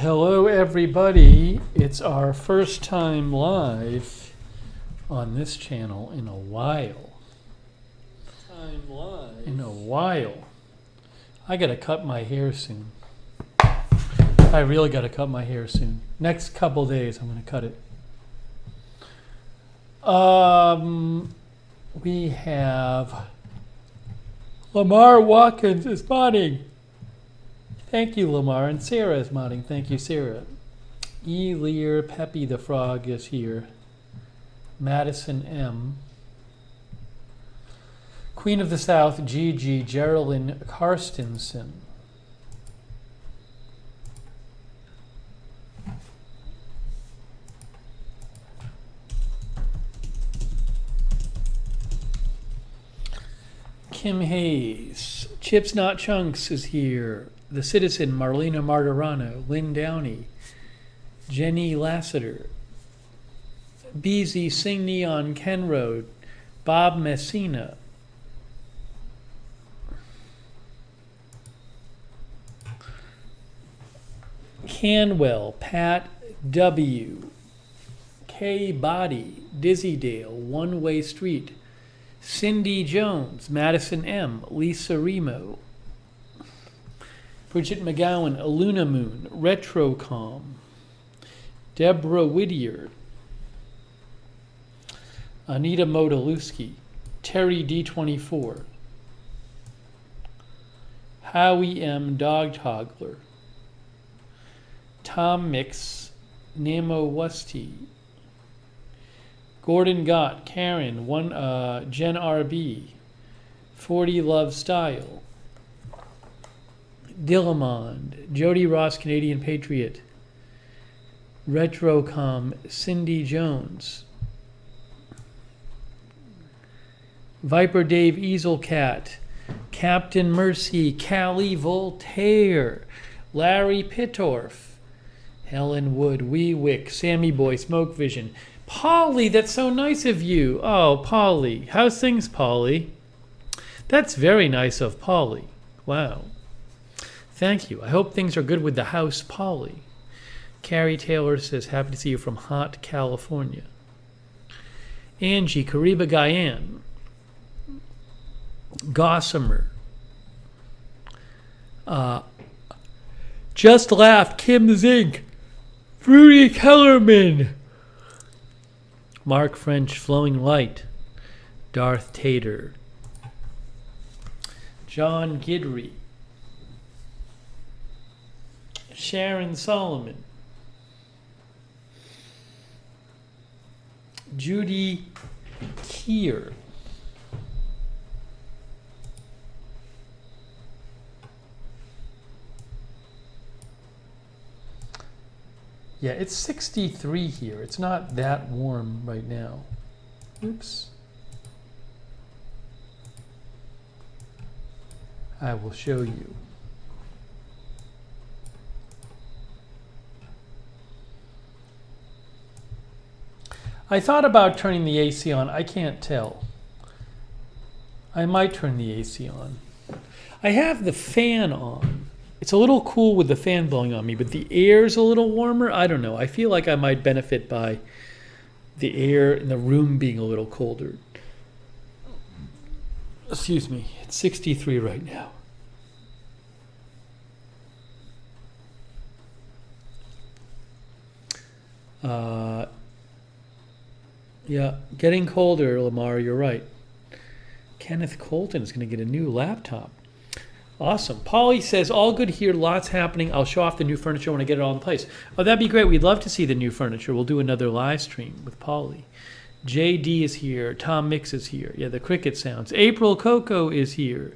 Hello everybody, it's our first time live on this channel in a while. I gotta cut my hair soon. I really gotta cut my hair soon. Next couple days I'm gonna cut it. We have Lamar Watkins is modding. Thank you, Lamar. And Sarah is modding. Thank you, Sarah. E. Lear, Peppy the Frog is here. Madison M. Queen of the South, Gigi, Geraldine Karstensen. Kim Hayes. Chips Not Chunks is here. The Citizen, Marlena Martirano, Lynn Downey, Jenny Lassiter, BZ Sing Neon Ken Road, Bob Messina, Canwell, Pat W, K Body, Dizzy Dale, One Way Street, Cindy Jones, Madison M, Lisa Remo, Bridget McGowan, Aluna Moon, Retrocom, Deborah Whittier, Anita Modolewski, Terry D24, Howie M. Dog Toggler, Tom Mix, Nemo Wusty, Gordon Gott, Karen, Jen RB, 40 Love Style, Dillamond, Jody Ross, Canadian Patriot, Retrocom, Cindy Jones, Viper Dave Easelcat, Captain Mercy, Callie Voltaire, Larry Pittorf, Helen Wood, Weewick, Sammy Boy, Smoke Vision, Polly, that's so nice of you. Oh, Polly. How's things, Polly? That's very nice of Polly. Wow. Thank you. I hope things are good with the house, Polly. Carrie Taylor says, happy to see you from hot California. Angie, Kariba Guyan. Gossamer. Just Laughed, Kim Zink. Fruity Kellerman. Mark French, Flowing Light. Darth Tater. John Gidry. Sharon Solomon. Judy Keir. Yeah, it's 63 here. It's not that warm right now. Oops. I will show you. I thought about turning the AC on. I can't tell. I might turn the AC on. I have the fan on. It's a little cool with the fan blowing on me, but the air's a little warmer. I don't know. I feel like I might benefit by the air in the room being a little colder. Excuse me. It's 63 right now. Yeah, getting colder, Lamar, you're right. Kenneth Colton is going to get a new laptop. Awesome. Polly says, all good here, lots happening. I'll show off the new furniture when I get it all in place. Oh, that'd be great. We'd love to see the new furniture. We'll do another live stream with Polly. JD is here. Tom Mix is here. Yeah, the cricket sounds. April Coco is here.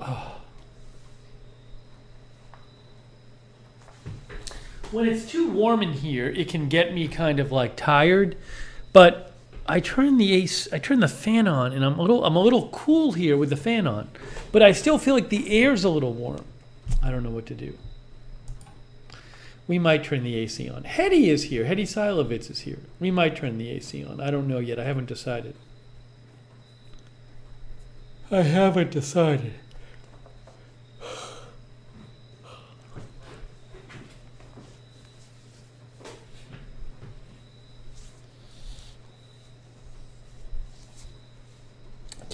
Oh. When it's too warm in here, it can get me kind of like tired, but I turn the fan on, and I'm a little cool here with the fan on, but I still feel like the air's a little warm. I don't know what to do. We might turn the AC on. Hetty is here. Hetty Silovitz is here. We might turn the AC on. I don't know yet. I haven't decided.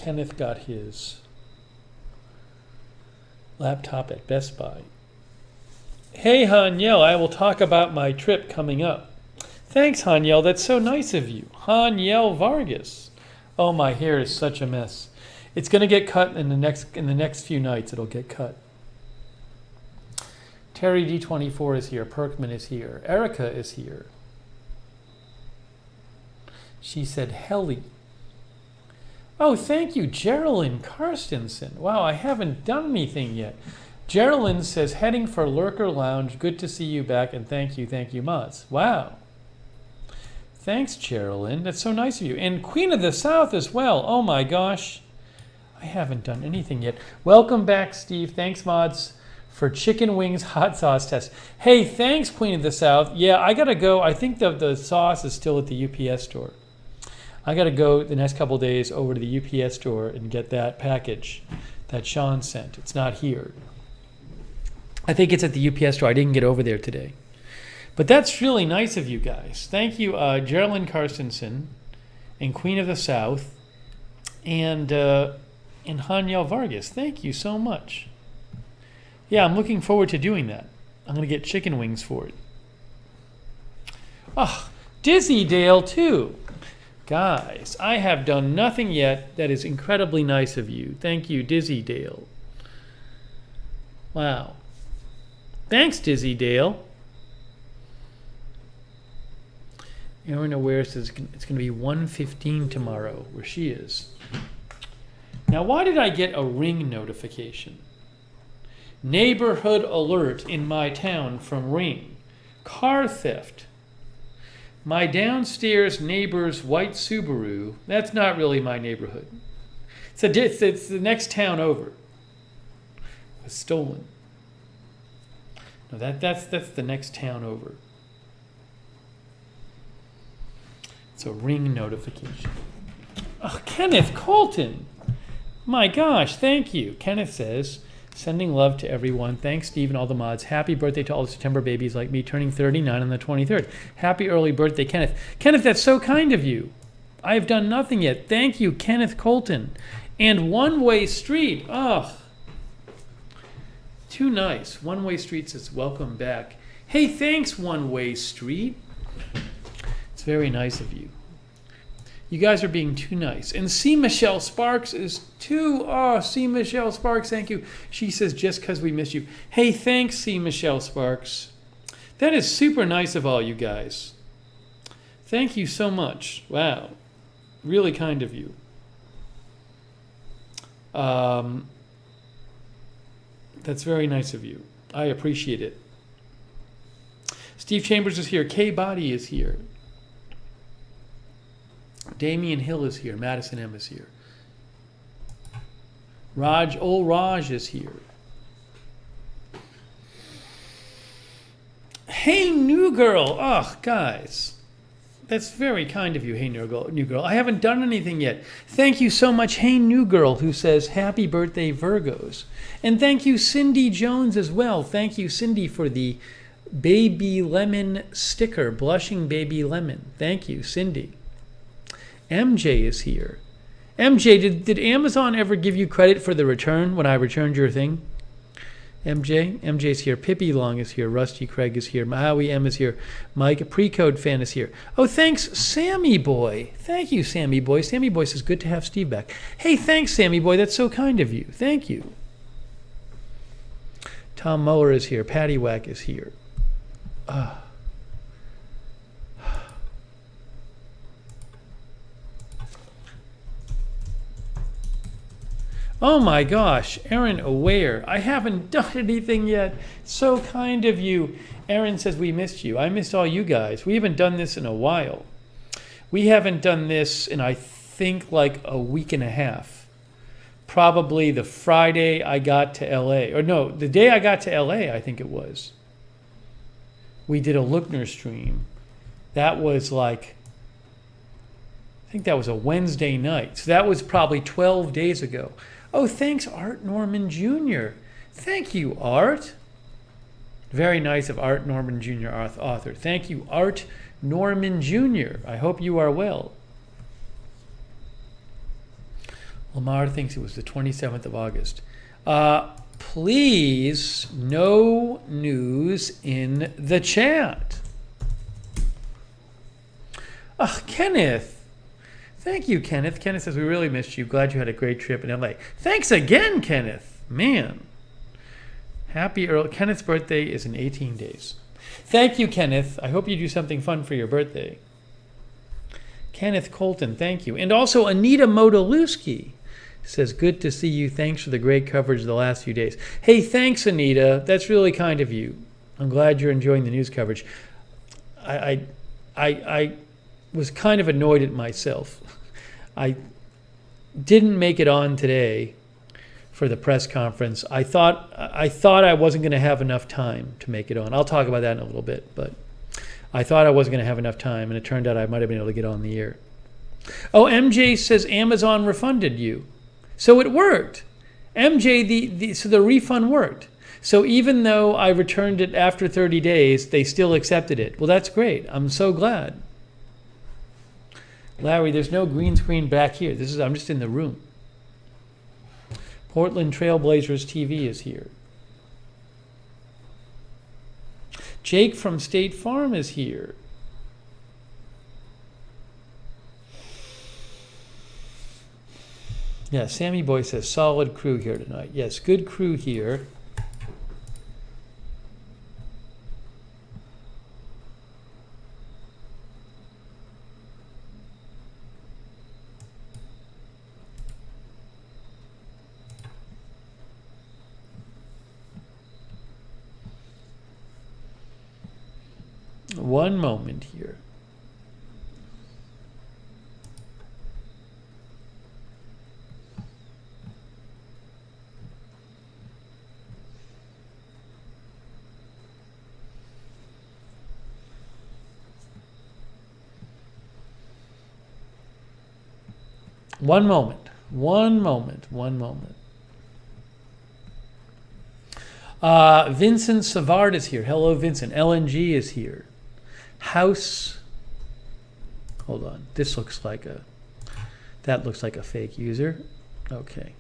Kenneth got his laptop at Best Buy. Hey, Haniel, I will talk about my trip coming up. Thanks, Haniel. That's so nice of you. Haniel Vargas. Oh, my hair is such a mess. It's going to get cut in the next few nights. It'll get cut. Terry D24 is here. Perkman is here. Erica is here. She said, Helly. Oh, thank you, Geraldine Karstensen. Wow, I haven't done anything yet. Geraldine says, heading for Lurker Lounge. Good to see you back, and thank you, Mods. Wow. Thanks, Geraldine. That's so nice of you. And Queen of the South as well. Oh, my gosh. I haven't done anything yet. Welcome back, Steve. Thanks, Mods, for chicken wings hot sauce test. Hey, thanks, Queen of the South. Yeah, I got to go. I think the sauce is still at the UPS store. I got to go the next couple of days over to the UPS store and get that package that Sean sent. It's not here. I think it's at the UPS store. I didn't get over there today. But that's really nice of you guys. Thank you, Geraldine Karstensen and Queen of the South and Haniel Vargas. Thank you so much. Yeah, I'm looking forward to doing that. I'm going to get chicken wings for it. Oh, Dizzy Dale, too. Guys, I have done nothing yet. That is incredibly nice of you. Thank you, Dizzy Dale. Wow. Thanks, Dizzy Dale. Erin Aware says it's going to be 1:15 tomorrow, where she is. Now, why did I get a Ring notification? Neighborhood alert in my town from Ring. Car theft. My downstairs neighbor's white Subaru. That's not really my neighborhood. It's the next town over. It was stolen. No, that's the next town over. It's a Ring notification. Oh, Kenneth Colton. My gosh, thank you. Kenneth says, sending love to everyone. Thanks, Steve and all the mods. Happy birthday to all the September babies like me, turning 39 on the 23rd. Happy early birthday, Kenneth. Kenneth, that's so kind of you. I have done nothing yet. Thank you, Kenneth Colton. And One Way Street. Oh, too nice. One Way Street says, welcome back. Hey, thanks, One Way Street. It's very nice of you. You guys are being too nice. And C. Michelle Sparks is too. Oh, C. Michelle Sparks, thank you. She says, just because we miss you. Hey, thanks, C. Michelle Sparks. That is super nice of all you guys. Thank you so much. Wow. Really kind of you. That's very nice of you. I appreciate it. Steve Chambers is here. K Body is here. Damian Hill is here. Madison M is here. Raj is here. Hey, new girl. Oh, guys. That's very kind of you, hey, new girl. I haven't done anything yet. Thank you so much, hey, new girl, who says, happy birthday, Virgos. And thank you, Cindy Jones, as well. Thank you, Cindy, for the Baby Lemon sticker, Blushing Baby Lemon. Thank you, Cindy. MJ is here. MJ, did Amazon ever give you credit for the return when I returned your thing? MJ's here. Pippi Long is here. Rusty Craig is here. Maui M is here. Mike, Precode Fan is here. Oh, thanks, Sammy Boy. Thank you, Sammy Boy. Sammy Boy says, good to have Steve back. Hey, thanks, Sammy Boy. That's so kind of you. Thank you. Tom Muller is here. Patty Whack is here. Oh my gosh, Erin Aware. I haven't done anything yet. So kind of you. Erin says we missed you. I missed all you guys. We haven't done this in a while. We haven't done this in, I think, like a week and a half. Probably the Friday I got to LA. Or no, the day I got to LA, I think it was. We did a Lookner stream. That was like, I think that was a Wednesday night. So that was probably 12 days ago. Oh, thanks, Art Norman Jr. Thank you, Art. Very nice of Art Norman Jr., author. Thank you, Art Norman Jr. I hope you are well. Lamar thinks it was the 27th of August. Please, no news in the chat. Kenneth. Thank you, Kenneth. Kenneth says, we really missed you. Glad you had a great trip in LA. Thanks again, Kenneth. Man. Happy early. Kenneth's birthday is in 18 days. Thank you, Kenneth. I hope you do something fun for your birthday. Kenneth Colton, thank you. And also Anita Modolewski says, good to see you. Thanks for the great coverage the last few days. Hey, thanks, Anita. That's really kind of you. I'm glad you're enjoying the news coverage. I was kind of annoyed at myself. I didn't make it on today for the press conference. I thought I wasn't going to have enough time to make it on. I'll talk about that in a little bit, but I thought I wasn't going to have enough time, and it turned out I might have been able to get on the air. Oh, MJ says Amazon refunded you. So it worked. MJ, so the refund worked. So even though I returned it after 30 days, they still accepted it. Well, that's great. I'm so glad. Larry, there's no green screen back here. I'm just in the room. Portland Trailblazers TV is here. Jake from State Farm is here. Yeah, Sammy Boy says, solid crew here tonight. Yes, good crew here. One moment here. One moment. Vincent Savard is here. Hello, Vincent. LNG is here. House. Hold on. That looks like a fake user. Okay.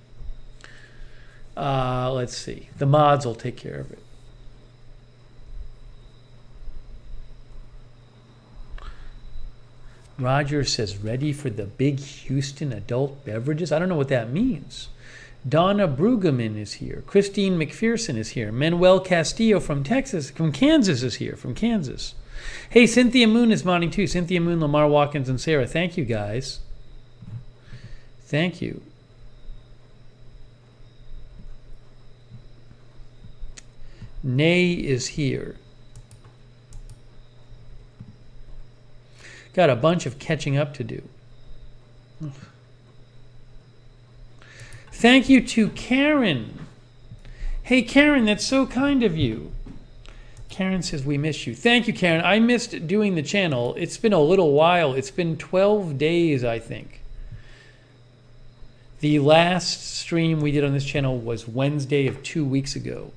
Let's see. The mods will take care of it. Roger says, ready for the big Houston adult beverages? I don't know what that means. Donna Brueggemann is here. Christine McPherson is here. Manuel Castillo from Kansas is here, from Kansas. Hey, Cynthia Moon is modding too. Cynthia Moon, Lamar Watkins, and Sarah. Thank you, guys. Thank you. Nay is here. Got a bunch of catching up to do. Thank you to Karen. Hey, Karen, that's so kind of you. Karen says, we miss you. Thank you, Karen. I missed doing the channel. It's been a little while. It's been 12 days, I think. The last stream we did on this channel was Wednesday of 2 weeks ago.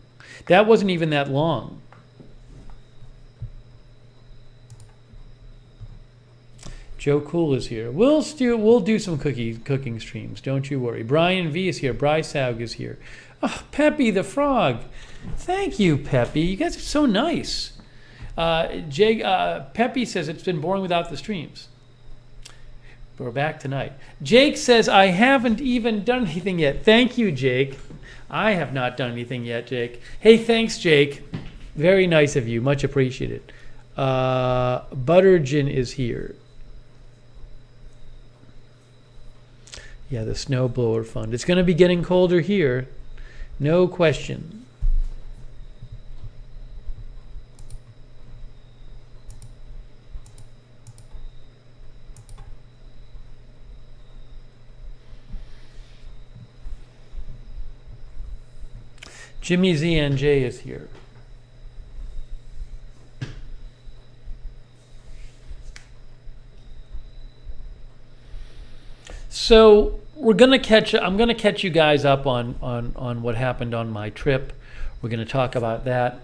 That wasn't even that long. Joe Cool is here. We'll do some cooking streams. Don't you worry. Brian V is here. Bryce Haug is here. Oh, Peppy the Frog. Thank you, Peppy. You guys are so nice. Peppy says it's been boring without the streams. We're back tonight. Jake says, I haven't even done anything yet. Thank you, Jake. I have not done anything yet, Jake. Hey, thanks, Jake. Very nice of you. Much appreciated. Buttergin is here. Yeah, the snowblower fund. It's going to be getting colder here. No question. Jimmy ZNJ is here. So I'm gonna catch you guys up on what happened on my trip. We're gonna talk about that.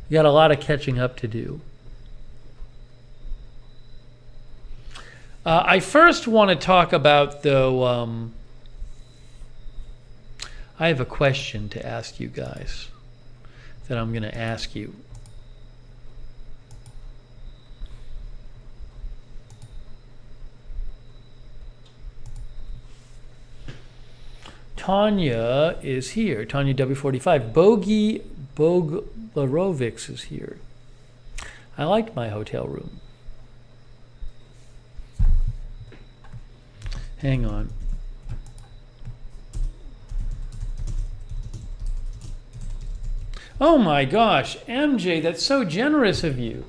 We got a lot of catching up to do. I first want to talk about though I have a question to ask you guys that I'm going to ask you. Tanya is here. Tanya W45. Bogey Boglarovics is here. I liked my hotel room. Hang on. Oh my gosh, MJ, that's so generous of you.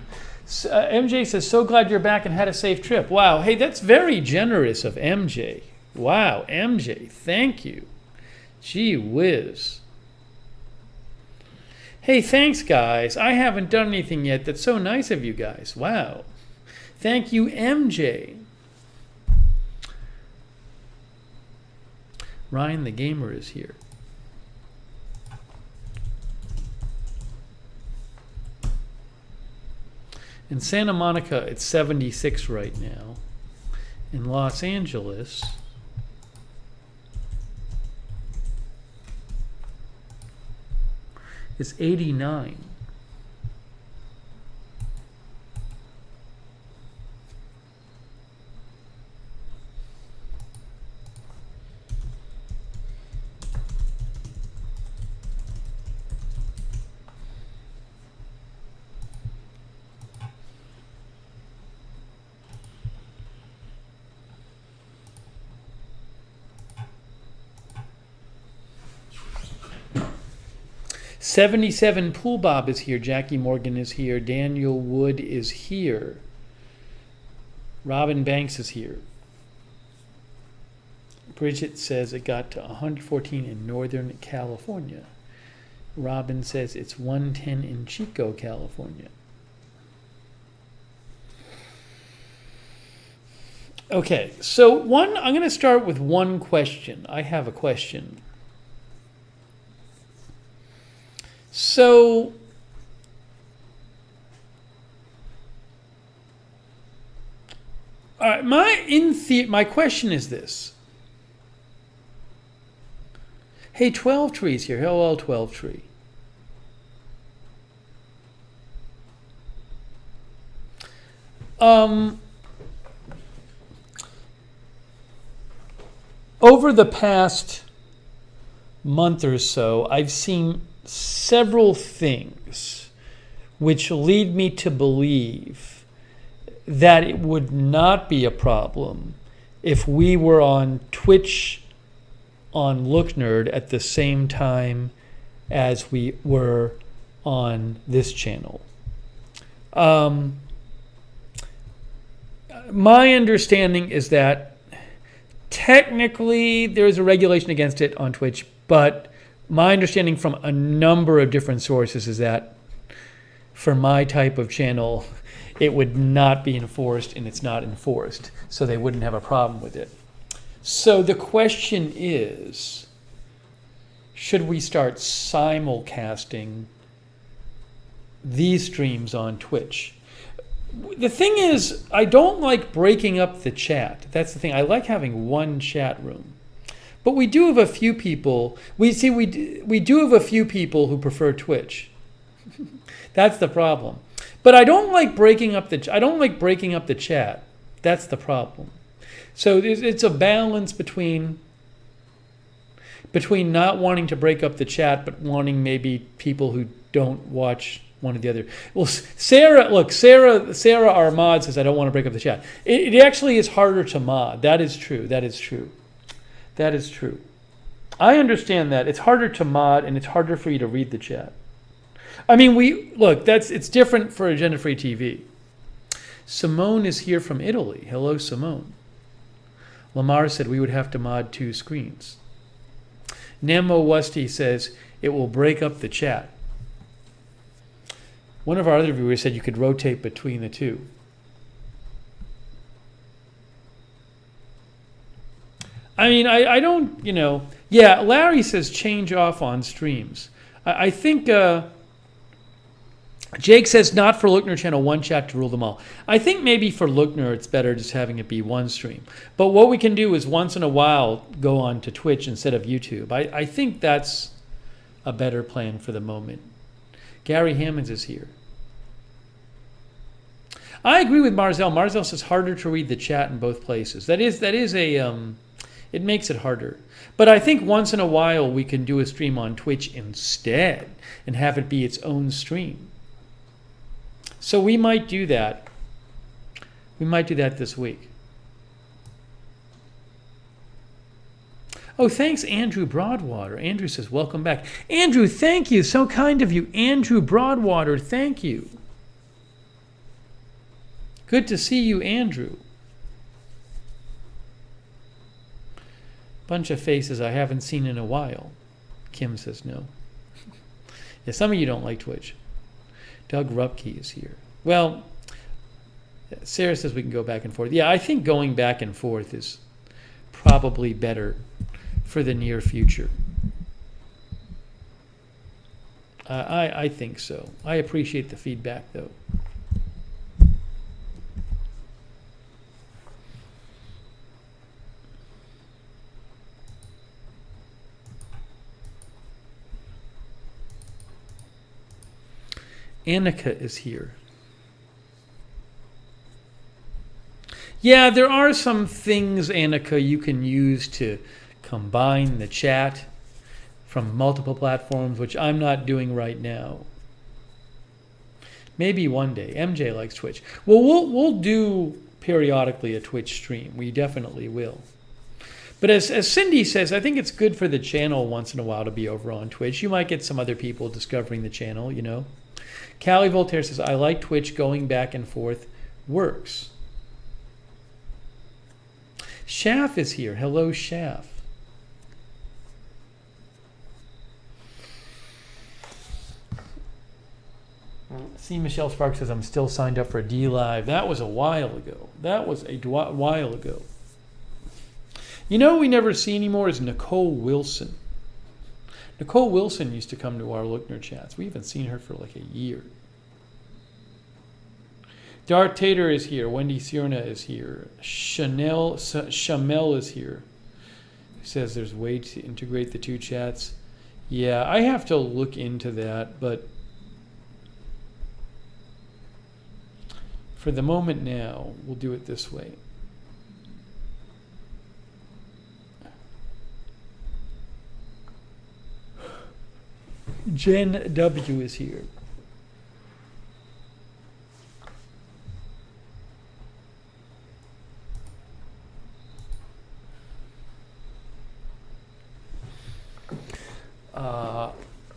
MJ says, so glad you're back and had a safe trip. Wow, hey, that's very generous of MJ. Wow, MJ, thank you. Gee whiz. Hey, thanks, guys. I haven't done anything yet. That's so nice of you guys. Wow. Thank you, MJ. Ryan the Gamer is here. In Santa Monica, it's 76 right now. In Los Angeles, it's 89. '77 Pool Bob is here. Jackie Morgan is here. Daniel Wood is here. Robin Banks is here. Bridget says it got to 114 in Northern California. Robin says it's 110 in Chico, California. Okay, so I'm going to start with one question. I have a question. So, my question is this. Hey, 12 Trees here. Hello, 12 Tree. Over the past month or so, I've seen several things which lead me to believe that it would not be a problem if we were on Twitch on Lookner at the same time as we were on this channel. My understanding is that technically there is a regulation against it on Twitch, but my understanding from a number of different sources is that for my type of channel, it would not be enforced, and it's not enforced, so they wouldn't have a problem with it. So the question is, should we start simulcasting these streams on Twitch? The thing is, I don't like breaking up the chat. That's the thing. I like having one chat room. But we do have a few people. We do have a few people who prefer Twitch. That's the problem. But I don't like breaking up the chat. That's the problem. So it's a balance between between not wanting to break up the chat, but wanting maybe people who don't watch one or the other. Well, Sarah, our mod says, I don't want to break up the chat. It actually is harder to mod. That is true. I understand that. It's harder to mod and it's harder for you to read the chat. I mean, it's different for Agenda Free TV. Simone is here from Italy. Hello, Simone. Lamar said we would have to mod 2 screens. Nemo Wusty says it will break up the chat. One of our other viewers said you could rotate between the two. I mean, I don't, yeah, Larry says change off on streams. I think Jake says, not for Lookner channel, one chat to rule them all. I think maybe for Lookner, it's better just having it be one stream. But what we can do is once in a while go on to Twitch instead of YouTube. I think that's a better plan for the moment. Gary Hammonds is here. I agree with Marzell. Marzell says harder to read the chat in both places. That is it makes it harder. But I think once in a while we can do a stream on Twitch instead and have it be its own stream. So we might do that. We might do that this week. Oh, thanks, Andrew Broadwater. Andrew says, welcome back. Andrew, thank you. So kind of you. Andrew Broadwater, thank you. Good to see you, Andrew. Bunch of faces I haven't seen in a while. Kim says no. Yeah, some of you don't like Twitch. Doug Rupke is here. Well, Sarah says we can go back and forth. Yeah, I think going back and forth is probably better for the near future. I think so. I appreciate the feedback, though. Annika is here. Yeah, there are some things, Annika, you can use to combine the chat from multiple platforms, which I'm not doing right now. Maybe one day. MJ likes Twitch. Well, we'll do periodically a Twitch stream. We definitely will. But as Cindy says, I think it's good for the channel once in a while to be over on Twitch. You might get some other people discovering the channel, you know. Callie Voltaire says, I like Twitch. Going back and forth works. Shaff is here. Hello, Shaff. See, Michelle Sparks says, I'm still signed up for D Live. That was a while ago. That was a while ago. You know, we never see anymore is Nicole Wilson. Nicole Wilson used to come to our Lookner chats. We haven't seen her for like a year. Dart Tater is here. Wendy Sierna is here. Shamel is here. Who says there's a way to integrate the two chats. Yeah, I have to look into that, but for the moment now, we'll do it this way. Jen W is here.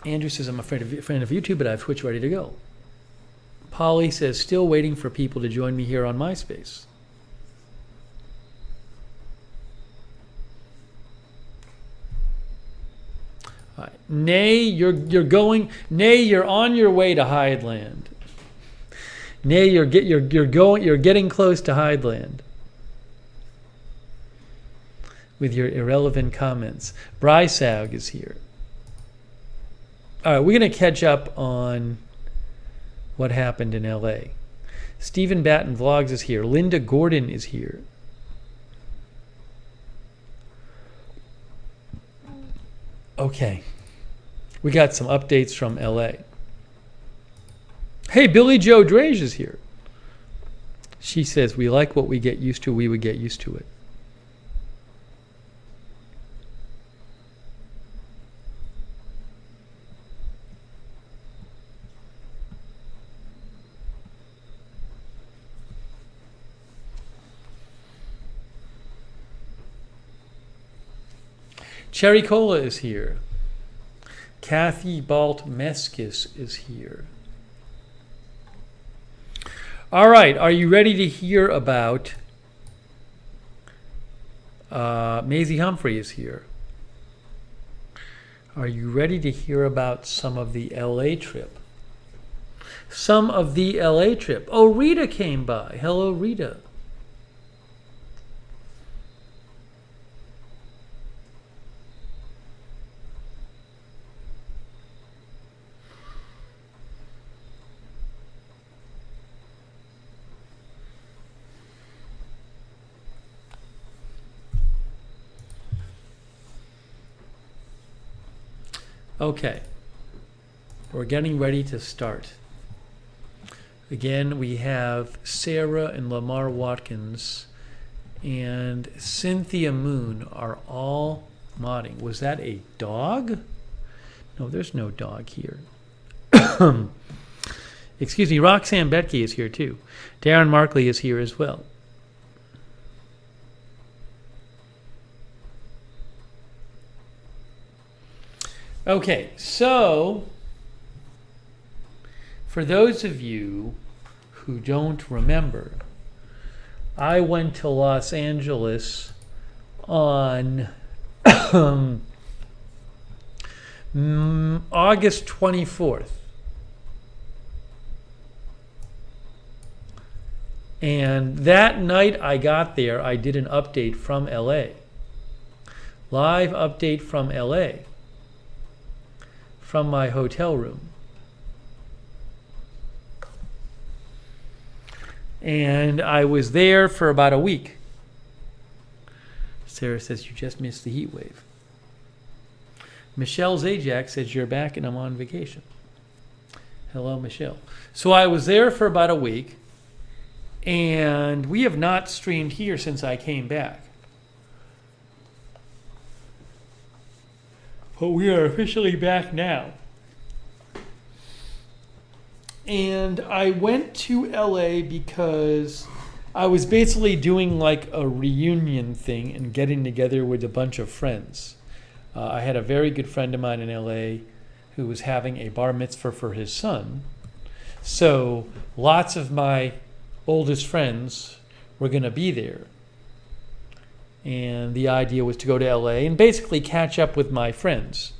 Andrew says, I'm a friend of YouTube, but I have Twitch ready to go. Polly says, still waiting for people to join me here on MySpace. All right. Nay, you're on your way to Hydeland. Nay, you're getting close to Hydeland with your irrelevant comments. Brysaug is here. All right, we're going to catch up on what happened in LA. Stephen Batten Vlogs is here. Linda Gordon is here. Okay. We got some updates from LA. Hey, Billy Joe Drage is here. She says, we like what we get used to, we would get used to it. Cherry Cola is here. Kathy Balt Meskis is here. All right, are you ready to hear about Maisie Humphrey is here. Are you ready to hear about some of the LA trip? Some of the LA trip. Oh, Rita came by. Hello, Rita. Okay. We're getting ready to start. Again, we have Sarah and Lamar Watkins and Cynthia Moon are all modding. Was that a dog? No, there's no dog here. Excuse me, Roxanne Betke is here too. Darren Markley is here as well. Okay, so for those of you who don't remember, I went to Los Angeles on August 24th. And that night I got there, I did an update from LA. Live update from LA. From my hotel room. And I was there for about a week. Sarah says, you just missed the heat wave. Michelle Zajac says, you're back and I'm on vacation. Hello, Michelle. So I was there for about a week. And we have not streamed here since I came back. But we are officially back now. And I went to LA because I was basically doing like a reunion thing and getting together with a bunch of friends. I had a very good friend of mine in LA who was having a bar mitzvah for his son. So lots of my oldest friends were going to be there. And the idea was to go to LA and basically catch up with my friends.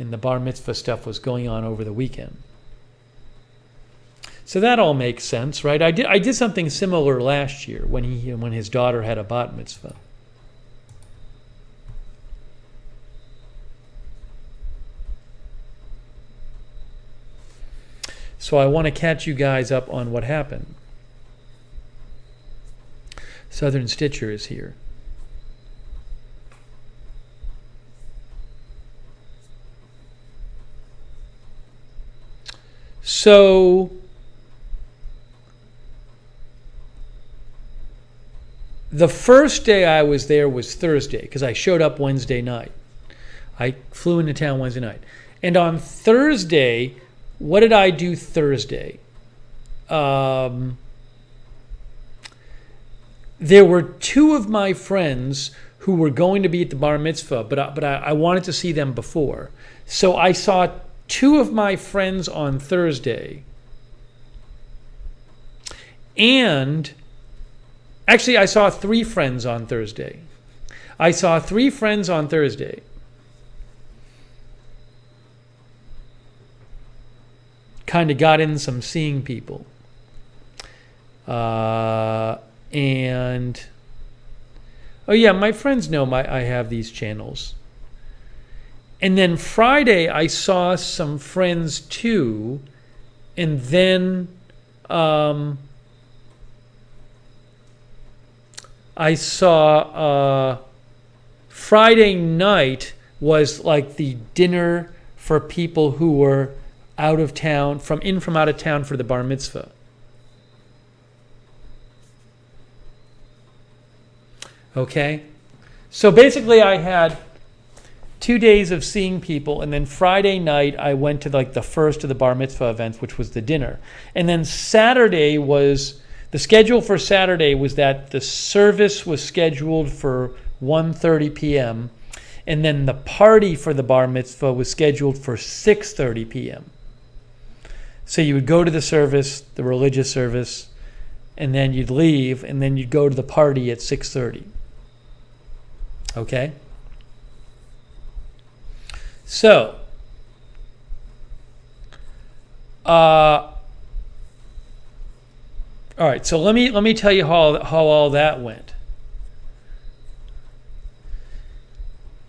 And the bar mitzvah stuff was going on over the weekend. So that all makes sense, right? I did something similar last year when his daughter had a bat mitzvah. So I want to catch you guys up on what happened. Southern Stitcher is here. So the first day I was there was Thursday because I showed up Wednesday night. I flew into town Wednesday night. And on Thursday, what did I do Thursday? There were two of my friends who were going to be at the bar mitzvah, but I wanted to see them before. So I saw two of my friends on Thursday. And actually, I saw three friends on Thursday. Kind of got in some seeing people. And oh yeah, my friends know I have these channels. And then Friday I saw some friends too, and then I saw Friday night was like the dinner for people who were out of town, from out of town for the bar mitzvah. Okay? So basically I had 2 days of seeing people, and then Friday night I went to like the first of the bar mitzvah events, which was the dinner. And then Saturday was, the schedule for Saturday was that the service was scheduled for 1:30 p.m. and then the party for the bar mitzvah was scheduled for 6:30 p.m. So you would go to the service, the religious service, and then you'd leave, and then you'd go to the party at 6:30. Okay? So, all right, so let me tell you how all that went.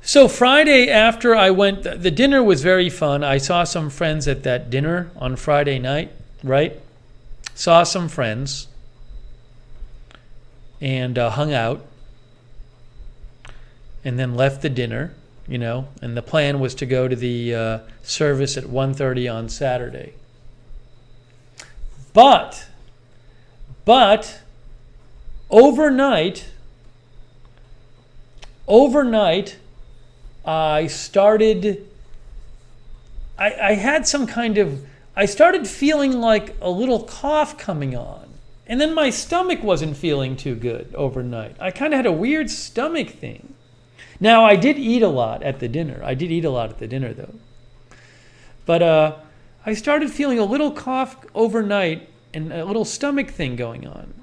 So Friday after I went, the dinner was very fun. I saw some friends at that dinner on Friday night, right? Saw some friends and hung out, and then left the dinner and the plan was to go to the service at 1:30 on Saturday. But overnight, I started feeling like a little cough coming on. And then my stomach wasn't feeling too good overnight. I kind of had a weird stomach thing. Now, I did eat a lot at the dinner. Though. But I started feeling a little cough overnight and a little stomach thing going on.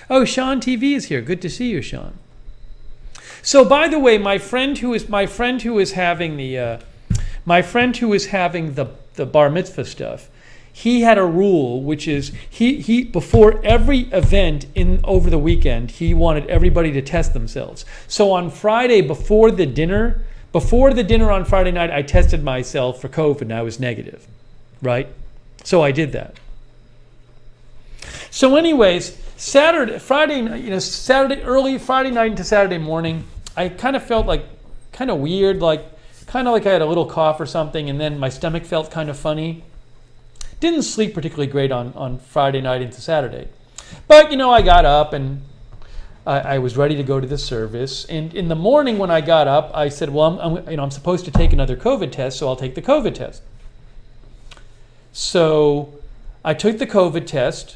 Oh, Sean TV is here. Good to see you, Sean. So, by the way, my friend who is having the bar mitzvah stuff, he had a rule, which is he before every event over the weekend, he wanted everybody to test themselves. So on Friday before the dinner on Friday night, I tested myself for COVID and I was negative, right? So I did that. So anyways, early Friday night into Saturday morning, I kind of felt like kind of weird, kind of like I had a little cough or something, and then my stomach felt kind of funny. Didn't sleep particularly great on Friday night into Saturday. But, I got up and I was ready to go to the service. And in the morning when I got up, I said, well, I'm supposed to take another COVID test, so I'll take the COVID test. So I took the COVID test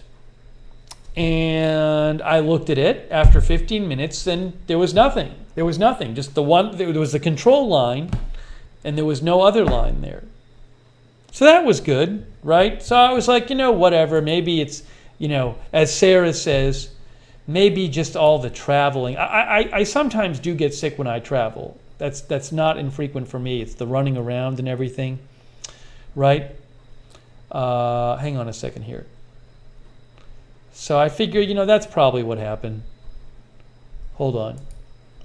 and I looked at it after 15 minutes and there was nothing. There was just there was the control line and there was no other line there. So that was good, right? So I was like, whatever. Maybe it's, as Sarah says, maybe just all the traveling. I sometimes do get sick when I travel. That's not infrequent for me. It's the running around and everything, right? Hang on a second here. So I figure, that's probably what happened. Hold on.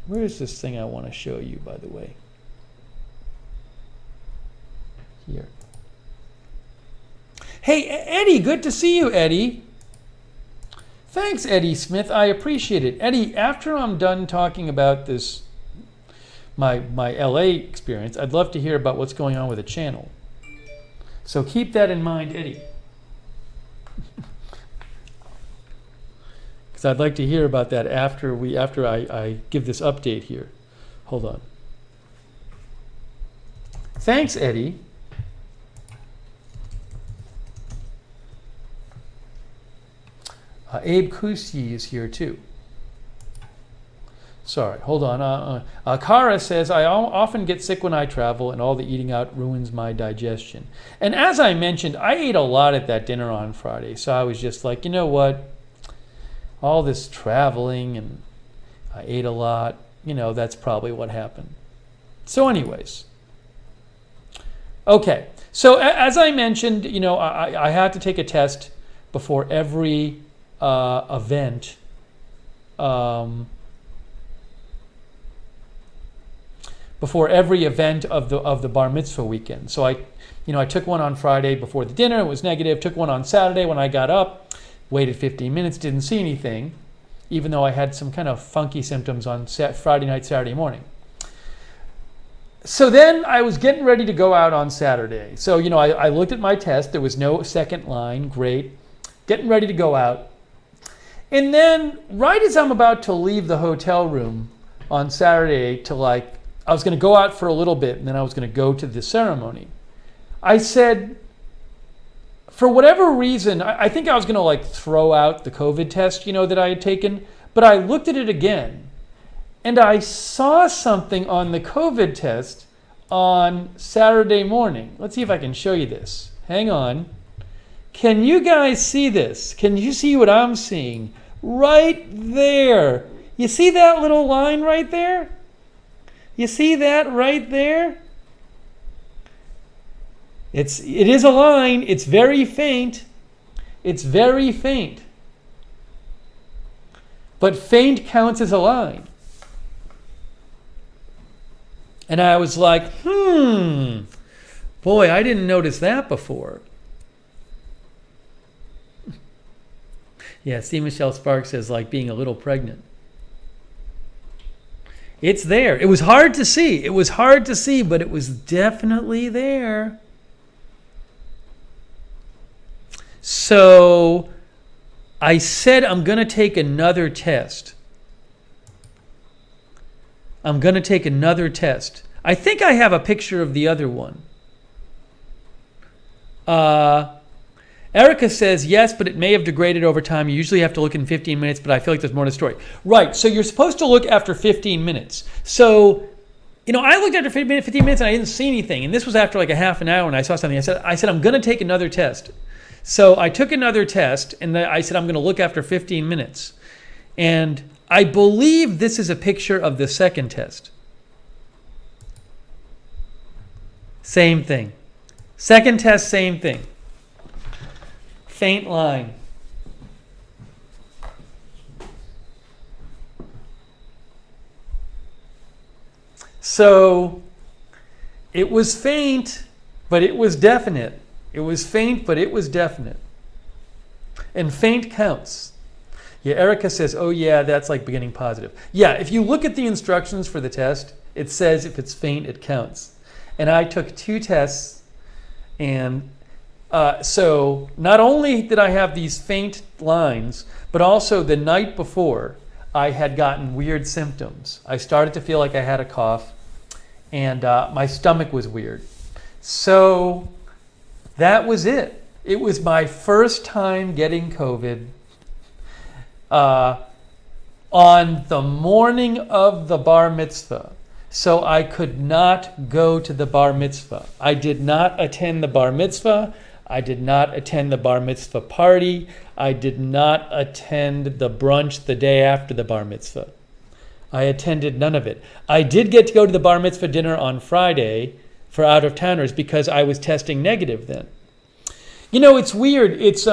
Where is this thing I want to show you, by the way? Here. Hey, Eddie, good to see you, Eddie. Thanks, Eddie Smith. I appreciate it. Eddie, after I'm done talking about this, my LA experience, I'd love to hear about what's going on with the channel. So keep that in mind, Eddie. Because I'd like to hear about that after I give this update here. Hold on. Thanks, Eddie. Abe Kusi is here too. Sorry, hold on. Kara says, I often get sick when I travel and all the eating out ruins my digestion. And as I mentioned, I ate a lot at that dinner on Friday. So I was just like, you know what? All this traveling and I ate a lot. That's probably what happened. So anyways. Okay. So as I mentioned, I had to take a test before every event. Before every event of the bar mitzvah weekend. So I took one on Friday before the dinner. It was negative. Took one on Saturday when I got up. Waited 15 minutes. Didn't see anything, even though I had some kind of funky symptoms on Friday night, Saturday morning. So then I was getting ready to go out on Saturday. So I looked at my test. There was no second line. Great. Getting ready to go out. And then right as I'm about to leave the hotel room on Saturday I was going to go out for a little bit and then I was going to go to the ceremony. I said, for whatever reason, I think I was going to throw out the COVID test, that I had taken, but I looked at it again and I saw something on the COVID test on Saturday morning. Let's see if I can show you this. Hang on. Can you guys see this? Can you see what I'm seeing? Right there. You see that little line right there? You see that right there? It is a line. It's very faint. It's very faint. But faint counts as a line. And I was like, boy, I didn't notice that before. Yeah, C. Michelle Sparks says like being a little pregnant. It's there. It was hard to see. It was hard to see, but it was definitely there. So I said I'm going to take another test. I'm going to take another test. I think I have a picture of the other one. Erica says, yes, but it may have degraded over time. You usually have to look in 15 minutes, but I feel like there's more to the story. Right, so you're supposed to look after 15 minutes. So, I looked after 15 minutes and I didn't see anything. And this was after like a half an hour and I saw something. I said I'm going to take another test. So I took another test and I said I'm going to look after 15 minutes. And I believe this is a picture of the second test. Same thing. Second test, same thing. Faint line. So it was faint, but it was definite. It was faint, but it was definite. And faint counts. Yeah, Erica says, oh yeah, that's like beginning positive. Yeah, if you look at the instructions for the test, it says if it's faint, it counts. And I took 2 tests, and so not only did I have these faint lines, but also the night before, I had gotten weird symptoms. I started to feel like I had a cough, and my stomach was weird. So that was it. It was my first time getting COVID. On the morning of the bar mitzvah. So I could not go to the bar mitzvah. I did not attend the bar mitzvah. I did not attend the bar mitzvah party. I did not attend the brunch the day after the bar mitzvah. I attended none of it. I did get to go to the bar mitzvah dinner on Friday for out-of-towners because I was testing negative then. It's weird. It's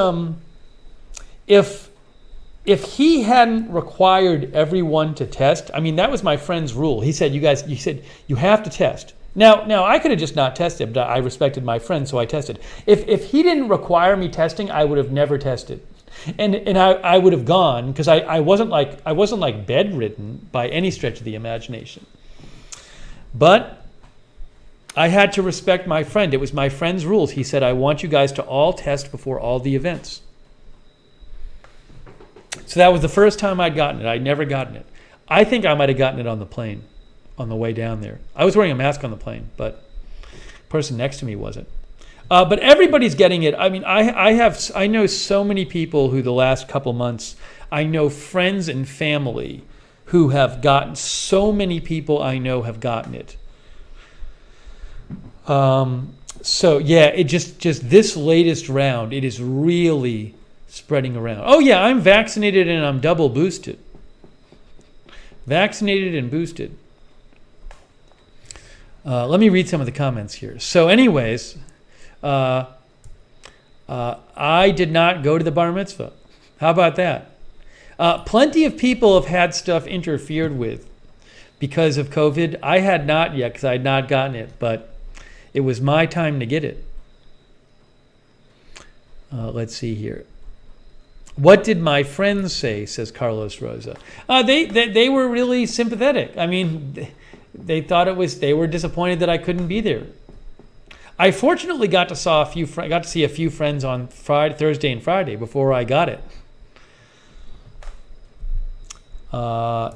if he hadn't required everyone to test, that was my friend's rule. He said, you have to test. Now I could have just not tested, but I respected my friend, so I tested. If he didn't require me testing, I would have never tested. And I would have gone because I wasn't like bedridden by any stretch of the imagination. But I had to respect my friend. It was my friend's rules. He said, I want you guys to all test before all the events. So that was the first time I'd gotten it. I'd never gotten it. I think I might have gotten it on the plane, on the way down there. I was wearing a mask on the plane, but the person next to me wasn't. But everybody's getting it. I know so many people who the last couple months, I know friends and family who have gotten, so many people I know have gotten it. So yeah, it just this latest round, it is really spreading around. Oh yeah, I'm vaccinated and I'm double boosted. Vaccinated and boosted. Let me read some of the comments here. So anyways, I did not go to the bar mitzvah. How about that? Plenty of people have had stuff interfered with because of COVID. I had not yet because I had not gotten it, but it was my time to get it. Let's see here. What did my friends say, says Carlos Rosa. They were really sympathetic. They thought they were disappointed that I couldn't be there. I fortunately got to see a few friends on Thursday and Friday before I got it. Yeah.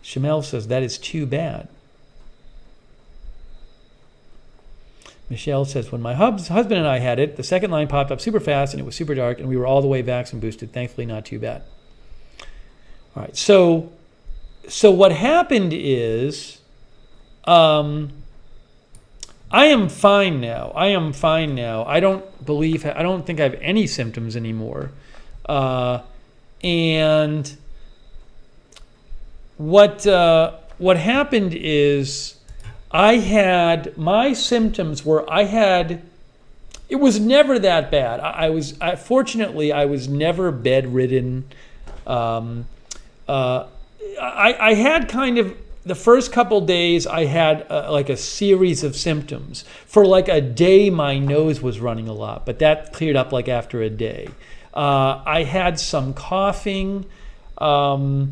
Shamel says, that is too bad. Michelle says, when my husband and I had it, the second line popped up super fast and it was super dark and we were all the way vaccine boosted. Thankfully, not too bad. All right. So what happened is, I am fine now. I don't think I have any symptoms anymore. And what happened is, my symptoms were, it was never that bad. Fortunately, I was never bedridden. I had kind of, the first couple days, I had like a series of symptoms. For like a day, my nose was running a lot, but that cleared up like after a day. I had some coughing. I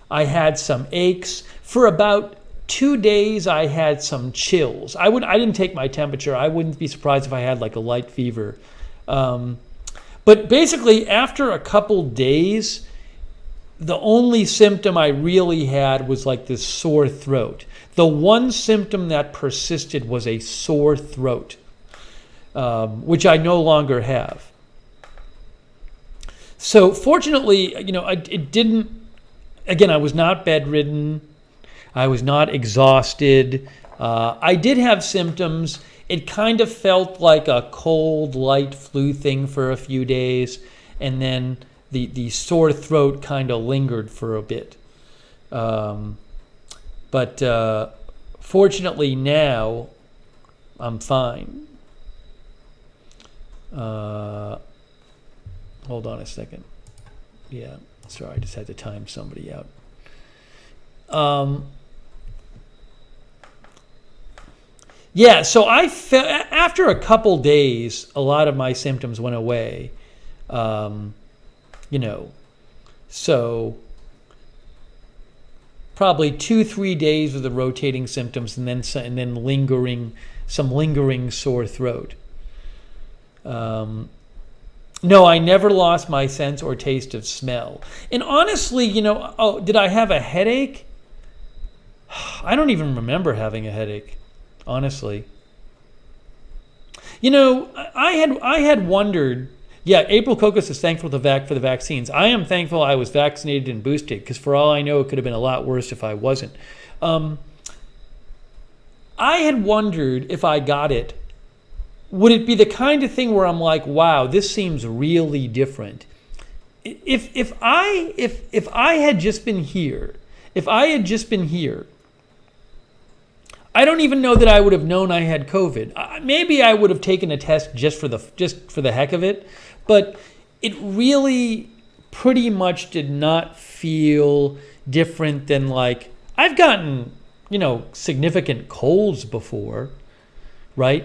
had some aches. For about 2 days, I had some chills. I didn't take my temperature. I wouldn't be surprised if I had like a light fever. But basically, after a couple days, the only symptom I really had was like this sore throat. The one symptom that persisted was a sore throat, which I no longer have. So fortunately, it didn't. Again, I was not bedridden. I was not exhausted. I did have symptoms. It kind of felt like a cold, light flu thing for a few days, and then the sore throat kind of lingered for a bit. But fortunately now, I'm fine. Hold on a second. Yeah. Sorry, I just had to time somebody out. Yeah, so I felt after a couple days, a lot of my symptoms went away. So probably 2-3 days of the rotating symptoms, and then lingering sore throat. No, I never lost my sense or taste of smell. And honestly, did I have a headache? I don't even remember having a headache, honestly. I had wondered. Yeah, April Cocos is thankful for the vaccines. I am thankful I was vaccinated and boosted, because for all I know, it could have been a lot worse if I wasn't. I had wondered if I got it, would it be the kind of thing where I'm like, wow, this seems really different? If I had just been here, I don't even know that I would have known I had COVID. Maybe I would have taken a test just for the heck of it, but it really pretty much did not feel different than like I've gotten, significant colds before, right?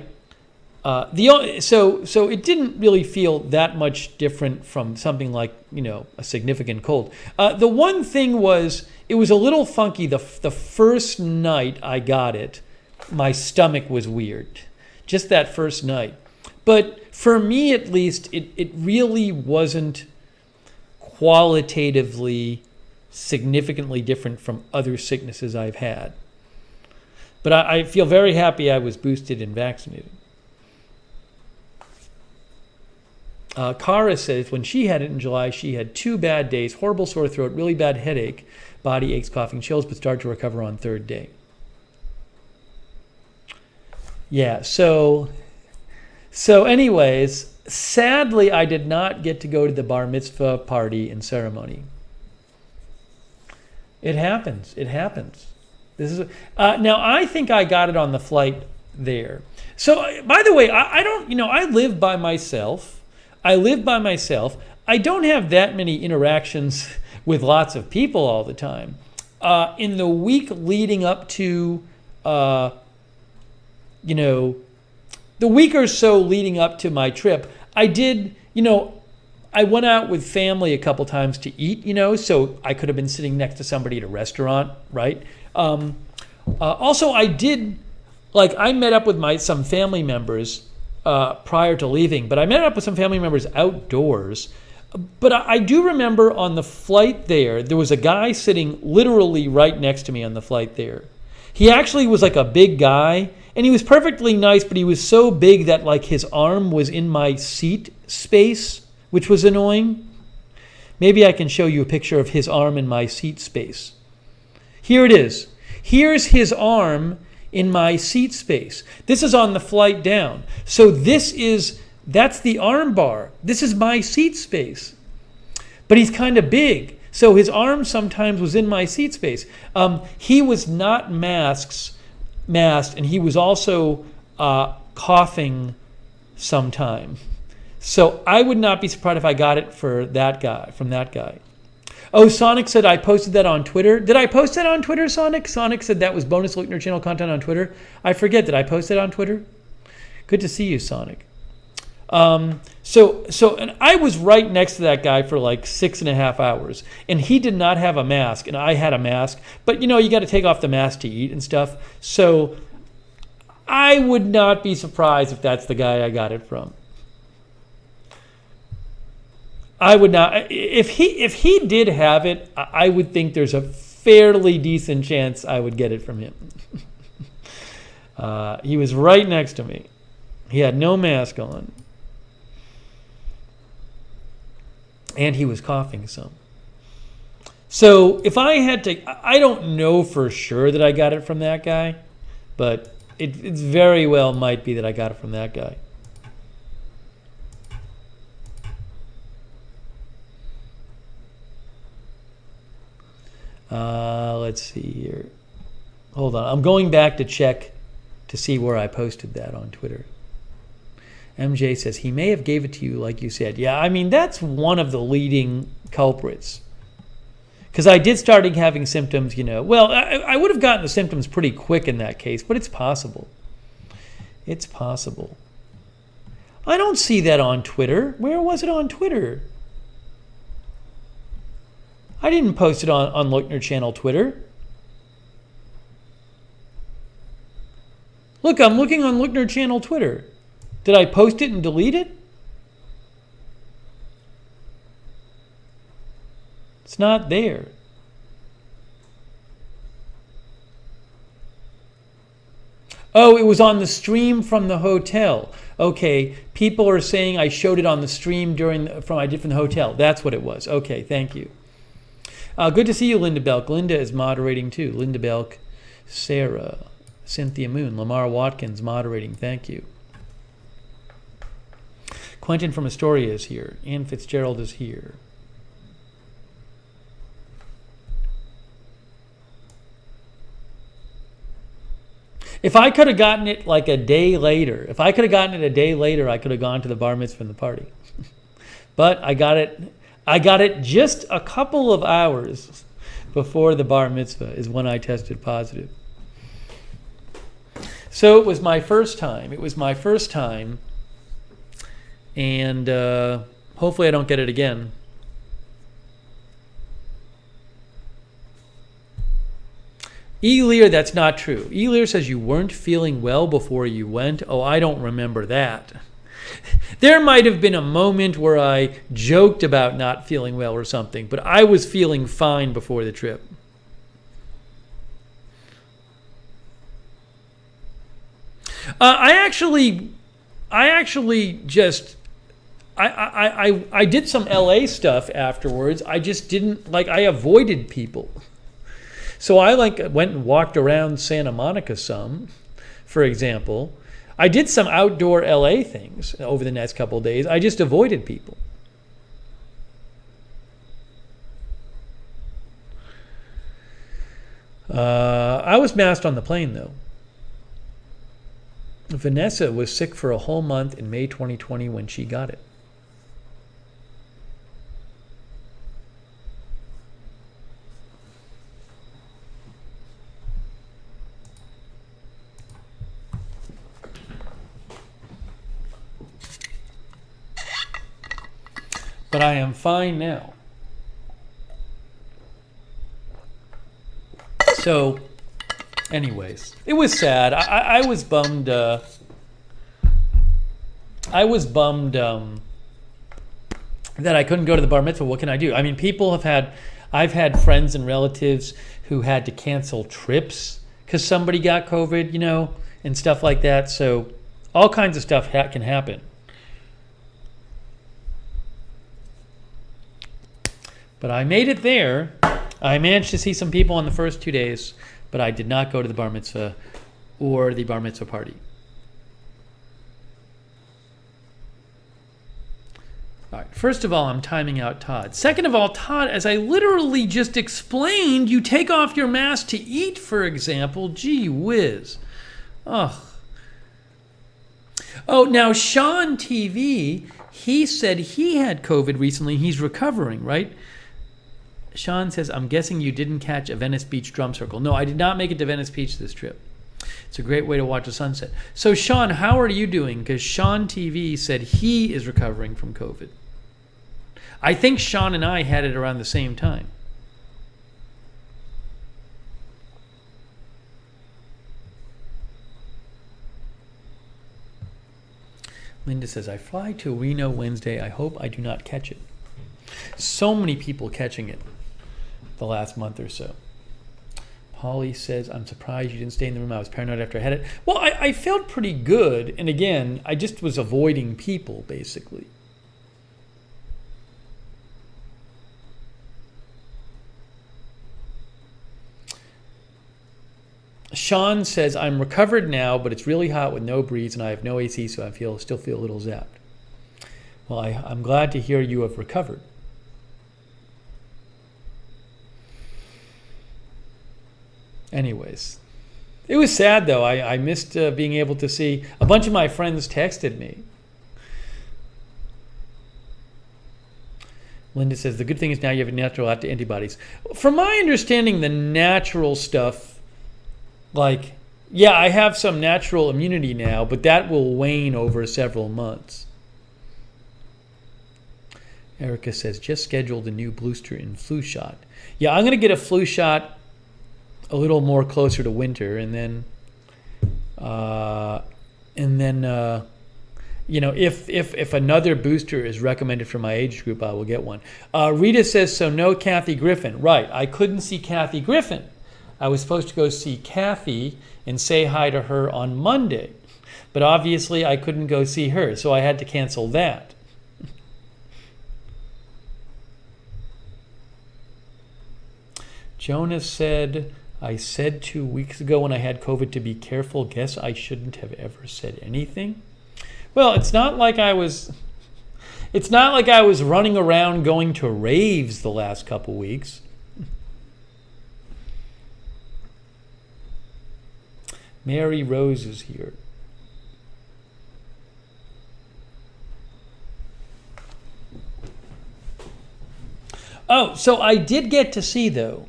So it didn't really feel that much different from something like a significant cold. The one thing was it was a little funky. The first night I got it, my stomach was weird, just that first night. But for me, at least, it really wasn't qualitatively significantly different from other sicknesses I've had. But I feel very happy I was boosted and vaccinated. Kara says when she had it in July, she had 2 bad days, horrible sore throat, really bad headache, body aches, coughing, chills, but started to recover on 3rd day. Yeah, so anyways, sadly, I did not get to go to the bar mitzvah party and ceremony. It happens. This is now, I think I got it on the flight there. So, by the way, I don't, I live by myself. I don't have that many interactions with lots of people all the time. In the week leading up to, the week or so leading up to my trip, I did, I went out with family a couple times to eat, so I could have been sitting next to somebody at a restaurant, right? Also, I did, I met up with some family members prior to leaving, but I met up with some family members outdoors. But I do remember on the flight there was a guy sitting literally right next to me on the flight there. He actually was like a big guy, and he was perfectly nice, but he was so big that his arm was in my seat space, which was annoying. Maybe I can show you a picture of his arm in my seat space. Here it is. Here's his arm in my seat space. This is on the flight down. So that's the arm bar. This is my seat space. But he's kind of big. So his arm sometimes was in my seat space. He was not masked, and he was also coughing sometime. So I would not be surprised if I got it from that guy. Oh, Sonic said I posted that on Twitter. Did I post that on Twitter, Sonic? Sonic said that was bonus Lookner channel content on Twitter. I forget. Did I post it on Twitter? Good to see you, Sonic. And I was right next to that guy for like 6.5 hours, and he did not have a mask, and I had a mask. But you got to take off the mask to eat and stuff. So I would not be surprised if that's the guy I got it from. I would not. If he did have it, I would think there's a fairly decent chance I would get it from him. He was right next to me. He had no mask on. And he was coughing some. So if I had to, I don't know for sure that I got it from that guy, but it very well might be that I got it from that guy. Let's see here. Hold on. I'm going back to check to see where I posted that on Twitter. MJ says he may have gave it to you like you said. Yeah, I mean, that's one of the leading culprits. Because I did start having symptoms, Well, I would have gotten the symptoms pretty quick in that case, but it's possible. It's possible. I don't see that on Twitter. Where was it on Twitter? I didn't post it on Lookner channel Twitter. Look, I'm looking on Lookner channel Twitter. Did I post it and delete it? It's not there. Oh, it was on the stream from the hotel. Okay, people are saying I showed it on the stream I did from the hotel. That's what it was. Okay, thank you. Good to see you, Linda Belk. Linda is moderating too. Linda Belk, Sarah, Cynthia Moon, Lamar Watkins moderating. Thank you. Quentin from Astoria is here. Ann Fitzgerald is here. If I could have gotten it like a day later, I could have gone to the bar mitzvah and the party. But I got it just a couple of hours before the bar mitzvah is when I tested positive. So it was my first time. And hopefully I don't get it again. Lear, that's not true. Lear says you weren't feeling well before you went. Oh, I don't remember that. There might have been a moment where I joked about not feeling well or something, but I was feeling fine before the trip. I did some LA stuff afterwards. I just didn't I avoided people. So I went and walked around Santa Monica some, for example. I did some outdoor LA things over the next couple of days. I just avoided people. I was masked on the plane though. Vanessa was sick for a whole month in May 2020 when she got it. But I am fine now. So, anyways, it was sad. I was bummed. That I couldn't go to the bar mitzvah. What can I do? I mean, I've had friends and relatives who had to cancel trips because somebody got COVID, and stuff like that. So, all kinds of stuff can happen. But I made it there. I managed to see some people on the first 2 days, but I did not go to the bar mitzvah or the bar mitzvah party. All right. First of all, I'm timing out Todd. Second of all, Todd, as I literally just explained, you take off your mask to eat, for example. Gee whiz. Ugh. Oh, now Sean TV, he said he had COVID recently. He's recovering, right? Sean says, I'm guessing you didn't catch a Venice Beach drum circle. No, I did not make it to Venice Beach this trip. It's a great way to watch the sunset. So, Sean, how are you doing? Because Sean TV said he is recovering from COVID. I think Sean and I had it around the same time. Linda says, I fly to Reno Wednesday. I hope I do not catch it. So many people catching it the last month or so. Holly says, I'm surprised you didn't stay in the room. I was paranoid after I had it. Well, I felt pretty good. And again, I just was avoiding people, basically. Sean says, I'm recovered now, but it's really hot with no breeze, and I have no AC, so I still feel a little zapped. Well, I'm glad to hear you have recovered. Anyways, it was sad, though. I missed being able to see. A bunch of my friends texted me. Linda says, the good thing is now you have natural antibodies. From my understanding, the natural stuff, like, yeah, I have some natural immunity now, but that will wane over several months. Erica says, just scheduled a new booster and flu shot. Yeah, I'm going to get a flu shot a little more closer to winter, and then if another booster is recommended for my age group, I will get one. Rita says, so no Kathy Griffin. Right, I couldn't see Kathy Griffin. I was supposed to go see Kathy and say hi to her on Monday, but obviously I couldn't go see her, so I had to cancel that. Jonas said, I said 2 weeks ago when I had COVID to be careful. Guess I shouldn't have ever said anything. Well, it's not like I was running around going to raves the last couple weeks. Mary Rose is here. Oh, so I did get to see, though.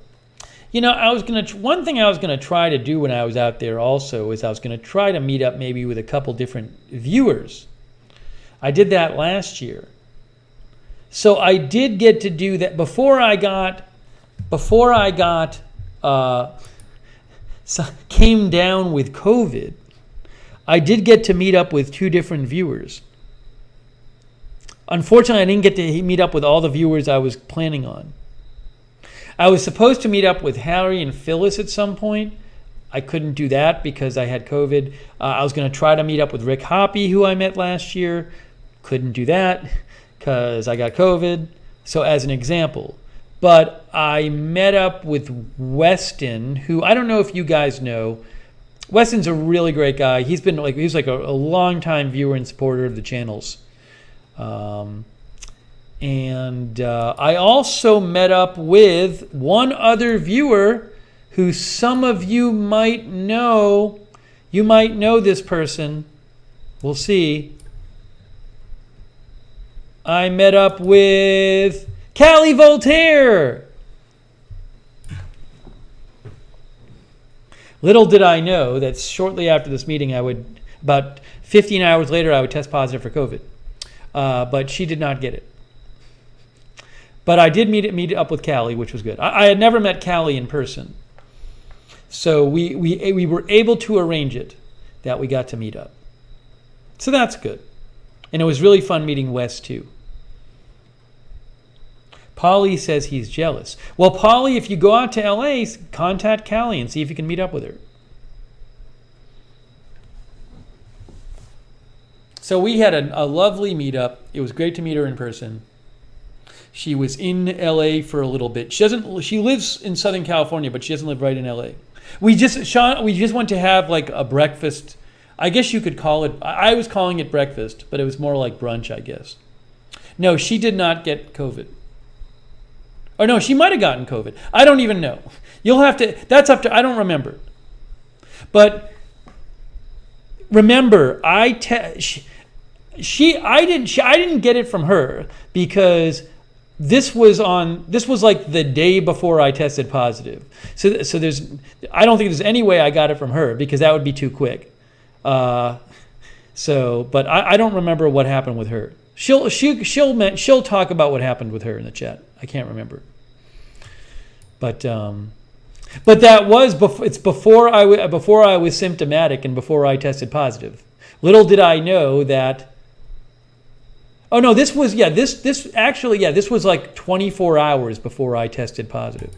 You know, one thing I was gonna try to do when I was out there also is I was gonna try to meet up maybe with a couple different viewers. I did that last year. So I did get to do that before I came down with COVID. I did get to meet up with two different viewers. Unfortunately, I didn't get to meet up with all the viewers I was planning on. I was supposed to meet up with Harry and Phyllis at some point. I couldn't do that because I had COVID. I was going to try to meet up with Rick Hoppy, who I met last year. Couldn't do that because I got COVID. So as an example. But I met up with Weston, who I don't know if you guys know. Weston's a really great guy. He's like a longtime viewer and supporter of the channels. I also met up with one other viewer who some of you might know. You might know this person. We'll see. I met up with Callie Voltaire. Little did I know that shortly after this meeting, about 15 hours later, I would test positive for COVID. But she did not get it. But I did meet up with Callie, which was good. I had never met Callie in person. So we were able to arrange it that we got to meet up. So that's good. And it was really fun meeting Wes, too. Polly says he's jealous. Well, Polly, if you go out to LA, contact Callie and see if you can meet up with her. So we had a lovely meetup. It was great to meet her in person. She was in LA for a little bit. She lives in Southern California, but she doesn't live right in LA. We just went to have like a breakfast. I guess you could call it, I was calling it breakfast, but it was more like brunch, I guess. No, she did not get COVID. Or no, she might have gotten COVID. I don't even know. You'll have to, that's up to, I don't remember. But remember, I didn't get it from her because This was like the day before I tested positive. So I don't think there's any way I got it from her because that would be too quick. But I don't remember what happened with her. She'll talk about what happened with her in the chat. I can't remember. But that was before I was symptomatic and before I tested positive. Little did I know that. Oh no, this was like 24 hours before I tested positive.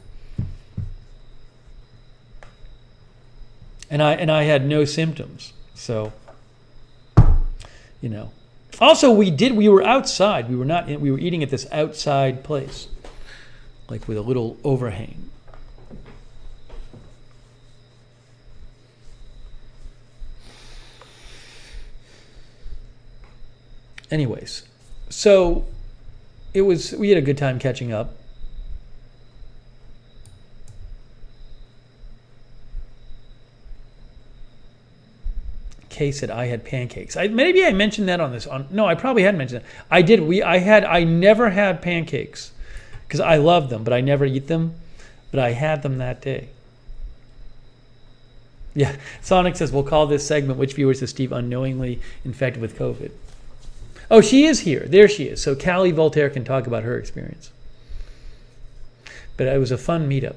And I had no symptoms. So, Also, we were outside. We were eating at this outside place, like with a little overhang. Anyways, so we had a good time catching up. Kay said I had pancakes. Maybe I mentioned that on this. No, I probably hadn't mentioned that. I did. I never had pancakes because I love them, but I never eat them. But I had them that day. Yeah, Sonic says we'll call this segment "Which viewers is Steve unknowingly infected with COVID?" Oh, she is here. There she is. So Callie Voltaire can talk about her experience. But it was a fun meetup.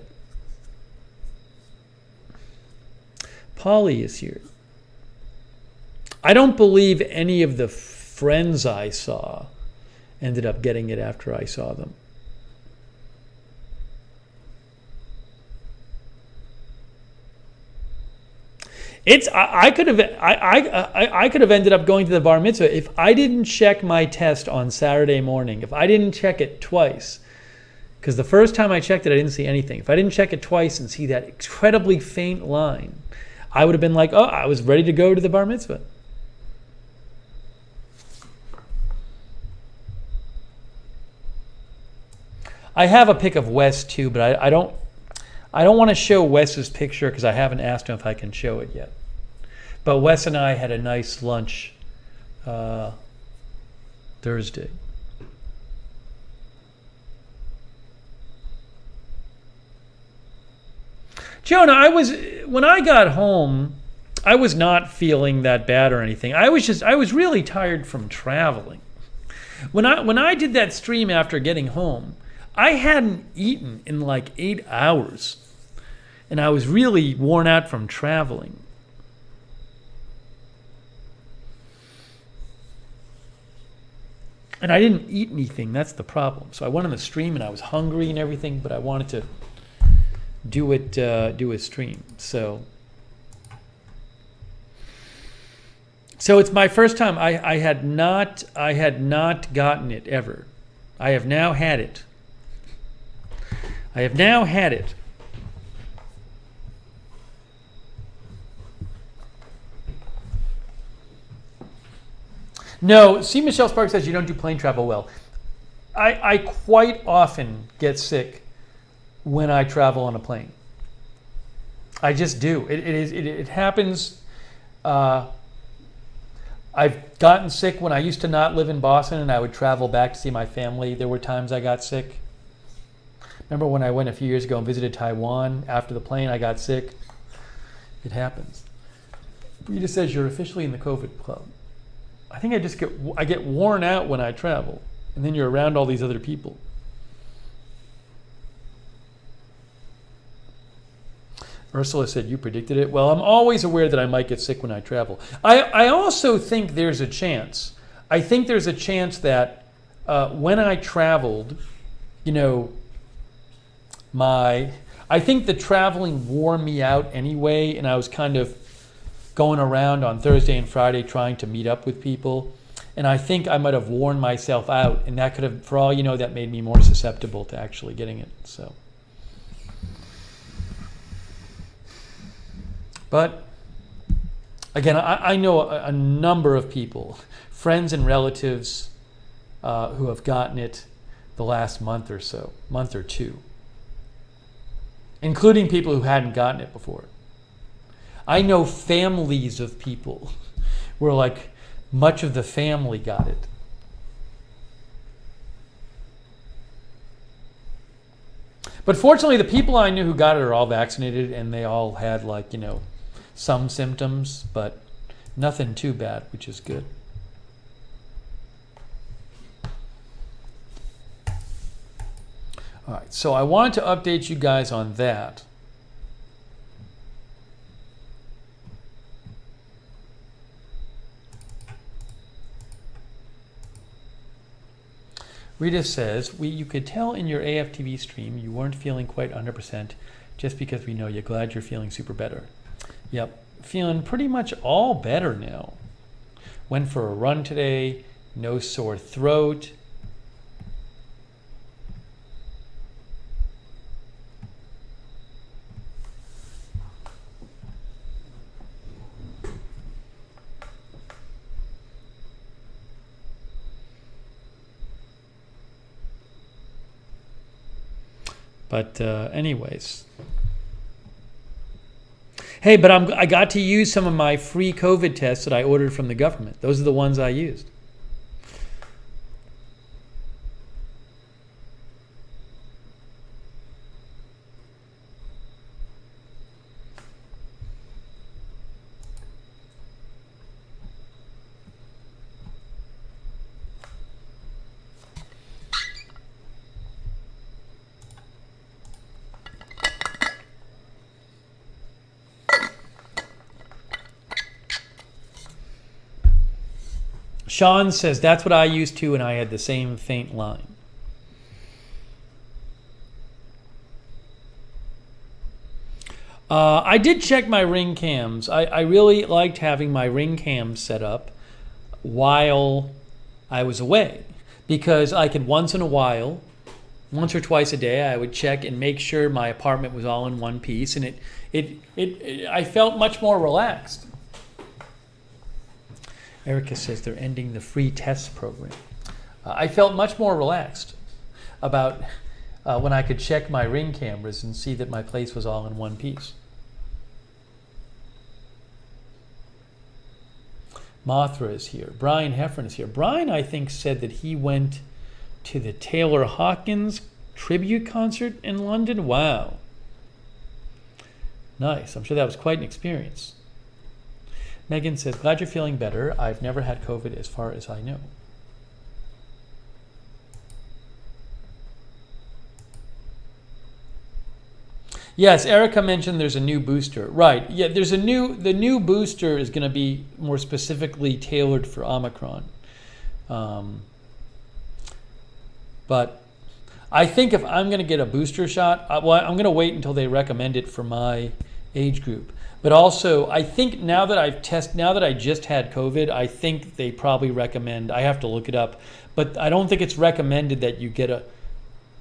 Polly is here. I don't believe any of the friends I saw ended up getting it after I saw them. I could have ended up going to the bar mitzvah if I didn't check my test on Saturday morning. If I didn't check it twice, because the first time I checked it, I didn't see anything. If I didn't check it twice and see that incredibly faint line, I would have been like, oh, I was ready to go to the bar mitzvah. I have a pic of Wes too, but I don't want to show Wes's picture because I haven't asked him if I can show it yet. But Wes and I had a nice lunch Thursday. Jonah, when I got home, I was not feeling that bad or anything. I was really tired from traveling. When I did that stream after getting home, I hadn't eaten in like 8 hours. And I was really worn out from traveling. And I didn't eat anything. That's the problem. So I went on the stream and I was hungry and everything, but I wanted to do a stream. So it's my first time. I had not gotten it ever. I have now had it. No, see, Michelle Sparks says you don't do plane travel well. I quite often get sick when I travel on a plane. I just do. It happens. I've gotten sick when I used to not live in Boston and I would travel back to see my family. There were times I got sick. Remember when I went a few years ago and visited Taiwan? After the plane, I got sick. It happens. Rita says you're officially in the COVID club. I think I get worn out when I travel, and then you're around all these other people. Ursula said you predicted it. Well, I'm always aware that I might get sick when I travel. I also think there's a chance. I think there's a chance that when I traveled, I think the traveling wore me out anyway, and I was kind of going around on Thursday and Friday trying to meet up with people. And I think I might have worn myself out, and that could have, for all you know, that made me more susceptible to actually getting it. So, but again, I know a number of people, friends and relatives, who have gotten it the last month or two, including people who hadn't gotten it before. I know families of people where like much of the family got it. But fortunately, the people I knew who got it are all vaccinated, and they all had, like, some symptoms, but nothing too bad, which is good. All right, so I wanted to update you guys on that. Rita says, you could tell in your AFTV stream you weren't feeling quite 100% just because we know you're glad you're feeling super better. Yep, feeling pretty much all better now. Went for a run today, no sore throat. But anyways. Hey, but I got to use some of my free COVID tests that I ordered from the government. Those are the ones I used. Sean says, that's what I used to, and I had the same faint line. I did check my Ring cams. I really liked having my Ring cams set up while I was away, because I could once in a while, once or twice a day, I would check and make sure my apartment was all in one piece, and I felt much more relaxed. Erica says they're ending the free test program. I felt much more relaxed about when I could check my Ring cameras and see that my place was all in one piece. Mothra is here. Brian Heffern is here. Brian, I think, said that he went to the Taylor Hawkins tribute concert in London. Wow. Nice. I'm sure that was quite an experience. Megan says, glad you're feeling better. I've never had COVID as far as I know. Yes, Erica mentioned there's a new booster. Right. Yeah, the new booster is going to be more specifically tailored for Omicron. But I think if I'm going to get a booster shot, I'm going to wait until they recommend it for my age group. But also, I think now that I just had COVID, I think they probably recommend, I have to look it up, but I don't think it's recommended that you get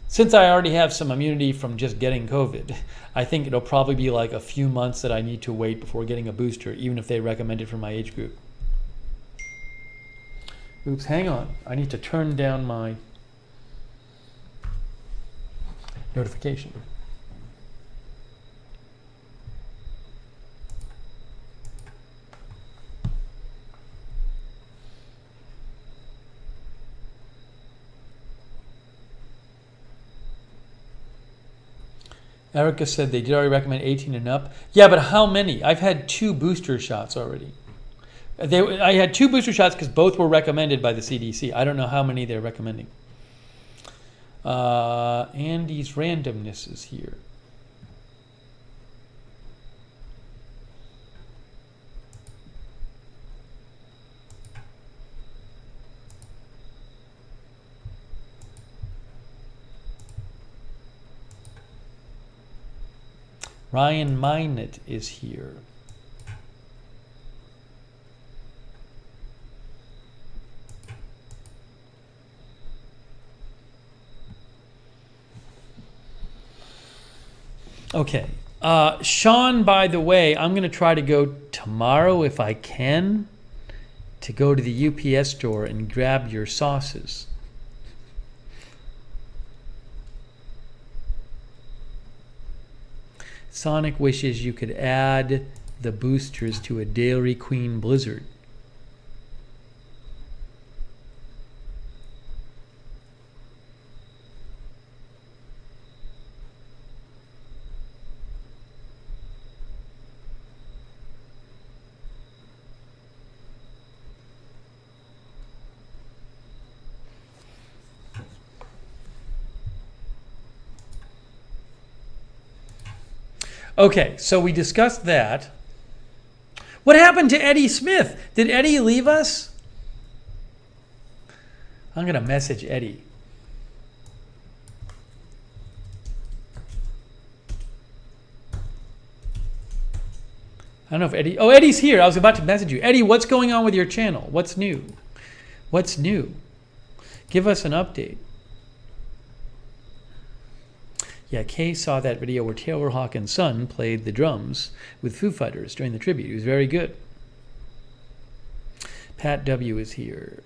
since I already have some immunity from just getting COVID, I think it'll probably be like a few months that I need to wait before getting a booster, even if they recommend it for my age group. Oops, hang on. I need to turn down my notification. Erica said they did already recommend 18 and up. Yeah, but how many? I've had 2 booster shots already. I had 2 booster shots because both were recommended by the CDC. I don't know how many they're recommending. Andy's randomness is here. Ryan Minot is here. Okay. Sean, by the way, I'm going to try to go tomorrow if I can to go to the UPS store and grab your sauces. Sonic wishes you could add the boosters to a Dairy Queen Blizzard. Okay, so we discussed that. What happened to Eddie Smith? Did Eddie leave us? I'm going to message Eddie. I don't know if Eddie... Oh, Eddie's here. I was about to message you. Eddie, what's going on with your channel? What's new? What's new? Give us an update. Yeah, Kay saw that video where Taylor Hawkins' son played the drums with Foo Fighters during the tribute. He was very good. Pat W. is here.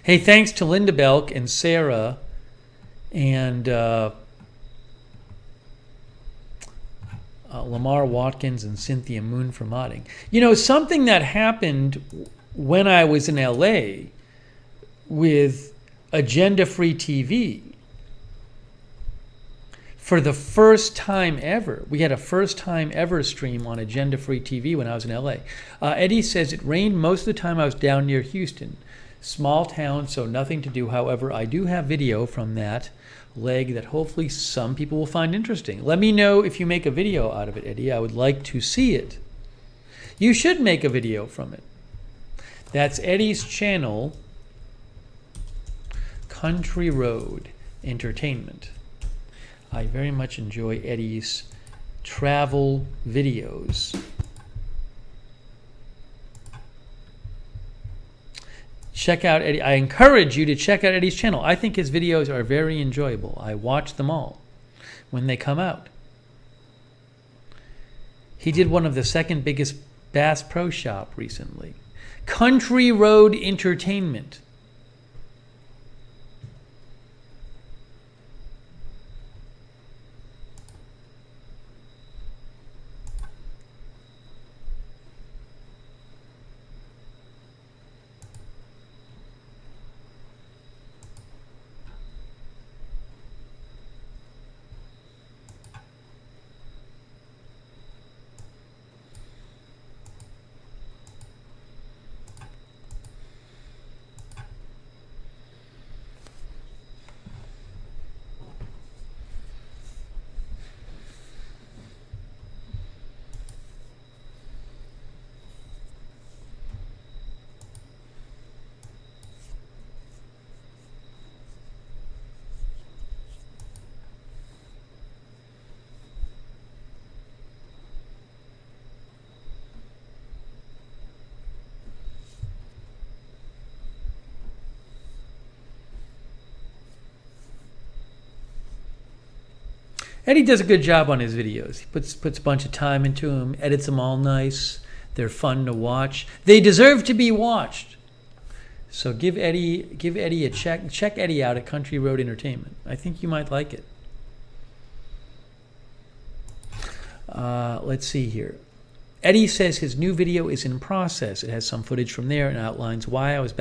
Hey, thanks to Linda Belk and Sarah and Lamar Watkins and Cynthia Moon for modding. You know, something that happened when I was in LA with Agenda Free TV, for the first time ever, we had a first time ever stream on Agenda Free TV when I was in LA. Eddie says it rained most of the time I was down near Houston. Small town, so nothing to do. However, I do have video from that leg that hopefully some people will find interesting. Let me know if you make a video out of it, Eddie. I would like to see it. You should make a video from it. That's Eddie's channel, Country Road Entertainment. I very much enjoy Eddie's travel videos. Check out Eddie. I encourage you to check out Eddie's channel. I think his videos are very enjoyable. I watch them all when they come out. He did one of the second biggest Bass Pro Shop recently. Country Road Entertainment. Eddie does a good job on his videos. He puts a bunch of time into them, edits them all nice. They're fun to watch. They deserve to be watched. So give Eddie a check. Check Eddie out at Country Road Entertainment. I think you might like it. Let's see here. Eddie says his new video is in process. It has some footage from there and outlines why I was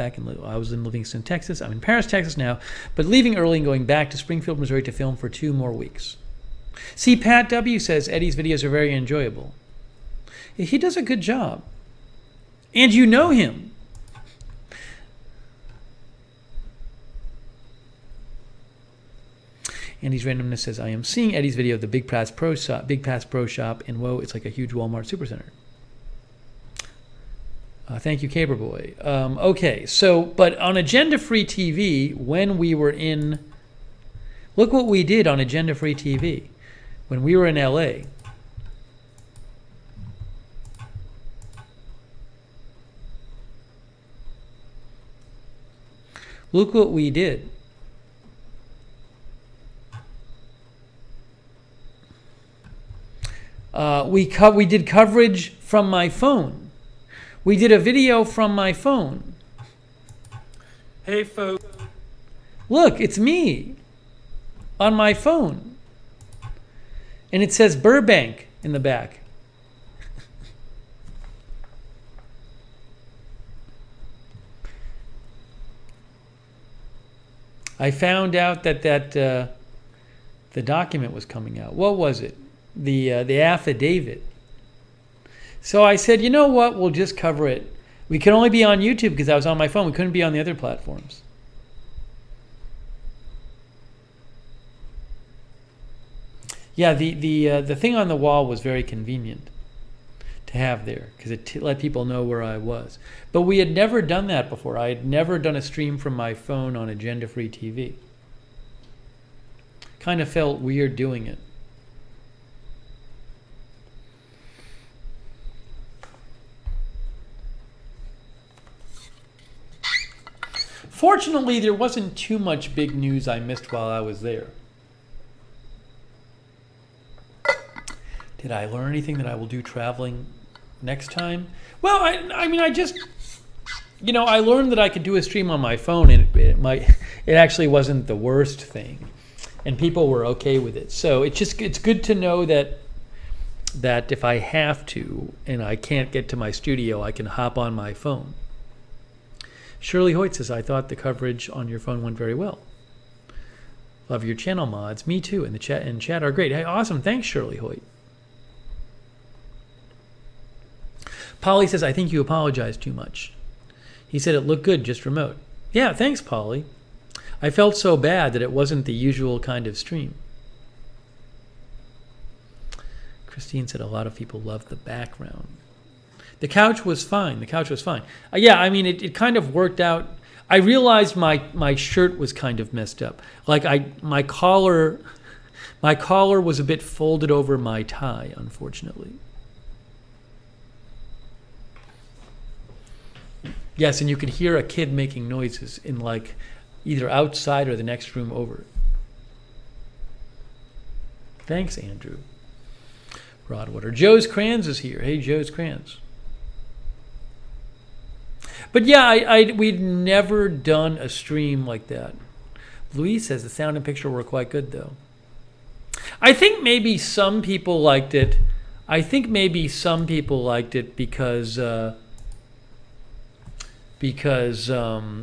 in Livingston, Texas. I'm in Paris, Texas now, but leaving early and going back to Springfield, Missouri to film for 2 more weeks. See, Pat W. says Eddie's videos are very enjoyable. He does a good job. And you know him. Andy's Randomness says, I am seeing Eddie's video of the Big Pass Pro Shop, and whoa, it's like a huge Walmart Supercenter. Thank you, Caber Boy. Okay, so, but on Agenda Free TV, when we were in, look what we did on Agenda Free TV. When we were in LA, look what we did. We did coverage from my phone. We did a video from my phone. Hey, folks. Look, it's me on my phone. And it says Burbank in the back. I found out that the document was coming out. What was it? The affidavit. So I said, you know what? We'll just cover it. We can only be on YouTube because I was on my phone. We couldn't be on the other platforms. Yeah, the thing on the wall was very convenient to have there because it let people know where I was. But we had never done that before. I had never done a stream from my phone on agenda-free TV. Kind of felt weird doing it. Fortunately, there wasn't too much big news I missed while I was there. Did I learn anything that I will do traveling next time? Well, I mean, I just, I learned that I could do a stream on my phone, and it actually wasn't the worst thing, and people were okay with it. So it's good to know that if I have to and I can't get to my studio, I can hop on my phone. Shirley Hoyt says, I thought the coverage on your phone went very well. Love your channel mods. Me too. And the chat are great. Hey, awesome. Thanks, Shirley Hoyt. Polly says, I think you apologized too much. He said it looked good, just remote. Yeah, thanks, Polly. I felt so bad that it wasn't the usual kind of stream. Christine said a lot of people loved the background. The couch was fine. Yeah, I mean, it kind of worked out. I realized my shirt was kind of messed up. Like my collar was a bit folded over my tie, unfortunately. Yes, and you could hear a kid making noises in like either outside or the next room over. Thanks, Andrew. Broadwater. Joe's Crayons is here. Hey, Joe's Crayons. But yeah, we'd never done a stream like that. Louise says the sound and picture were quite good, though. I think maybe some people liked it. Because hang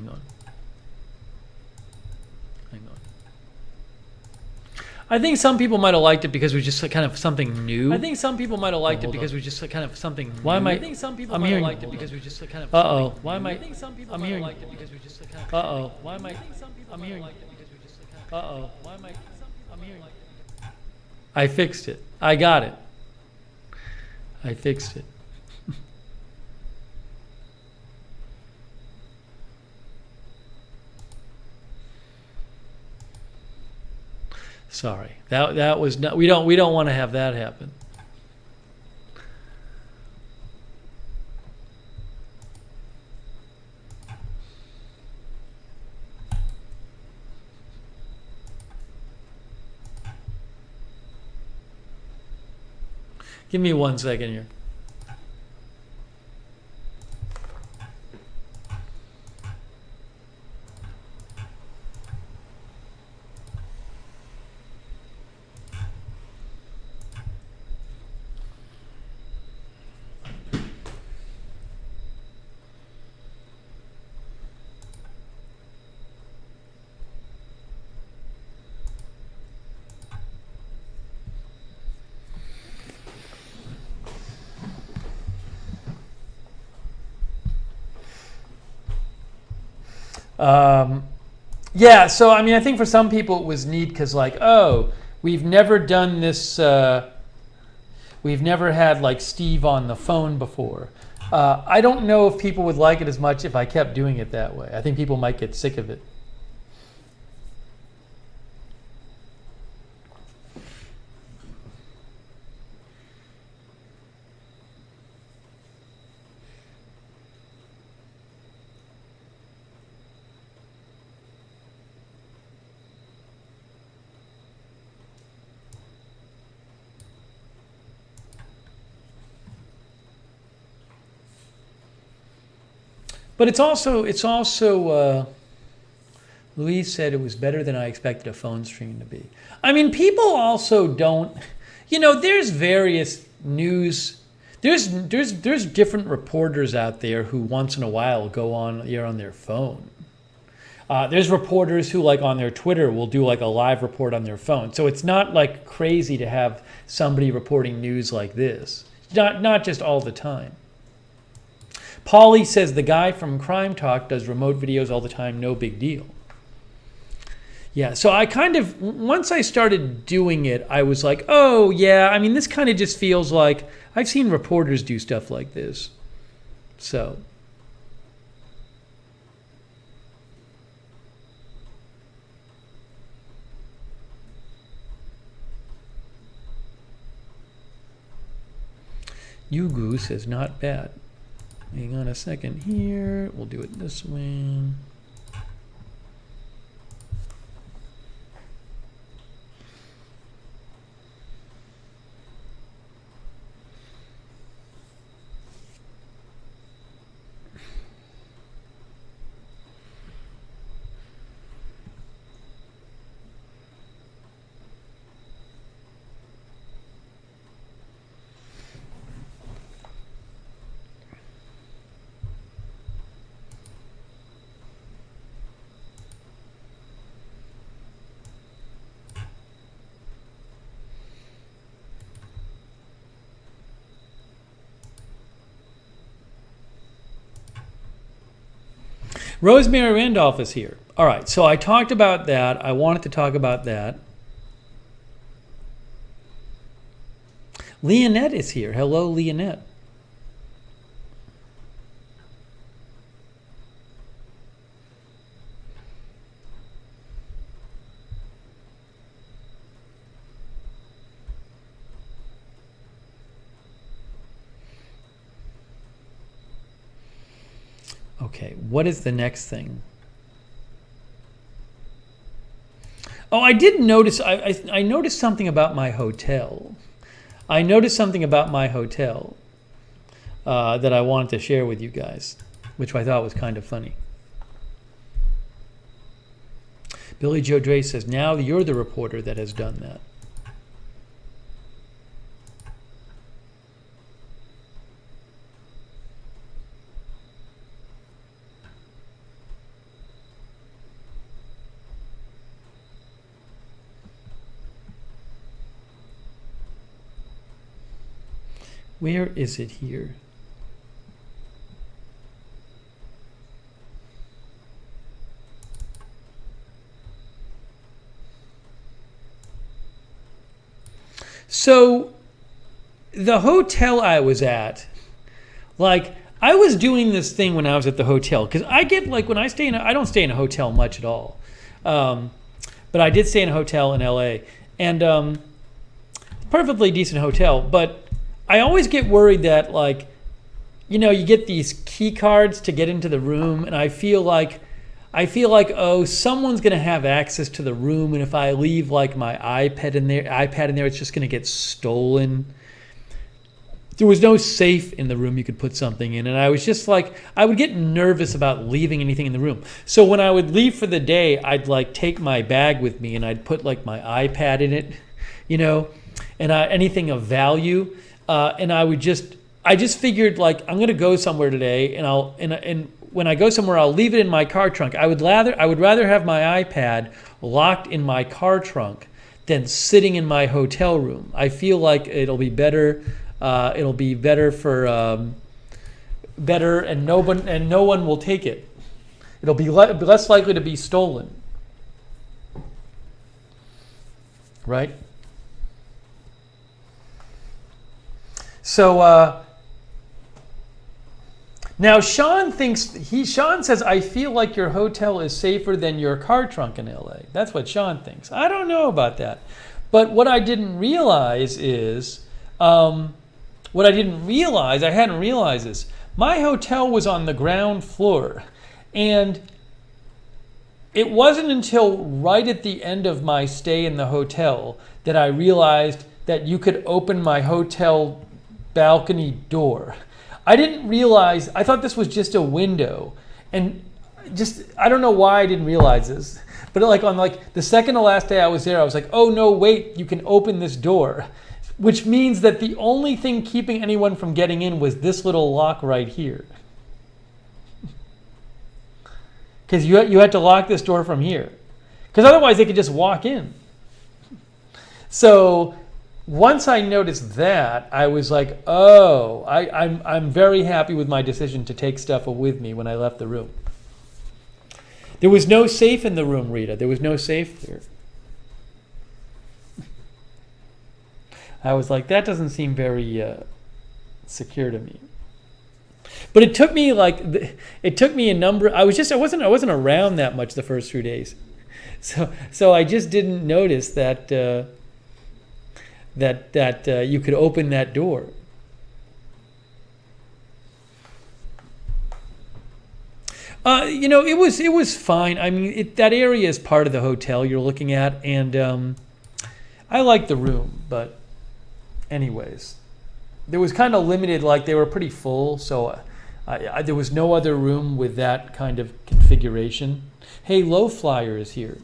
on. I think some people might have liked it because it was just kind of something new. Why am I? I think some people might have liked it because we just kind of. Uh-oh. Why am I? I think some people might have liked it because we just kind of. Uh-oh. Why am I? I'm hearing. Uh-oh. Why am I? I'm hearing. I fixed it. I got it. I fixed it. Sorry. That was not. We don't want to have that happen. Give me 1 second here. Yeah, so I mean, I think for some people it was neat because, like, oh, we've never done this. We've never had like Steve on the phone before. I don't know if people would like it as much if I kept doing it that way. I think people might get sick of it. But it's also Louise said it was better than I expected a phone stream to be. I mean, people also don't, there's various news, there's different reporters out there who once in a while go on their phone. There's reporters who, like, on their Twitter will do like a live report on their phone. So it's not like crazy to have somebody reporting news like this. Not just all the time. Polly says the guy from Crime Talk does remote videos all the time, no big deal. Yeah, so I kind of, once I started doing it, I was like, oh yeah, I mean, this kind of just feels like, I've seen reporters do stuff like this. So. Yugu says not bad. Hang on a second here. We'll do it this way. Rosemary Randolph is here. All right, so I talked about that. I wanted to talk about that. Leonette is here. Hello, Leonette. Okay, what is the next thing? Oh, I did notice, I noticed something about my hotel. I noticed something about my hotel that I wanted to share with you guys, which I thought was kind of funny. Billy Joe Dre says, now you're the reporter that has done that. Where is it here? So the hotel I was at, like, I was doing this thing when I was at the hotel, because I get, like, when I stay in I don't stay in a hotel much at all, but I did stay in a hotel in LA, and perfectly decent hotel, but I always get worried that, like, you know, you get these key cards to get into the room, and I feel like, oh, someone's gonna have access to the room, and if I leave, like, my iPad in there, it's just gonna get stolen. There was no safe in the room you could put something in, and I was just like, I would get nervous about leaving anything in the room. So when I would leave for the day, I'd, like, take my bag with me, and I'd put, like, my iPad in it, you know, and anything of value. And I just figured, like, I'm gonna go somewhere today, and when I go somewhere, I'll leave it in my car trunk. I would rather have my iPad locked in my car trunk than sitting in my hotel room. I feel like it'll be better. It'll be better for better, and no one will take it. It'll be less likely to be stolen, right? So now Sean says, I feel like your hotel is safer than your car trunk in LA. That's what Sean thinks. I don't know about that. But what I didn't realize is, I hadn't realized is, my hotel was on the ground floor. And it wasn't until right at the end of my stay in the hotel that I realized that you could open my hotel balcony door. I didn't realize, I thought this was just a window, and just, I don't know why I didn't realize this, but like on like the second to last day I was there, I was like, oh no, wait, you can open this door, which means that the only thing keeping anyone from getting in was this little lock right here. because you had to lock this door from here, because otherwise they could just walk in. So once I noticed that, I was like, oh, I'm very happy with my decision to take stuff with me when I left the room. There was no safe in the room, Rita. There was no safe there. I was like, that doesn't seem very secure to me. But it took me a number. I wasn't around that much the first 3 days, so I just didn't notice that you could open that door. It was fine. I mean, that area is part of the hotel you're looking at, and I like the room, but anyways, there was kind of limited. Like they were pretty full, so there was no other room with that kind of configuration. Hey, Low Flyer is here.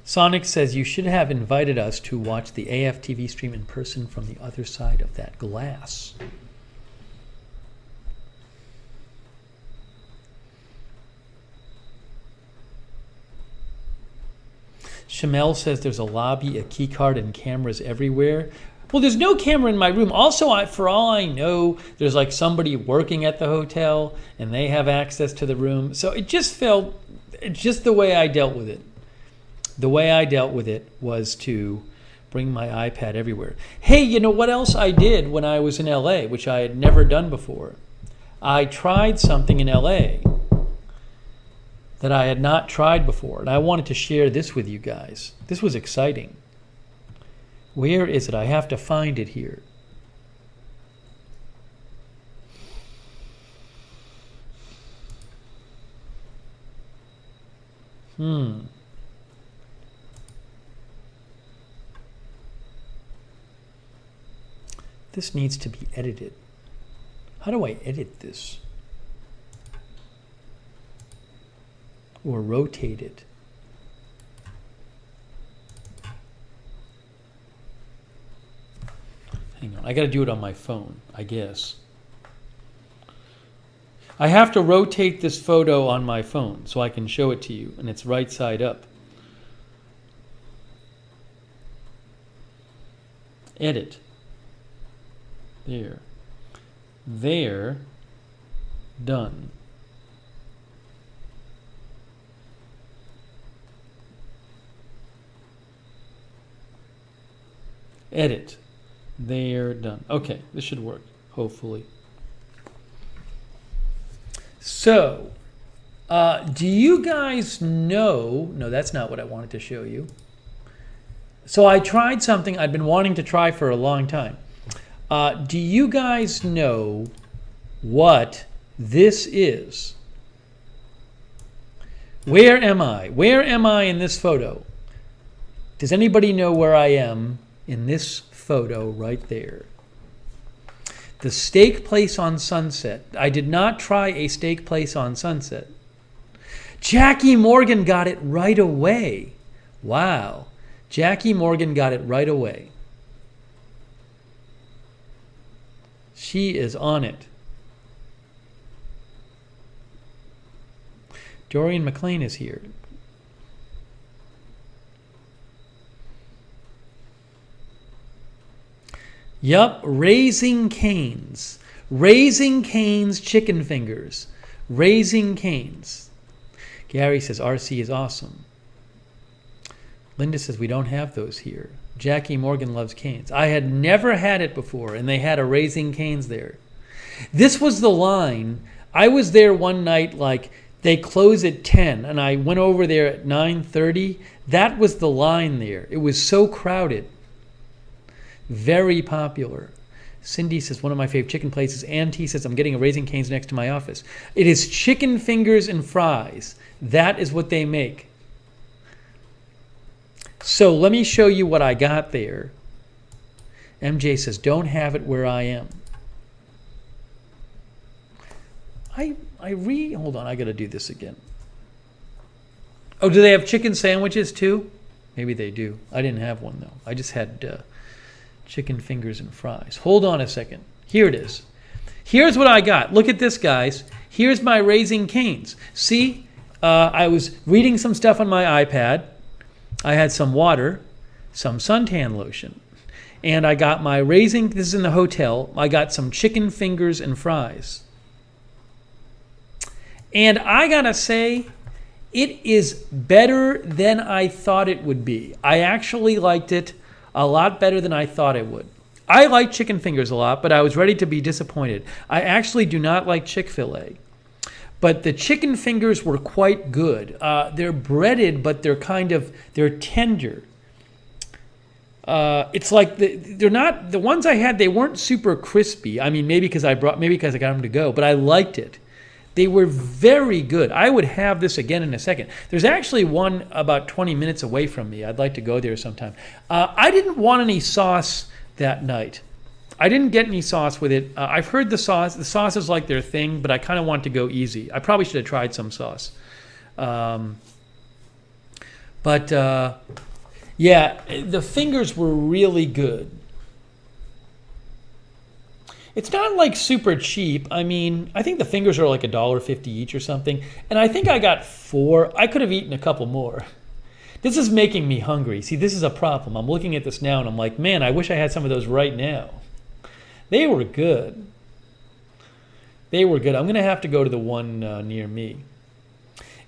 Sonic says you should have invited us to watch the AFTV stream in person from the other side of that glass. Shamel says there's a lobby, a key card, and cameras everywhere. Well, there's no camera in my room. Also, for all I know, there's like somebody working at the hotel and they have access to the room. So it's just the way I dealt with it. The way I dealt with it was to bring my iPad everywhere. Hey, you know what else I did when I was in LA, which I had never done before? I tried something in LA that I had not tried before, and I wanted to share this with you guys. This was exciting. Where is it? I have to find it here. This needs to be edited. How do I edit this? Or rotate it? Hang on, I gotta do it on my phone, I guess. I have to rotate this photo on my phone so I can show it to you, and it's right side up. Edit. There. There. Done. Edit. There. Done. Okay, this should work, hopefully. So, do you guys know... No, that's not what I wanted to show you. So I tried something I'd been wanting to try for a long time. Do you guys know what this is? Where am I? Where am I in this photo? Does anybody know where I am in this photo right there? The steak place on Sunset. I did not try a steak place on Sunset. Jackie Morgan got it right away. Wow. Jackie Morgan got it right away. She is on it. Dorian McLean is here. Yup, Raising Cane's. Raising Cane's chicken fingers. Raising Cane's. Gary says RC is awesome. Linda says we don't have those here. Jackie Morgan loves Cane's. I had never had it before, and they had a Raising Cane's there. This was the line. I was there one night, like, they close at 10, and I went over there at 9:30. That was the line there. It was so crowded. Very popular. Cindy says, one of my favorite chicken places. Auntie says, I'm getting a Raising Cane's next to my office. It is chicken fingers and fries. That is what they make. So let me show you what I got there. MJ says, don't have it where I am. Hold on, I got to do this again. Oh, do they have chicken sandwiches too? Maybe they do. I didn't have one though. I just had chicken fingers and fries. Hold on a second. Here it is. Here's what I got. Look at this, guys. Here's my Raising Cane's. See, I was reading some stuff on my iPad. I had some water, some suntan lotion, and I got my Raising, this is in the hotel, I got some chicken fingers and fries. And I gotta say, it is better than I thought it would be. I actually liked it a lot better than I thought it would. I like chicken fingers a lot, but I was ready to be disappointed. I actually do not like Chick-fil-A. But the chicken fingers were quite good. They're breaded, but they're tender. It's like they're not, the ones I had, they weren't super crispy. I mean, maybe because I got them to go, but I liked it. They were very good. I would have this again in a second. There's actually one about 20 minutes away from me. I'd like to go there sometime. I didn't want any sauce that night. I didn't get any sauce with it. I've heard the sauce. The sauce is like their thing, but I kind of want to go easy. I probably should have tried some sauce. Yeah, the fingers were really good. It's not like super cheap. I mean, I think the fingers are like $1.50 each or something. And I think I got 4. I could have eaten a couple more. This is making me hungry. See, this is a problem. I'm looking at this now and I'm like, man, I wish I had some of those right now. They were good. They were good. I'm going to have to go to the one near me.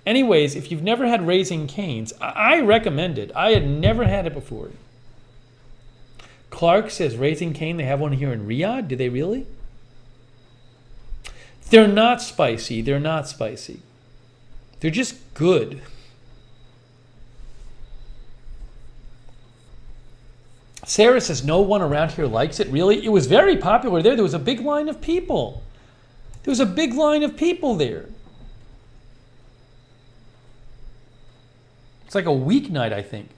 Anyways, if you've never had Raising Cane's, I recommend it. I had never had it before. Clark says Raising Cane, they have one here in Riyadh. Do they really? They're not spicy. They're not spicy. They're just good. Sarah says no one around here likes it. Really? It was very popular there. There was a big line of people. There was a big line of people there. It's like a weeknight, I think.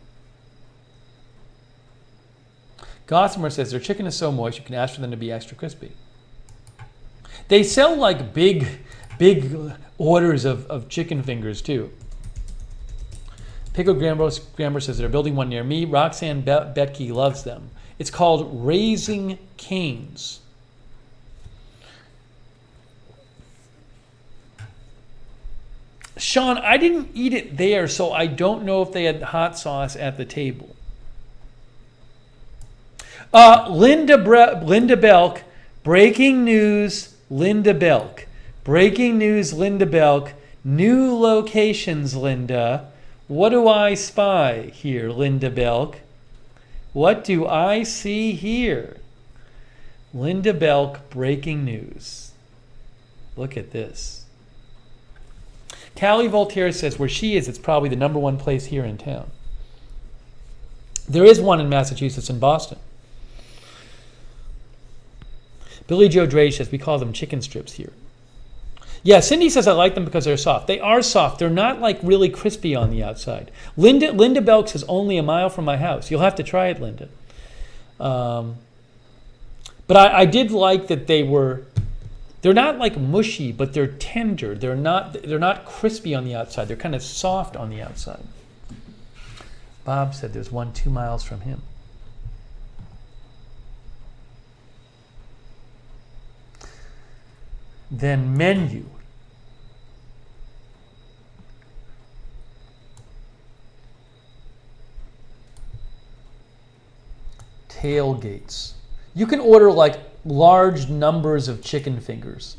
Gossamer says their chicken is so moist you can ask for them to be extra crispy. They sell like big orders of chicken fingers too. Pickle Grammer says they're building one near me. Roxanne Betke loves them. It's called Raising Cane's. Sean, I didn't eat it there, so I don't know if they had hot sauce at the table. Linda Belk, breaking news, Linda Belk. Breaking news, Linda Belk. New locations, Linda. What do I spy here, Linda Belk? What do I see here? Linda Belk, breaking news. Look at this. Callie Voltaire says where she is, it's probably the #1 place here in town. There is one in Massachusetts, in Boston. Billy Joe Dre says we call them chicken strips here. Yeah, Cindy says I like them because they're soft. They are soft. They're not like really crispy on the outside. Linda Belks is only a mile from my house. You'll have to try it, Linda. But I did like that they're not like mushy, but they're tender. They're not crispy on the outside. They're kind of soft on the outside. Bob said there's one 2 miles from him. Then menu. Tailgates. You can order like large numbers of chicken fingers.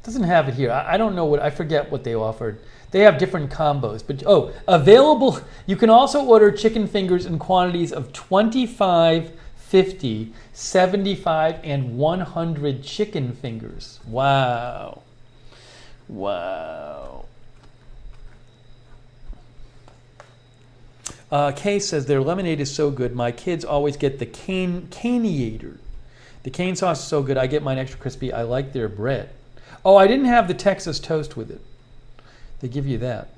Doesn't have it here. I don't know I forget what they offered. They have different combos, but available. You can also order chicken fingers in quantities of 25, 50, 75, and 100 chicken fingers. Wow. Wow. Kay says their lemonade is so good. My kids always get the Caneator. The cane sauce is so good. I get mine extra crispy. I like their bread. Oh, I didn't have the Texas toast with it. They give you that.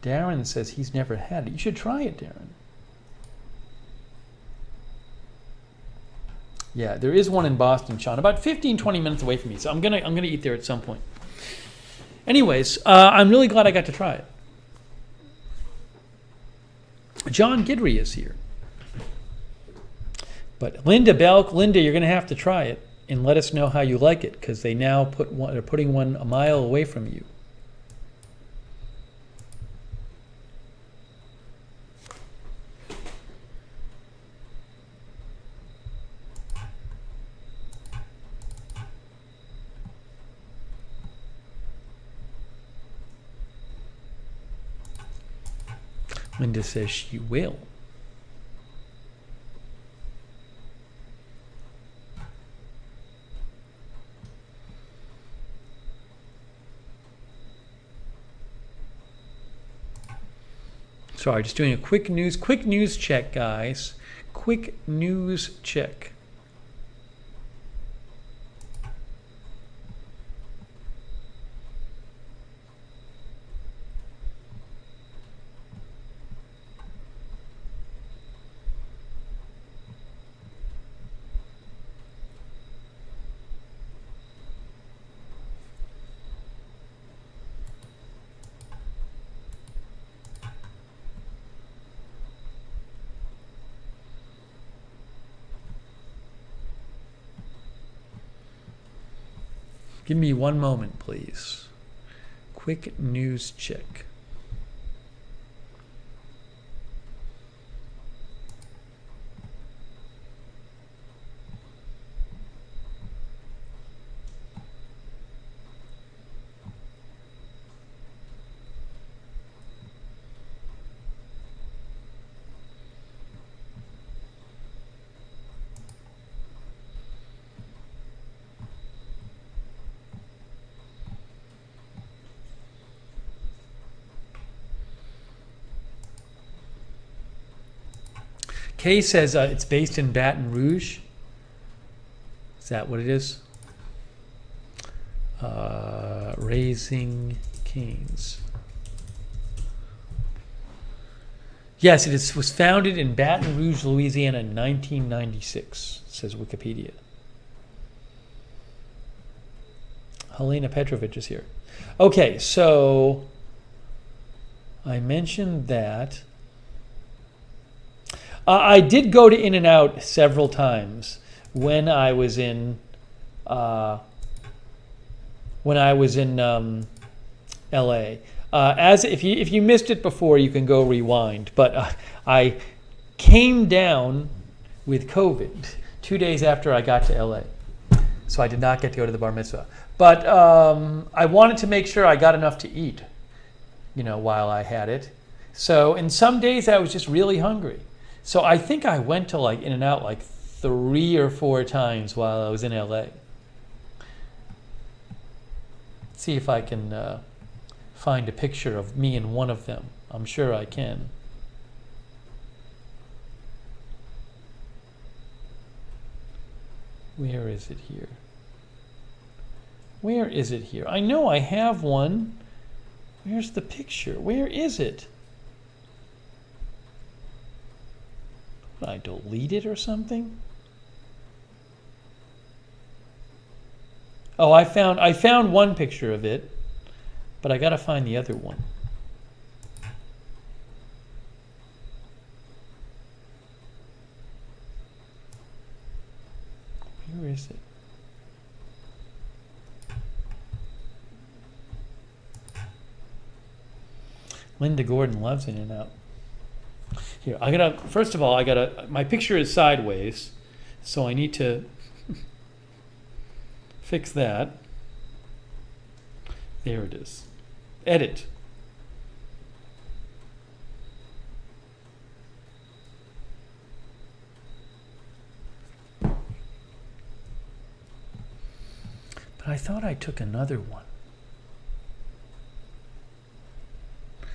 Darren says he's never had it. You should try it, Darren. Yeah, there is one in Boston, Sean, about 15, 20 minutes away from me. So I'm gonna eat there at some point. Anyways, I'm really glad I got to try it. John Gidry is here. But Linda Belk, Linda, you're going to have to try it and let us know how you like it, because they now are putting one a mile away from you. Linda says she will. Sorry, just doing a quick news check, guys. Quick news check. Give me one moment, please. Quick news check. Kay says it's based in Baton Rouge. Is that what it is? Raising Cane's. Yes, it was founded in Baton Rouge, Louisiana in 1996, says Wikipedia. Helena Petrovich is here. Okay, so I mentioned that. I did go to In-N-Out several times when I was in LA. As if you missed it before, you can go rewind. But I came down with COVID 2 days after I got to LA, so I did not get to go to the bar mitzvah. But I wanted to make sure I got enough to eat, while I had it. So in some days I was just really hungry. So I think I went to In-N-Out 3 or 4 times while I was in LA. See if I can find a picture of me in one of them. I'm sure I can. Where is it here? Where is it here? I know I have one. Where's the picture? Where is it? Did I delete it or something? Oh, I found one picture of it, but I gotta find the other one. Where is it? Linda Gordon loves In-N-Out. Here, first of all, my picture is sideways, so I need to fix that. There it is. Edit. But I thought I took another one.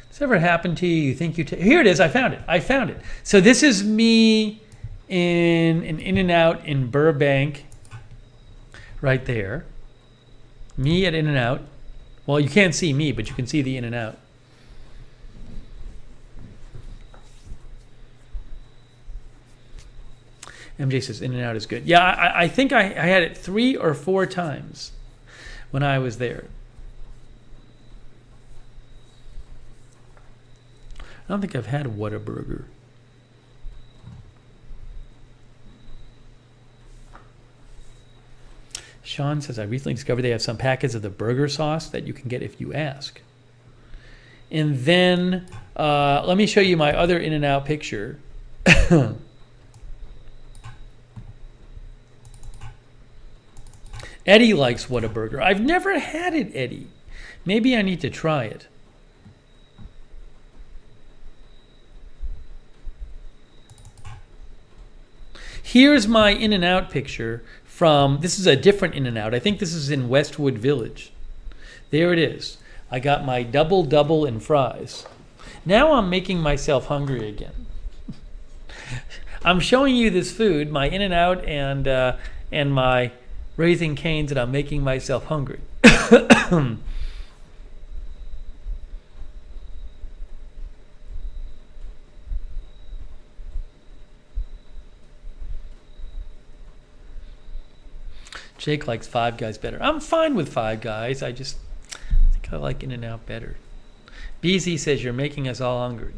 Does this ever happen to you? You think here it is. I found it. So this is me in an In-N-Out in Burbank, right there. Me at In-N-Out. Well, you can't see me, but you can see the In-N-Out. MJ says In-N-Out is good. Yeah, I think I had it 3 or 4 times when I was there. I don't think I've had Whataburger. Sean says, I recently discovered they have some packets of the burger sauce that you can get if you ask. And then let me show you my other In-N-Out picture. Eddie likes Whataburger. I've never had it, Eddie. Maybe I need to try it. Here's my In-N-Out picture from, this is a different In-N-Out. I think this is in Westwood Village. There it is. I got my double and fries. Now I'm making myself hungry again. I'm showing you this food, my In-N-Out and my Raising Cane's, and I'm making myself hungry. Jake likes Five Guys better. I'm fine with Five Guys. I think I like In-N-Out better. BZ says you're making us all hungry.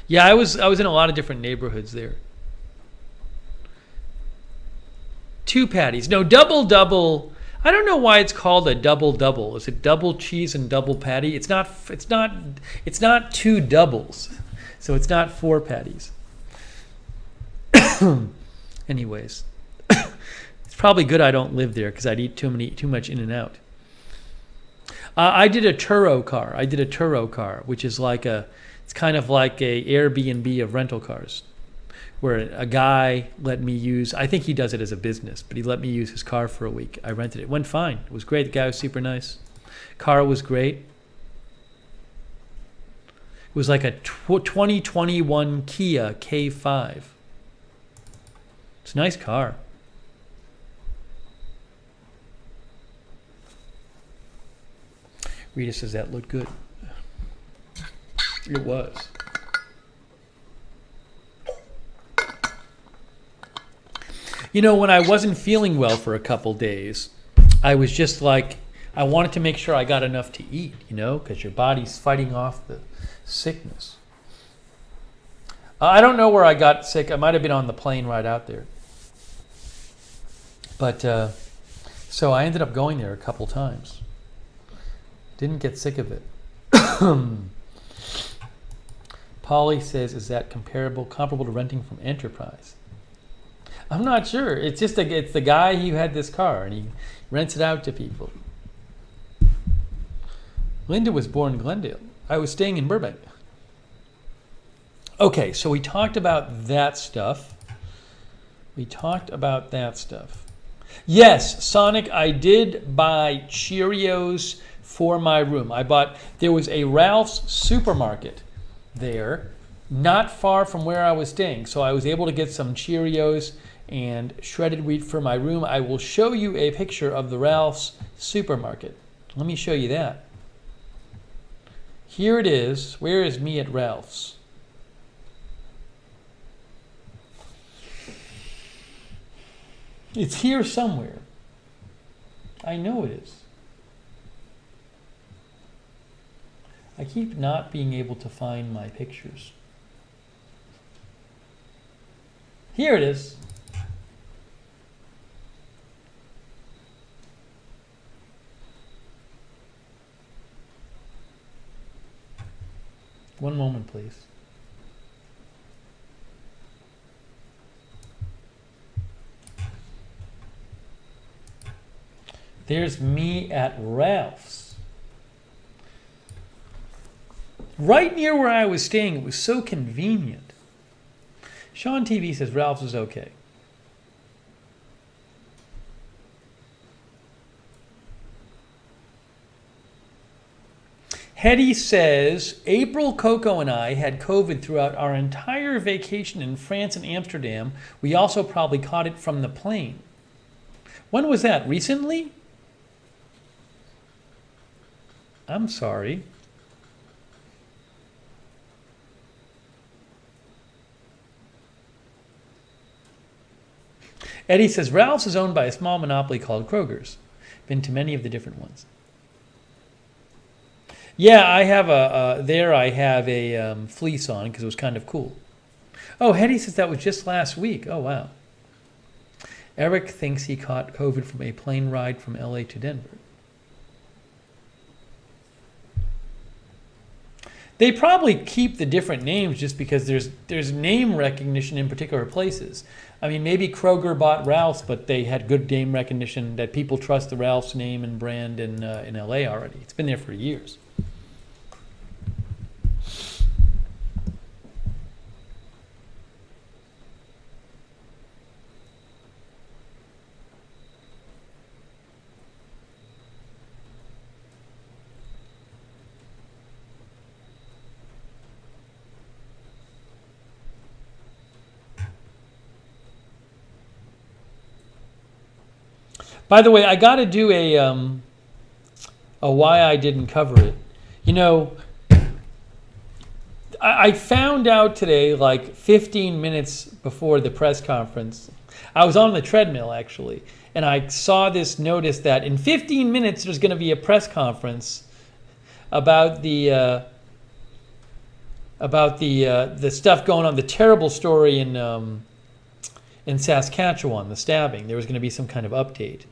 Yeah, I was in a lot of different neighborhoods there. 2 patties. No, double. I don't know why it's called a double. Is it double cheese and double patty? It's not 2 doubles. So it's not 4 patties. Anyways, it's probably good I don't live there because I'd eat too much In-N-Out. I did a Turo car. Which is it's kind of like a Airbnb of rental cars, where a guy let me use, I think he does it as a business, but he let me use his car for a week. I rented it. It went fine. It was great. The guy was super nice. Car was great. It was like a 2021 Kia K5. It's a nice car. Rita says that looked good. It was. You know, when I wasn't feeling well for a couple days, I was just like, I wanted to make sure I got enough to eat, because your body's fighting off the sickness. I don't know where I got sick. I might have been on the plane right out there. But, so I ended up going there a couple times. Didn't get sick of it. Polly says, is that comparable to renting from Enterprise? I'm not sure. It's the guy who had this car, and he rents it out to people. Linda was born in Glendale. I was staying in Burbank. Okay, so we talked about that stuff. Yes, Sonic, I did buy Cheerios for my room. There was a Ralph's supermarket there, not far from where I was staying. So I was able to get some Cheerios and shredded wheat for my room. I will show you a picture of the Ralph's supermarket. Let me show you that. Here it is. Where is me at Ralph's? It's here somewhere. I know it is. I keep not being able to find my pictures. Here it is. One moment, please. There's me at Ralph's. Right near where I was staying. It was so convenient. Sean TV says Ralph's is okay. Hetty says, April, Coco, and I had COVID throughout our entire vacation in France and Amsterdam. We also probably caught it from the plane. When was that? Recently? I'm sorry. Eddie says, Ralph's is owned by a small monopoly called Kroger's. Been to many of the different ones. Yeah, I have a fleece on because it was kind of cool. Oh, Hetty says that was just last week. Oh, wow. Eric thinks he caught COVID from a plane ride from LA to Denver. They probably keep the different names just because there's name recognition in particular places. I mean, maybe Kroger bought Ralph's, but they had good name recognition that people trust the Ralph's name and brand in LA already. It's been there for years. By the way, I got to do a why I didn't cover it. You know, I found out today, like 15 minutes before the press conference. I was on the treadmill actually, and I saw this notice that in 15 minutes there's going to be a press conference about the stuff going on, the terrible story in Saskatchewan, the stabbing. There was going to be some kind of update.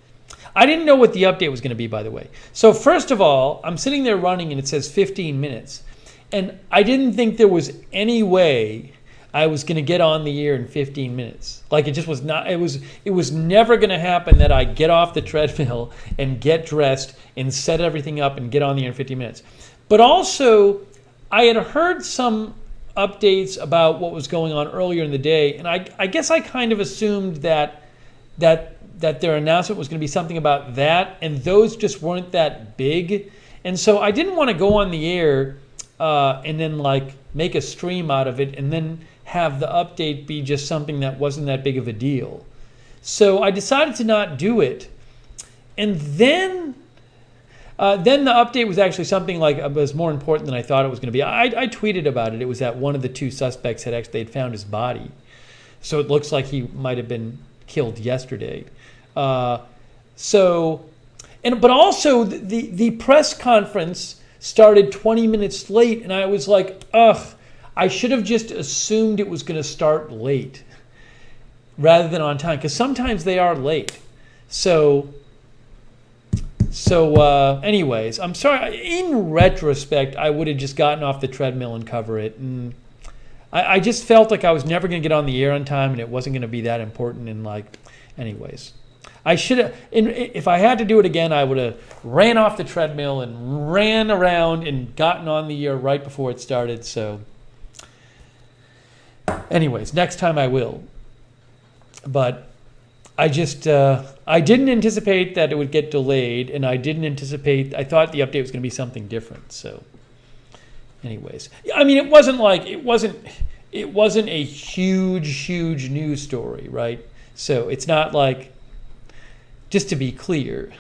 I didn't know what the update was going to be, by the way. So first of all, I'm sitting there running and it says 15 minutes. And I didn't think there was any way I was going to get on the air in 15 minutes. Like it just was not, it was never going to happen that I get off the treadmill and get dressed and set everything up and get on the air in 15 minutes. But also, I had heard some updates about what was going on earlier in the day. And I guess I kind of assumed that their announcement was going to be something about that, and those just weren't that big. And so I didn't want to go on the air and then like make a stream out of it and then have the update be just something that wasn't that big of a deal. So I decided to not do it. And then the update was actually something like was more important than I thought it was going to be. I tweeted about it. It was that one of the two suspects they'd found his body. So it looks like he might have been killed yesterday. But also the press conference started 20 minutes late, and I was like, ugh, I should have just assumed it was going to start late rather than on time, because sometimes they are late. So anyways, I'm sorry. In retrospect, I would have just gotten off the treadmill and cover it, and I just felt like I was never going to get on the air on time, and it wasn't going to be that important. And anyways, I should have. If I had to do it again, I would have ran off the treadmill and ran around and gotten on the air right before it started. So, anyways, next time I will. But I just I didn't anticipate that it would get delayed, and I thought the update was going to be something different. So, anyways, I mean, it wasn't a huge news story, right? So it's not like, just to be clear,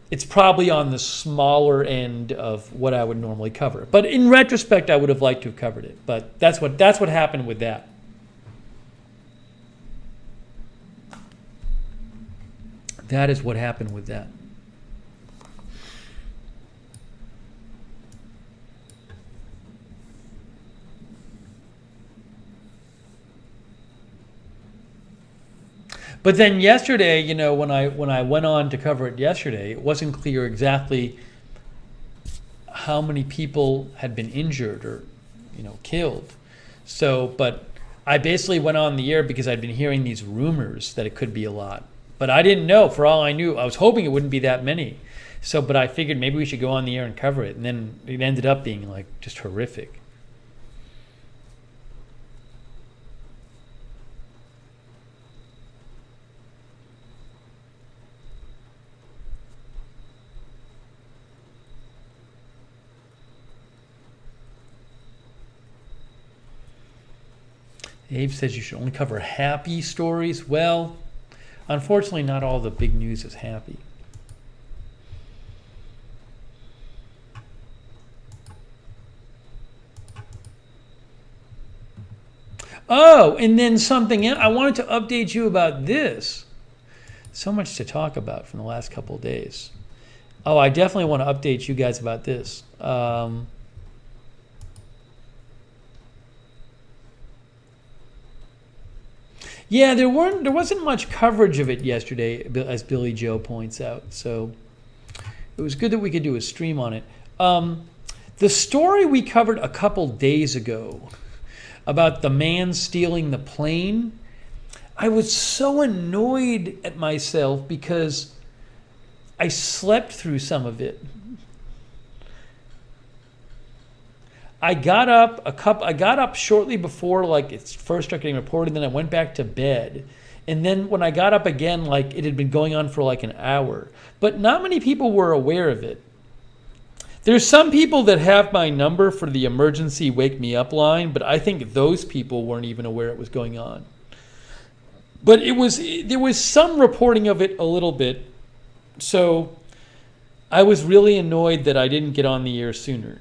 it's probably on the smaller end of what I would normally cover. But in retrospect, I would have liked to have covered it. But that's what happened with that. That is what happened with that. But then yesterday, when I went on to cover it yesterday, it wasn't clear exactly how many people had been injured or, killed. So, but I basically went on the air because I'd been hearing these rumors that it could be a lot. But I didn't know. For all I knew, I was hoping it wouldn't be that many. So, but I figured maybe we should go on the air and cover it. And then it ended up being just horrific. Dave says you should only cover happy stories. Well, unfortunately, not all the big news is happy. Oh, and then something else. I wanted to update you about this. So much to talk about from the last couple of days. Oh, I definitely want to update you guys about this. Yeah, there wasn't much coverage of it yesterday, as Billy Joe points out. So it was good that we could do a stream on it. The story we covered a couple days ago about the man stealing the plane, I was so annoyed at myself because I slept through some of it. I got up shortly before like it first started getting reported, then I went back to bed. And then when I got up again, like it had been going on for like an hour. But not many people were aware of it. There's some people that have my number for the emergency wake me up line, but I think those people weren't even aware it was going on. But there was some reporting of it a little bit. So I was really annoyed that I didn't get on the air sooner.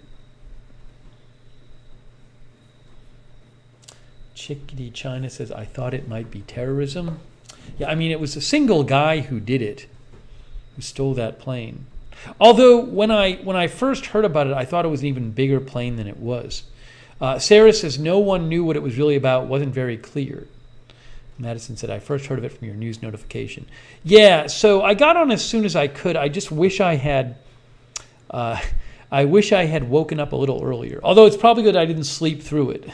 Chickadee China says, I thought it might be terrorism. Yeah, I mean, it was a single guy who did it, who stole that plane. Although when I first heard about it, I thought it was an even bigger plane than it was. Sarah says, no one knew what it was really about. It wasn't very clear. Madison said, I first heard of it from your news notification. Yeah, so I got on as soon as I could. I just wish I had woken up a little earlier. Although it's probably good I didn't sleep through it.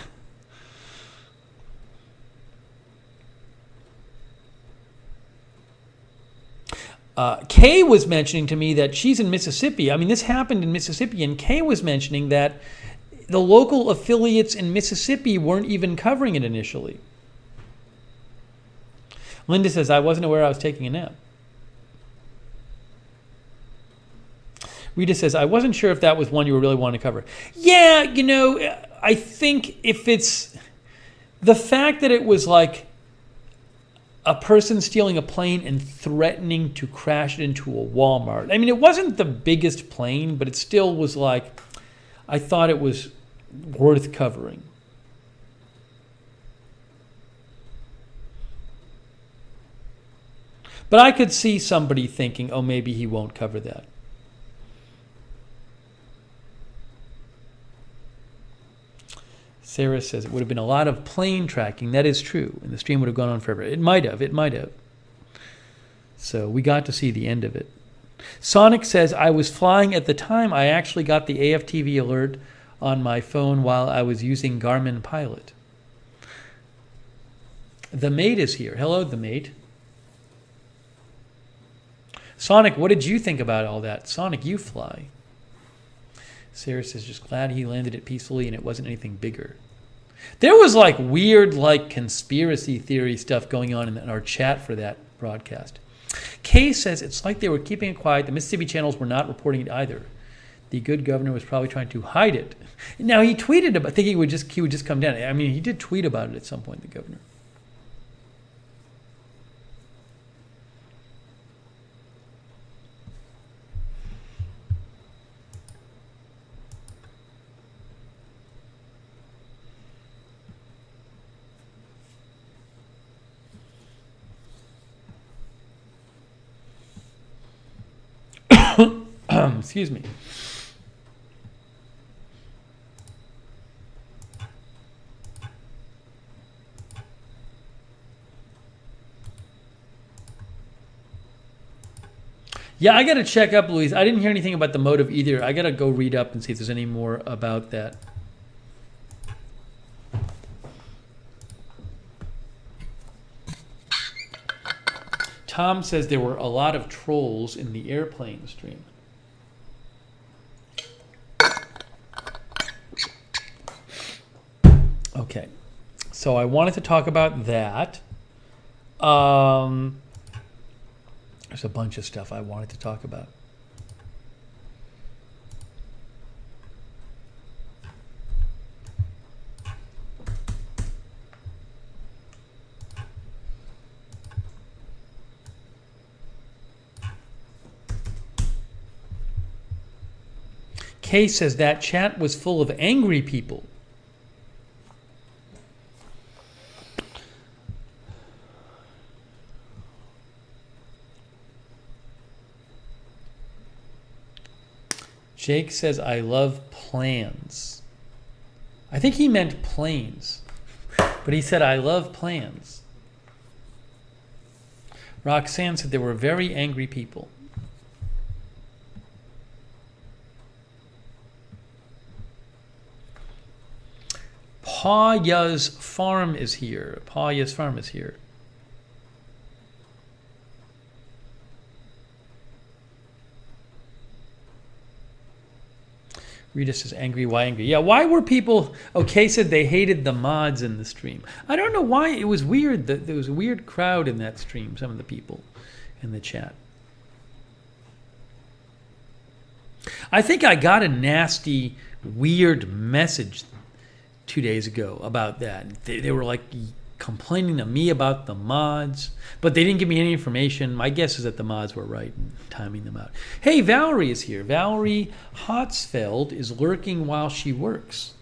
Kay was mentioning to me that she's in Mississippi. I mean, this happened in Mississippi, and Kay was mentioning that the local affiliates in Mississippi weren't even covering it initially. Linda says, I wasn't aware I was taking a nap. Rita says, I wasn't sure if that was one you were really wanting to cover. Yeah, you know, I think if it's the fact that it was like a person stealing a plane and threatening to crash it into a Walmart. I mean, it wasn't the biggest plane, but it still was like, I thought it was worth covering. But I could see somebody thinking, oh, maybe he won't cover that. Sarah says it would have been a lot of plane tracking. That is true. And the stream would have gone on forever. It might have. So we got to see the end of it. Sonic says, I was flying at the time. I actually got the AFTV alert on my phone while I was using Garmin Pilot. The mate is here. Hello, the mate. Sonic, what did you think about all that? Sonic, you fly. Sarah says, just glad he landed it peacefully and it wasn't anything bigger. There was like weird like conspiracy theory stuff going on in our chat for that broadcast. Kay says it's like they were keeping it quiet. The Mississippi channels were not reporting it either. The good governor was probably trying to hide it. Now he tweeted about, I think he would just come down. I mean, he did tweet about it at some point, the governor. Excuse me. Yeah, I got to check up, Louise. I didn't hear anything about the motive either. I got to go read up and see if there's any more about that. Tom says there were a lot of trolls in the airplane stream. Okay, so I wanted to talk about that. There's a bunch of stuff I wanted to talk about. Kay says that chat was full of angry people. Jake says, I love plans. I think he meant planes, but he said, I love plans. Roxanne said there were very angry people. Paya's Farm is here. Paya's Farm is here. Rita says, angry, why angry? Yeah, why were people... Okay, said they hated the mods in the stream. I don't know why. It was weird. There was a weird crowd in that stream, some of the people in the chat. I think I got a nasty, weird message 2 days ago about that. They were like complaining to me about the mods, but they didn't give me any information. My guess is that the mods were right in timing them out. Hey, Valerie is here. Valerie Hotzfeld is lurking while she works.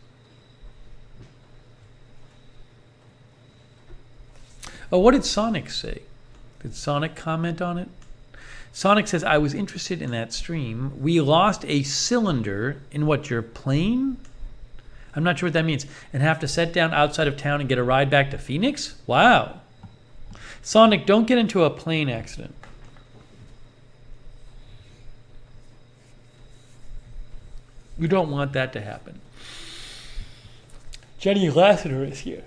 Oh, what did Sonic say? Did Sonic comment on it? Sonic says, I was interested in that stream. We lost a cylinder in what, your plane? I'm not sure what that means. And have to set down outside of town and get a ride back to Phoenix? Wow. Sonic, don't get into a plane accident. You don't want that to happen. Jenny Lassiter is here.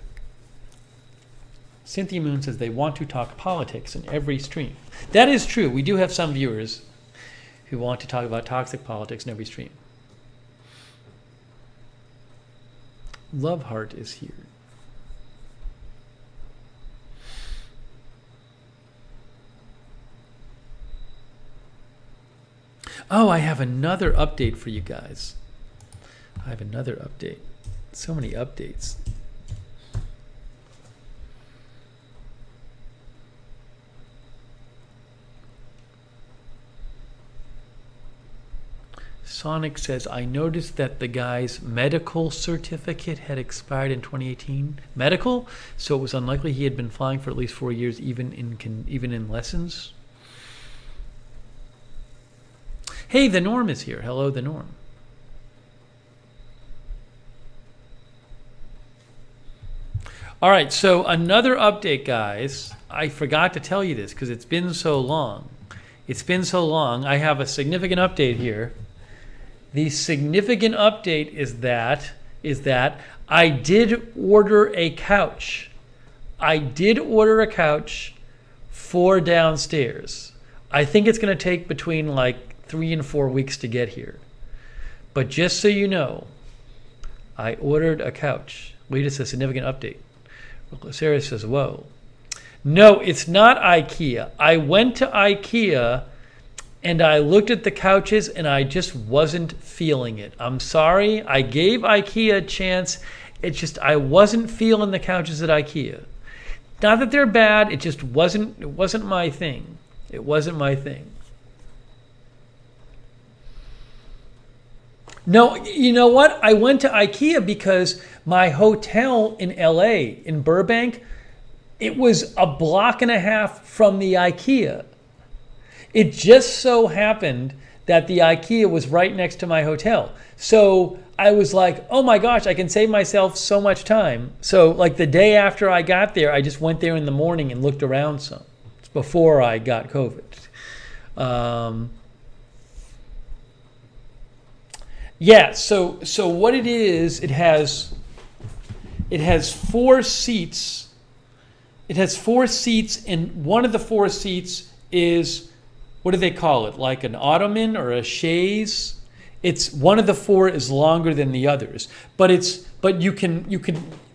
Cynthia Moon says they want to talk politics in every stream. That is true. We do have some viewers who want to talk about toxic politics in every stream. Loveheart is here. Oh, I have another update for you guys. I have another update. So many updates. Sonic says, I noticed that the guy's medical certificate had expired in 2018. Medical? So it was unlikely he had been flying for at least 4 years, even in lessons. Hey, the Norm is here. Hello, the Norm. All right, so another update, guys. I forgot to tell you this because it's been so long. It's been so long. I have a significant update here. The significant update is that I did order a couch. I did order a couch for downstairs. I think it's going to take between like 3 and 4 weeks to get here. But just so you know, I ordered a couch. Latest a significant update. Sarah says, whoa. No, it's not IKEA. I went to IKEA and I looked at the couches and I just wasn't feeling it. I'm sorry. I gave IKEA a chance. It's just I wasn't feeling the couches at IKEA. Not that they're bad. It just wasn't my thing. It wasn't my thing. No, you know what? I went to IKEA because my hotel in LA, in Burbank, it was a block and a half from the IKEA. It just so happened that the IKEA was right next to my hotel. So I was like, oh my gosh, I can save myself so much time. So like the day after I got there, I just went there in the morning and looked around some. It's before I got COVID. Yeah, so what it is, it has 4 seats. It has 4 seats, and one of the 4 seats is, what do they call it? Like an ottoman or a chaise? It's one of the 4 is longer than the others, but you can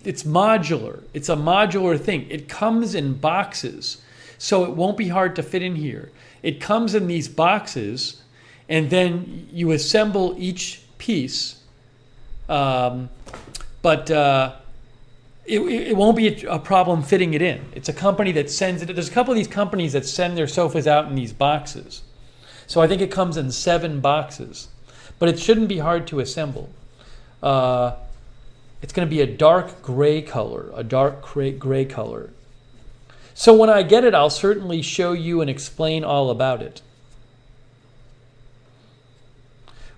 it's modular. It's a modular thing. It comes in boxes, so it won't be hard to fit in here. It comes in these boxes, and then you assemble each piece, but it won't be a problem fitting it in. It's a company that sends it. There's a couple of these companies that send their sofas out in these boxes. So I think it comes in 7 boxes. but it shouldn't be hard to assemble. It's going to be a dark gray color, gray color. So when I get it, I'll certainly show you and explain all about it.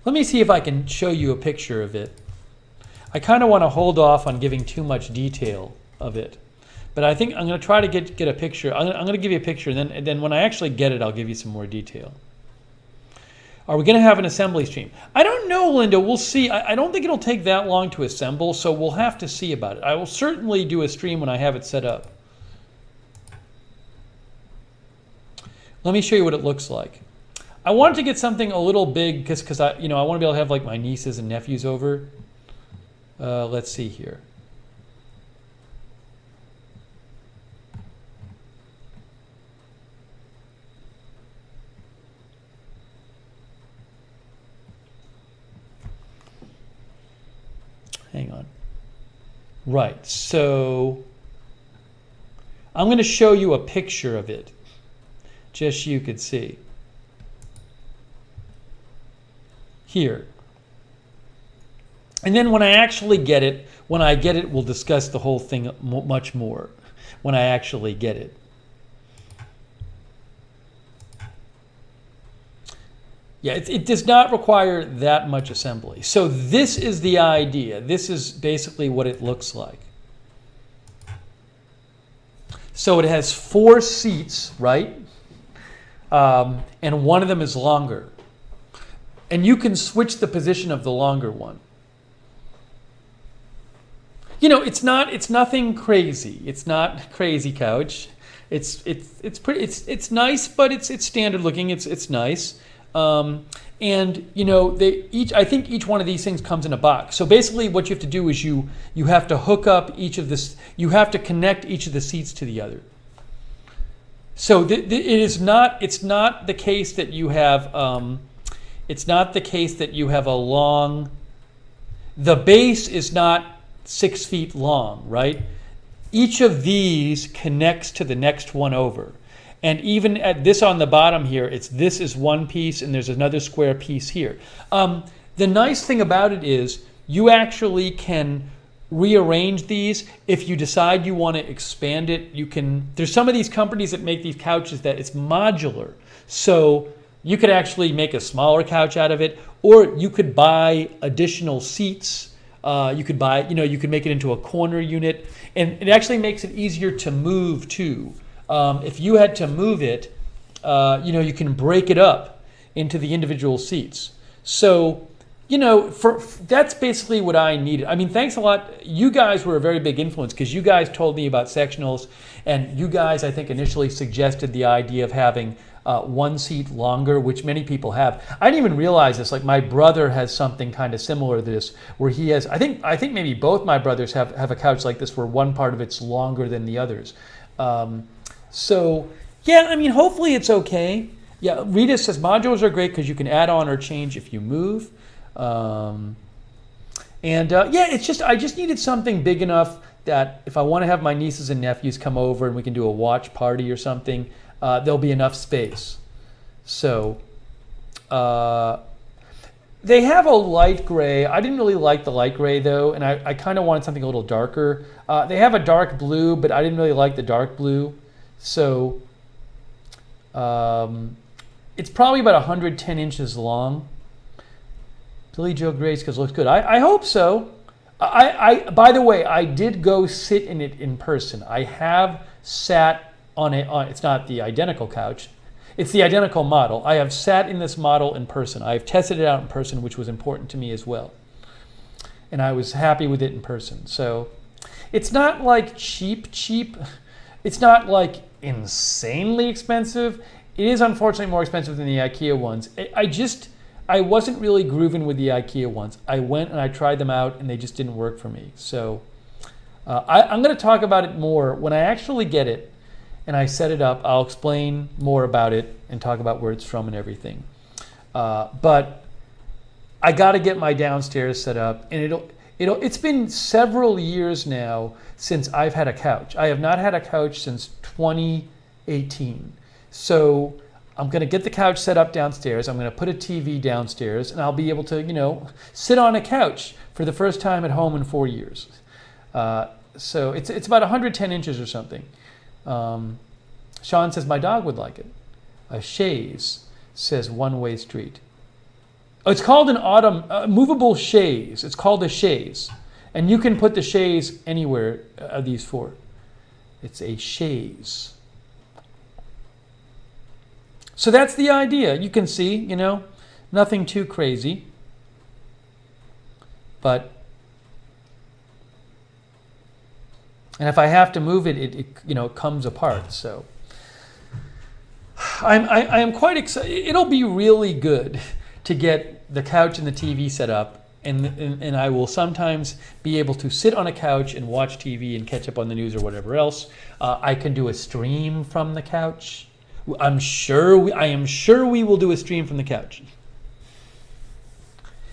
Let me see if I can show you a picture of it. I kind of want to hold off on giving too much detail of it, but I think I'm going to try to get a picture. I'm going to give you a picture, and then when I actually get it, I'll give you some more detail. Are we going to have an assembly stream? I don't know, Linda. We'll see. I don't think it'll take that long to assemble, so we'll have to see about it. I will certainly do a stream when I have it set up. Let me show you what it looks like. I wanted to get something a little big because I want to be able to have like my nieces and nephews over. Let's see here. Hang on. Right, so I'm going to show you a picture of it, just so you could see. Here. And then when I actually get it, we'll discuss the whole thing much more when I actually get it. Yeah, it does not require that much assembly. So this is the idea. This is basically what it looks like. So it has 4 seats, right? And one of them is longer. And you can switch the position of the longer one. You know, it's nothing crazy. It's not crazy couch. It's nice, but it's standard looking. It's nice. And you know, I think each one of these things comes in a box. So basically what you have to do is you have to hook up you have to connect each of the seats to the other. So it's not the case that you have the base is not 6 feet long, right? Each of these connects to the next one over. And even at this on the bottom here, this is one piece and there's another square piece here. The nice thing about it is you actually can rearrange these. If you decide you want to expand it, you can. There's some of these companies that make these couches that it's modular. So you could actually make a smaller couch out of it, or you could buy additional seats. You could make it into a corner unit, and it actually makes it easier to move too. If you had to move it, you can break it up into the individual seats. So, that's basically what I needed. I mean, thanks a lot. You guys were a very big influence because you guys told me about sectionals, and you guys, I think, initially suggested the idea of having one seat longer, which many people have. I didn't even realize this. Like my brother has something kind of similar to this, where he has. I think maybe both my brothers have a couch like this, where one part of it's longer than the others. So, yeah, I mean, hopefully it's okay. Yeah, Rita says modulars are great because you can add on or change if you move. It's just, I just needed something big enough that if I want to have my nieces and nephews come over and we can do a watch party or something, there'll be enough space. So, they have a light gray. I didn't really like the light gray though, and I kind of wanted something a little darker. They have a dark blue, but I didn't really like the dark blue. So it's probably about 110 inches long. Billy Joe Grace because it looks good. I hope so. By the way, I did go sit in it in person. I have sat on it. It's not the identical couch. It's the identical model. I have sat in this model in person. I've tested it out in person, which was important to me as well. And I was happy with it in person. So it's not like cheap. It's not like insanely expensive. It is unfortunately more expensive than the IKEA ones. I wasn't really grooving with the IKEA ones. I went and I tried them out and they just didn't work for me. So I'm going to talk about it more when I actually get it and I set it up. I'll explain more about it and talk about where it's from and everything. But I got to get my downstairs set up, and it's been several years now since I've had a couch. I have not had a couch since 2018. So I'm going to get the couch set up downstairs. I'm going to put a TV downstairs, and I'll be able to, sit on a couch for the first time at home in 4 years. So it's about 110 inches or something. Sean says my dog would like it. A chaise says one-way street. Oh, it's called an movable chaise. It's called a chaise. And you can put the chaise anywhere of these four. It's a chaise. So that's the idea. You can see, nothing too crazy. And if I have to move it, it comes apart. So I am quite excited. It'll be really good to get the couch and the TV set up, and I will sometimes be able to sit on a couch and watch TV and catch up on the news or whatever else. I can do a stream from the couch. I am sure we will do a stream from the couch.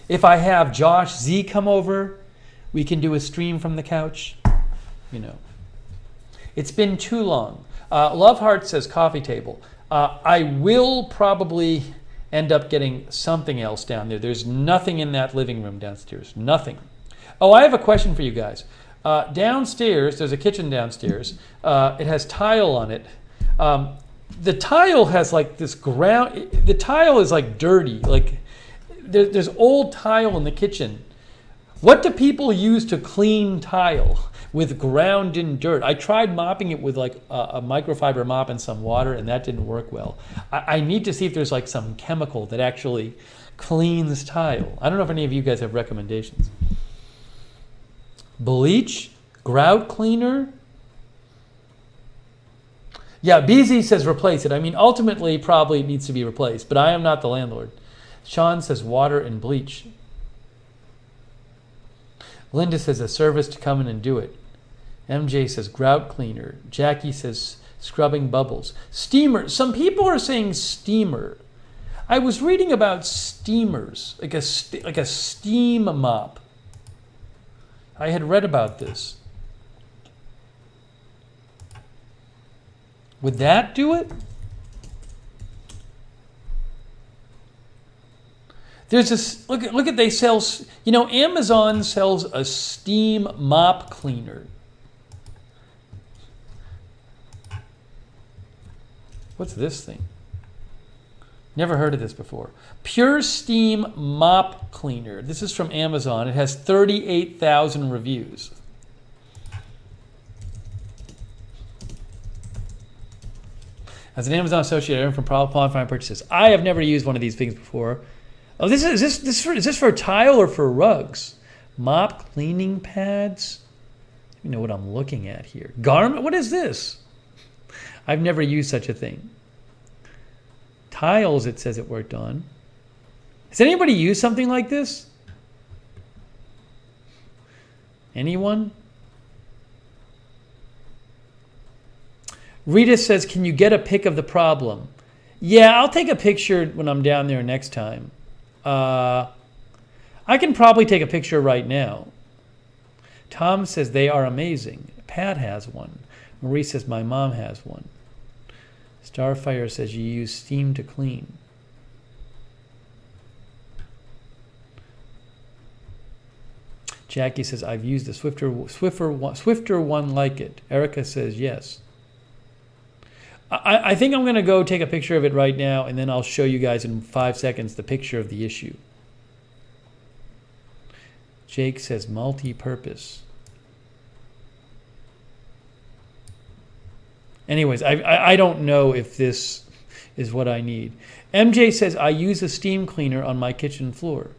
If I have Josh Z come over, we can do a stream from the couch. It's been too long. Loveheart says coffee table. I will probably end up getting something else down there. There's nothing in that living room downstairs. Nothing. Oh, I have a question for you guys. Downstairs, there's a kitchen downstairs. It has tile on it. The tile has like this ground. The tile is like dirty. Like there's old tile in the kitchen. What do people use to clean tile with ground in dirt? I tried mopping it with like a microfiber mop and some water, and that didn't work well. I need to see if there's like some chemical that actually cleans tile. I don't know if any of you guys have recommendations. Bleach, grout cleaner. Yeah, BZ says replace it. I mean, ultimately, probably it needs to be replaced, but I am not the landlord. Sean says water and bleach. Linda says a service to come in and do it. MJ says grout cleaner. Jackie says scrubbing bubbles. Steamer. Some people are saying steamer. I was reading about steamers, like a steam mop. I had read about this. Would that do it? There's this, look at they sell, Amazon sells a steam mop cleaner. What's this thing? Never heard of this before. Pure Steam Mop Cleaner. This is from Amazon. It has 38,000 reviews. As an Amazon associate, I earn from qualifying purchases. I have never used one of these things before. Oh, is this for tile or for rugs? Mop cleaning pads. You know what I'm looking at here. Garment. What is this? I've never used such a thing. Tiles. It says it worked on. Has anybody used something like this? Anyone? Rita says, can you get a pic of the problem? Yeah, I'll take a picture when I'm down there next time. I can probably take a picture right now. Tom says they are amazing. Pat has one. Marie says my mom has one. Starfire says you use steam to clean. Jackie says I've used the Swifter one like it. Erica says yes. I think I'm going to go take a picture of it right now, and then I'll show you guys in 5 seconds the picture of the issue. Jake says multi-purpose. Anyways, I don't know if this is what I need. MJ says I use a steam cleaner on my kitchen floor.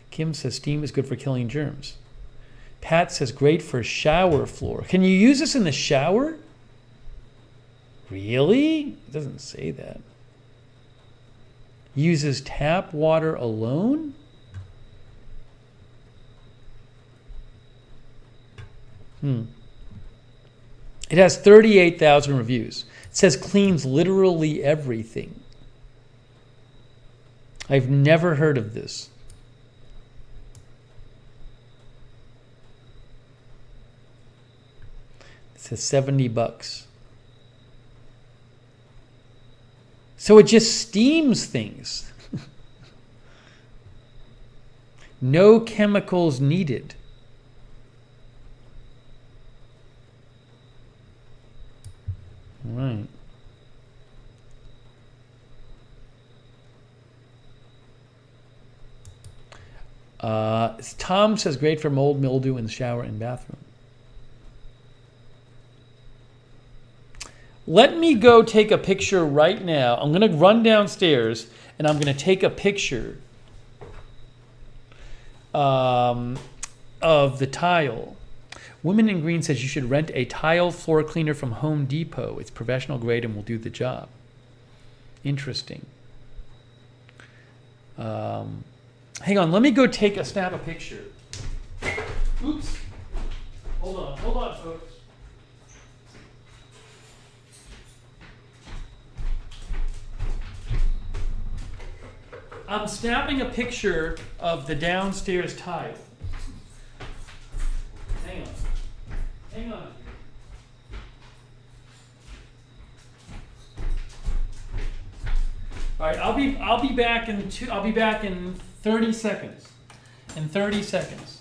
Kim says steam is good for killing germs. Pat says great for shower floor. Can you use this in the shower? Really? It doesn't say that. Uses tap water alone? It has 38,000 reviews. It says cleans literally everything. I've never heard of this. It says $70. So it just steams things. No chemicals needed. Right. Tom says great for mold, mildew in the shower and bathroom. Let me go take a picture right now. I'm going to run downstairs and I'm going to take a picture of the tile. Women in Green says you should rent a tile floor cleaner from Home Depot. It's professional grade and will do the job. Interesting. Hang on, let me go snap a picture. Oops. Hold on, folks. I'm snapping a picture of the downstairs tile. Hang on. All right, I'll be back in 30 seconds. In 30 seconds.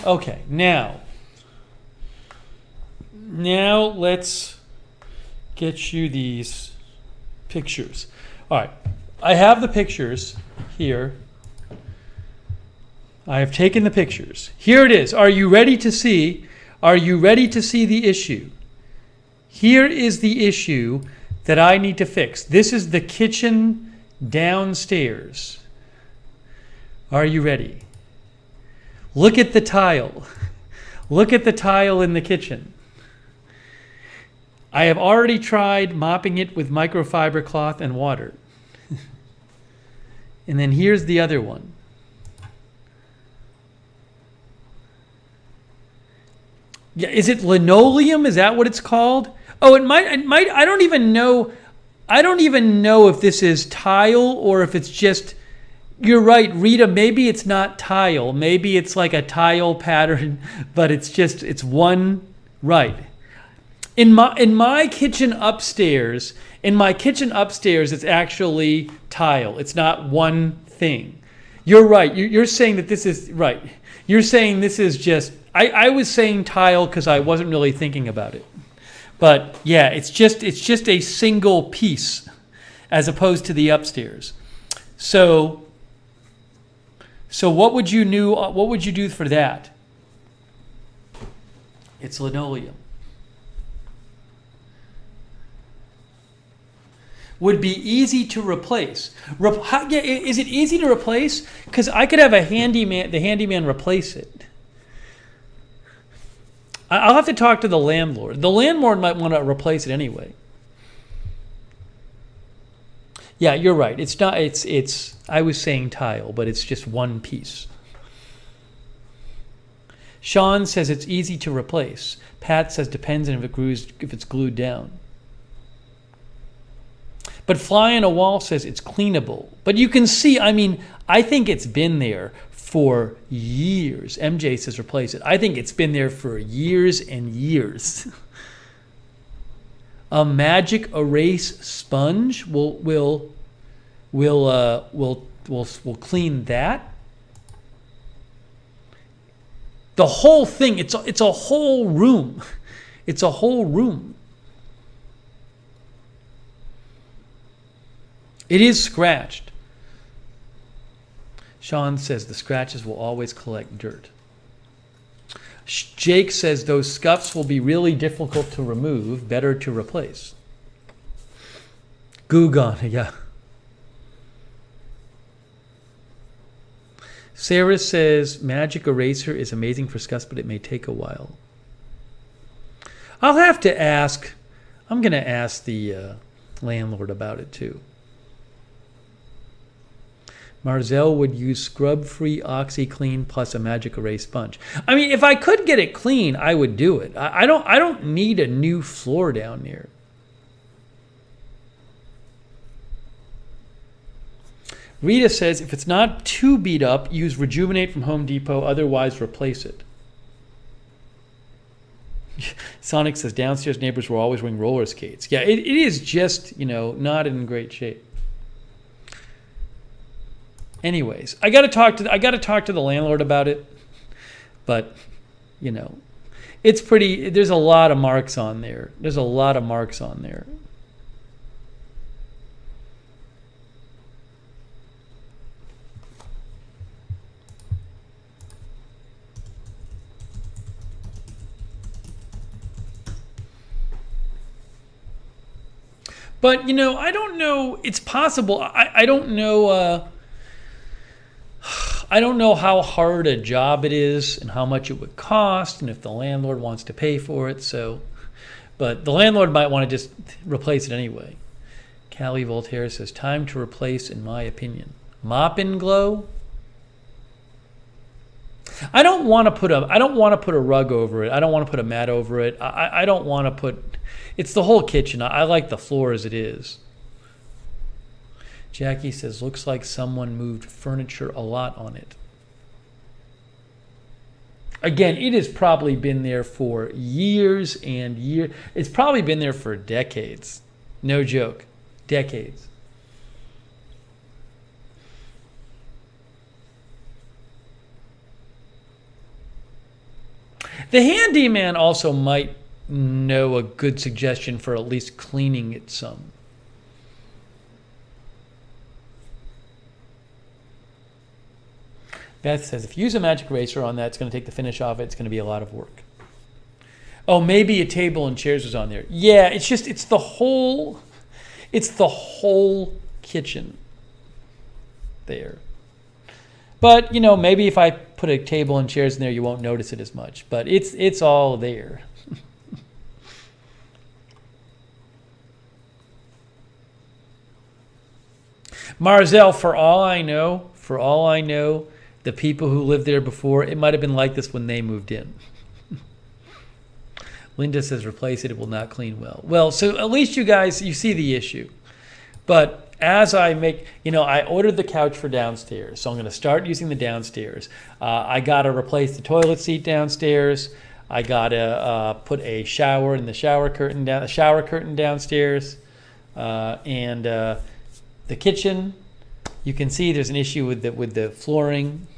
Okay, now let's get you these pictures. All right, I have the pictures here. I have taken the pictures. Here it is. Are you ready to see? Are you ready to see the issue? Here is the issue that I need to fix. This is the kitchen downstairs. Are you ready? Look at the tile. Look at the tile in the kitchen. I have already tried mopping it with microfiber cloth and water. And then here's the other one. Yeah, is it linoleum? Is that what it's called? Oh, it might. I don't even know. I don't even know if this is tile or if it's just. You're right, Rita. Maybe it's not tile. Maybe it's like a tile pattern, but it's one. Right. In my kitchen upstairs, it's actually tile. It's not one thing. You're right. You're saying that this is right. You're saying this is just. I was saying tile because I wasn't really thinking about it. But yeah, it's just a single piece as opposed to the upstairs. So what would you do for that? It's linoleum. Would be easy to replace. Is it easy to replace? Because I could have the handyman replace it. I'll have to talk to the landlord. The landlord might want to replace it anyway. Yeah, you're right. It's not. It's. I was saying tile, but it's just one piece. Sean says it's easy to replace. Pat says depends on if it's glued down. But Fly on a Wall says it's cleanable. But you can see. I mean, I think it's been there for years. MJ says replace it. I think it's been there for years and years. A magic erase sponge will we'll clean that. The whole thing, it's a whole room. It's a whole room. It is scratched. Sean says the scratches will always collect dirt. Jake says those scuffs will be really difficult to remove, better to replace. Goo gone, yeah. Sarah says magic eraser is amazing for scuffs, but it may take a while. I'll have to ask. I'm going to ask the landlord about it too. Marzel would use scrub-free OxyClean plus a magic erase sponge. I mean, if I could get it clean, I would do it. I don't need a new floor down there. Rita says if it's not too beat up, use Rejuvenate from Home Depot. Otherwise, replace it. Sonic says downstairs neighbors were always wearing roller skates. Yeah, it is just, not in great shape. Anyways, I got to talk to the landlord about it, but it's pretty. There's a lot of marks on there. But I don't know. It's possible. I don't know. I don't know how hard a job it is and how much it would cost and if the landlord wants to pay for it. But the landlord might want to just replace it anyway. Callie Voltaire says, time to replace, in my opinion. Mop and Glow? I don't want to put a rug over it. I don't want to put a mat over it. I don't want to put, it's the whole kitchen. I like the floor as it is. Jackie says, looks like someone moved furniture a lot on it. Again, it has probably been there for years and years. It's probably been there for decades. No joke. Decades. The handyman also might know a good suggestion for at least cleaning it some. Beth says, if you use a magic eraser on that, it's going to take the finish off it. It's going to be a lot of work. Oh, maybe a table and chairs was on there. Yeah, it's the whole kitchen there. But, maybe if I put a table and chairs in there, you won't notice it as much. But it's all there. Marzel, for all I know, the people who lived there before, it might have been like this when they moved in. Linda says, replace it. It will not clean well. Well, so at least you guys, you see the issue. But as I make, I ordered the couch for downstairs. So I'm going to start using the downstairs. I got to replace the toilet seat downstairs. I got to put a shower and the shower curtain downstairs. And the kitchen, you can see there's an issue with the flooring.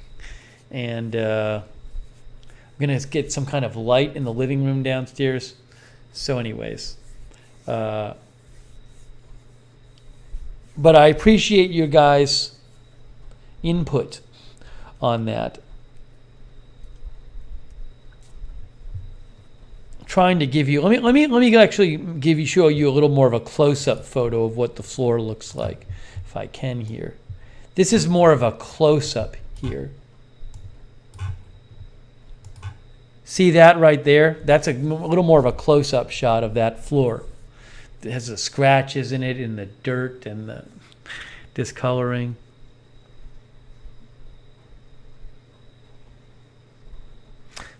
And I'm going to get some kind of light in the living room downstairs. So anyways, but I appreciate your guys' input on that. Trying to give you, let me actually show you a little more of a close-up photo of what the floor looks like, if I can here. This is more of a close-up here. See that right there? That's a little more of a close-up shot of that floor. It has the scratches in it, and the dirt, and the discoloring.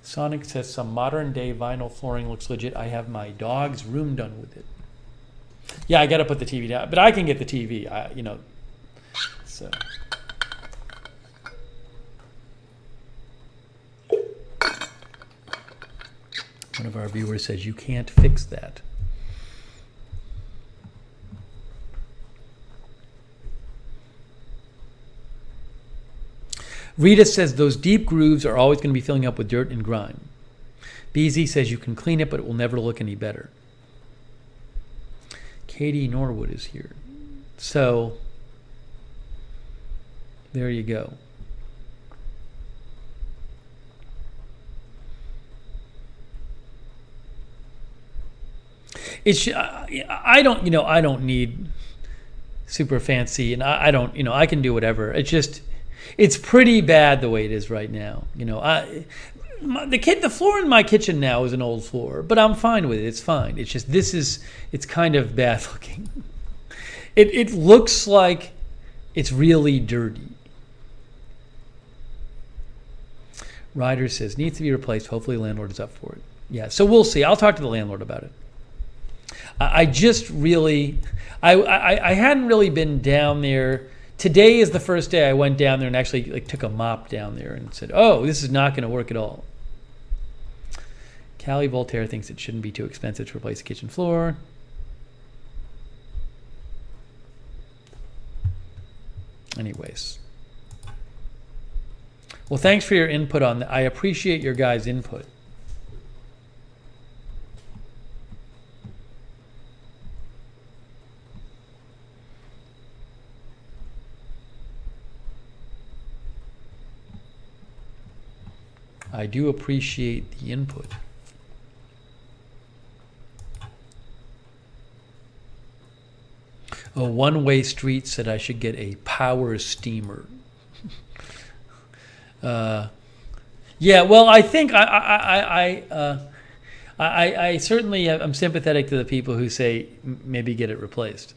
Sonic says some modern-day vinyl flooring looks legit. I have my dog's room done with it. Yeah, I got to put the TV down, but I can get the TV. So. One of our viewers says you can't fix that. Rita says those deep grooves are always going to be filling up with dirt and grime. BZ says you can clean it, but it will never look any better. Katie Norwood is here. So, there you go. I don't need super fancy, and I don't, I can do whatever. It's pretty bad the way it is right now. The floor in my kitchen now is an old floor, but I'm fine with it. It's fine. It's just it's kind of bad looking. It looks like it's really dirty. Ryder says needs to be replaced. Hopefully, landlord is up for it. Yeah, so we'll see. I'll talk to the landlord about it. I just really, I hadn't really been down there. Today is the first day I went down there and actually took a mop down there and said, oh, this is not going to work at all. Callie Voltaire thinks it shouldn't be too expensive to replace the kitchen floor. Anyways. Well, thanks for your input on that. I appreciate your guys' input. I do appreciate the input. A one-way street said I should get a power steamer. Yeah, well, I think I certainly am sympathetic to the people who say maybe get it replaced.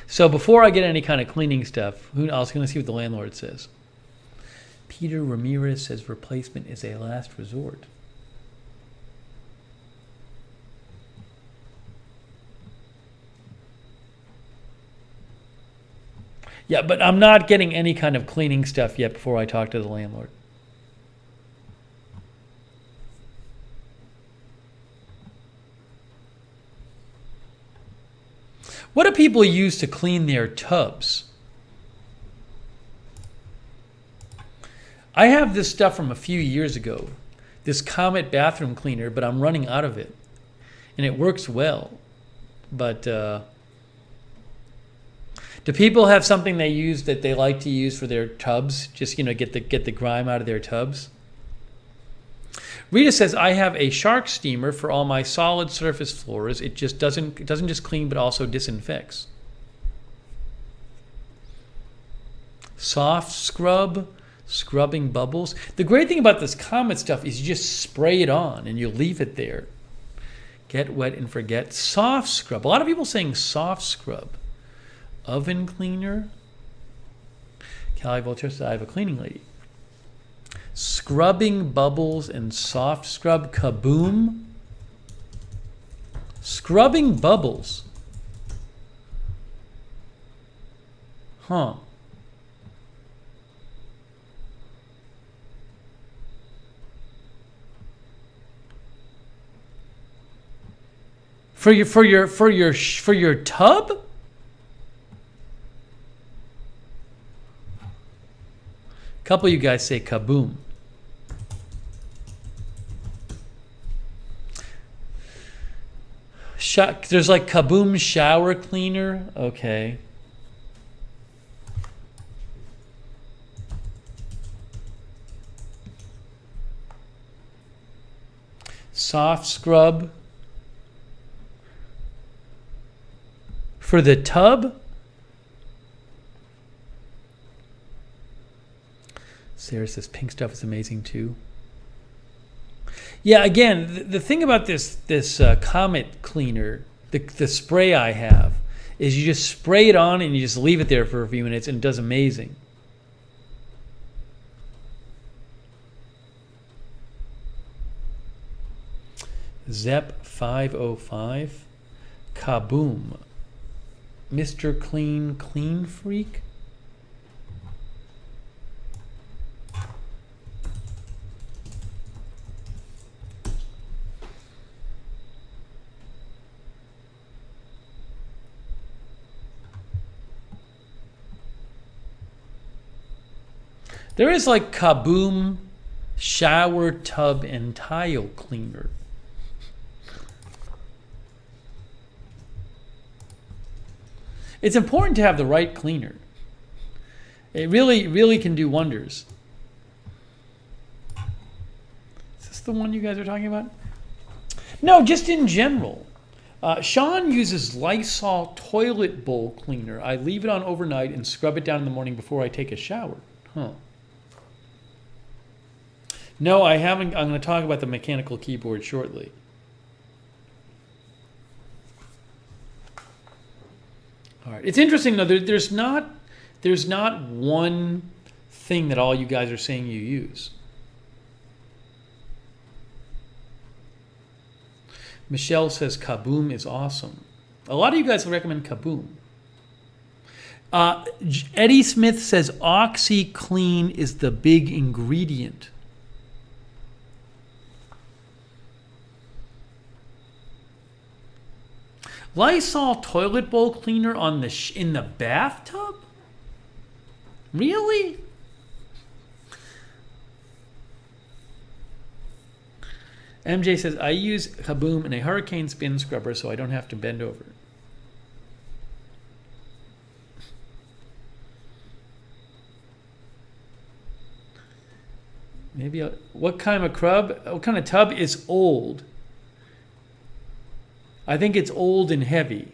So before I get any kind of cleaning stuff, I was going to see what the landlord says. Peter Ramirez says replacement is a last resort. Yeah, but I'm not getting any kind of cleaning stuff yet before I talk to the landlord. What do people use to clean their tubs? I have this stuff from a few years ago, this Comet bathroom cleaner, but I'm running out of it. And it works well. But do people have something they use that they like to use for their tubs? Just, get the grime out of their tubs? Rita says, I have a shark steamer for all my solid surface floors. It doesn't just clean, but also disinfects. Soft scrub. Scrubbing bubbles. The great thing about this Comet stuff is you just spray it on and you leave it there. Get wet and forget. Soft scrub. A lot of people saying soft scrub. Oven cleaner. Callie Voltaire says I have a cleaning lady. Scrubbing bubbles and soft scrub. Kaboom. Scrubbing bubbles. Huh. For your tub? A couple of you guys say kaboom. There's like kaboom shower cleaner. Okay. Soft scrub. For the tub? Sarah says pink stuff is amazing too. Yeah, again, the thing about this Comet cleaner, the spray I have, is you just spray it on and you just leave it there for a few minutes and it does amazing. Zep 505. Kaboom. Mr. Clean Freak? There is like Kaboom shower tub and tile cleaner. It's important to have the right cleaner. It really can do wonders. Is this the one you guys are talking about? No, just in general. Sean uses Lysol toilet bowl cleaner. I leave it on overnight and scrub it down in the morning before I take a shower. Huh. No, I haven't. I'm going to talk about the mechanical keyboard shortly. All right. It's interesting though. There's not one thing that all you guys are saying you use. Michelle says Kaboom is awesome. A lot of you guys recommend Kaboom. Eddie Smith says OxyClean is the big ingredient. Lysol toilet bowl cleaner on the in the bathtub? Really? MJ says, I use Kaboom in a hurricane spin scrubber so I don't have to bend over. Maybe what kind of tub is old? I think it's old and heavy.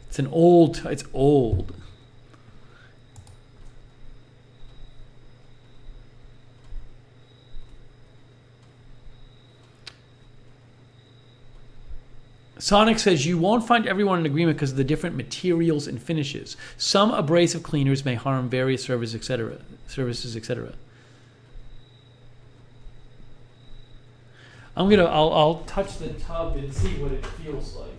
It's old. Sonic says you won't find everyone in agreement because of the different materials and finishes. Some abrasive cleaners may harm various services, etc. I'll touch the tub and see what it feels like.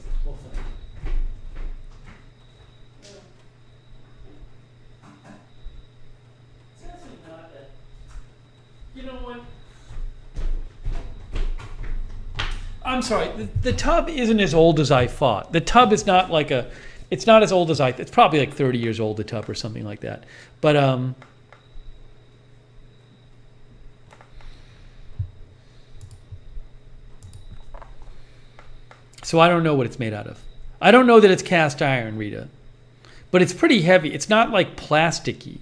It's actually not that. You know what? I'm sorry. The tub isn't as old as I thought. The tub is not like it's not as old as it's probably like 30 years old, the tub or something like that. But so I don't know what it's made out of. I don't know that it's cast iron, Rita. But it's pretty heavy. It's not like plasticky.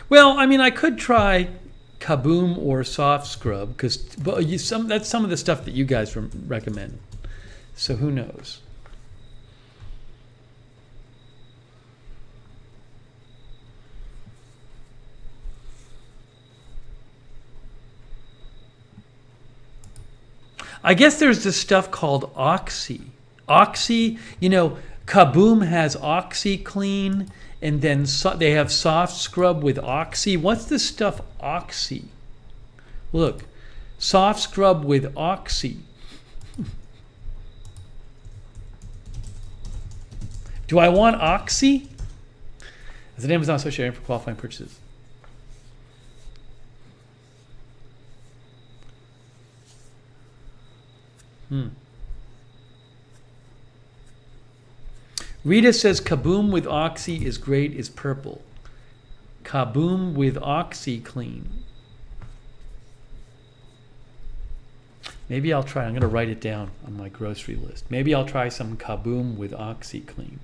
Well, I mean, I could try Kaboom or Soft Scrub because that's some of the stuff that you guys recommend. So who knows? I guess there's this stuff called Oxy. Oxy, Kaboom has OxyClean, and then they have Soft Scrub with Oxy. What's this stuff Oxy? Look, Soft Scrub with Oxy. Do I want Oxy? As the name is not associated for qualifying purchases. Rita says Kaboom with Oxy is great, is purple. Kaboom with OxyClean. Maybe I'll try. I'm going to write it down on my grocery list. Maybe I'll try some Kaboom with OxyClean.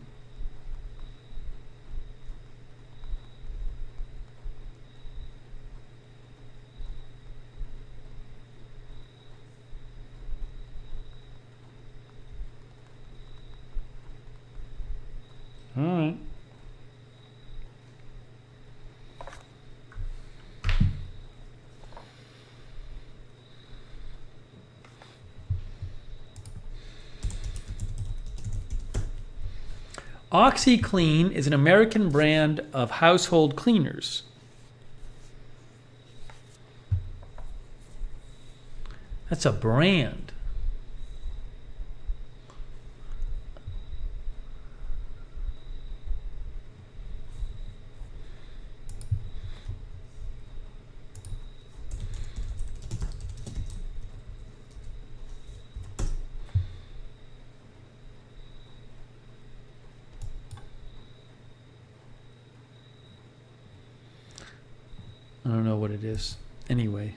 All right. OxyClean is an American brand of household cleaners. That's a brand. I don't know what it is. Anyway.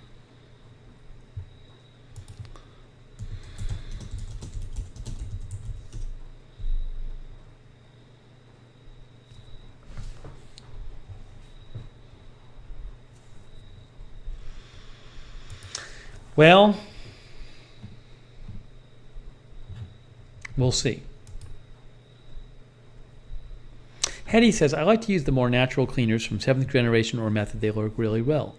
Well, we'll see. Hetty says, I like to use the more natural cleaners from 7th generation or method. They work really well.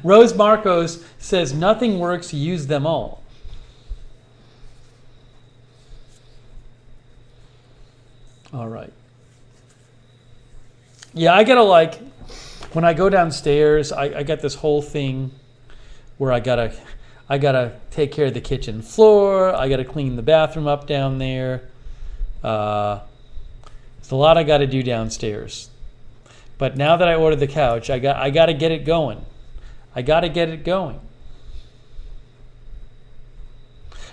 Rose Marcos says nothing works, use them all. All right. Yeah, I gotta when I go downstairs, I got this whole thing where I gotta take care of the kitchen floor. I gotta clean the bathroom up down there. There's a lot I gotta do downstairs. But now that I ordered the couch, I gotta get it going. I got to get it going.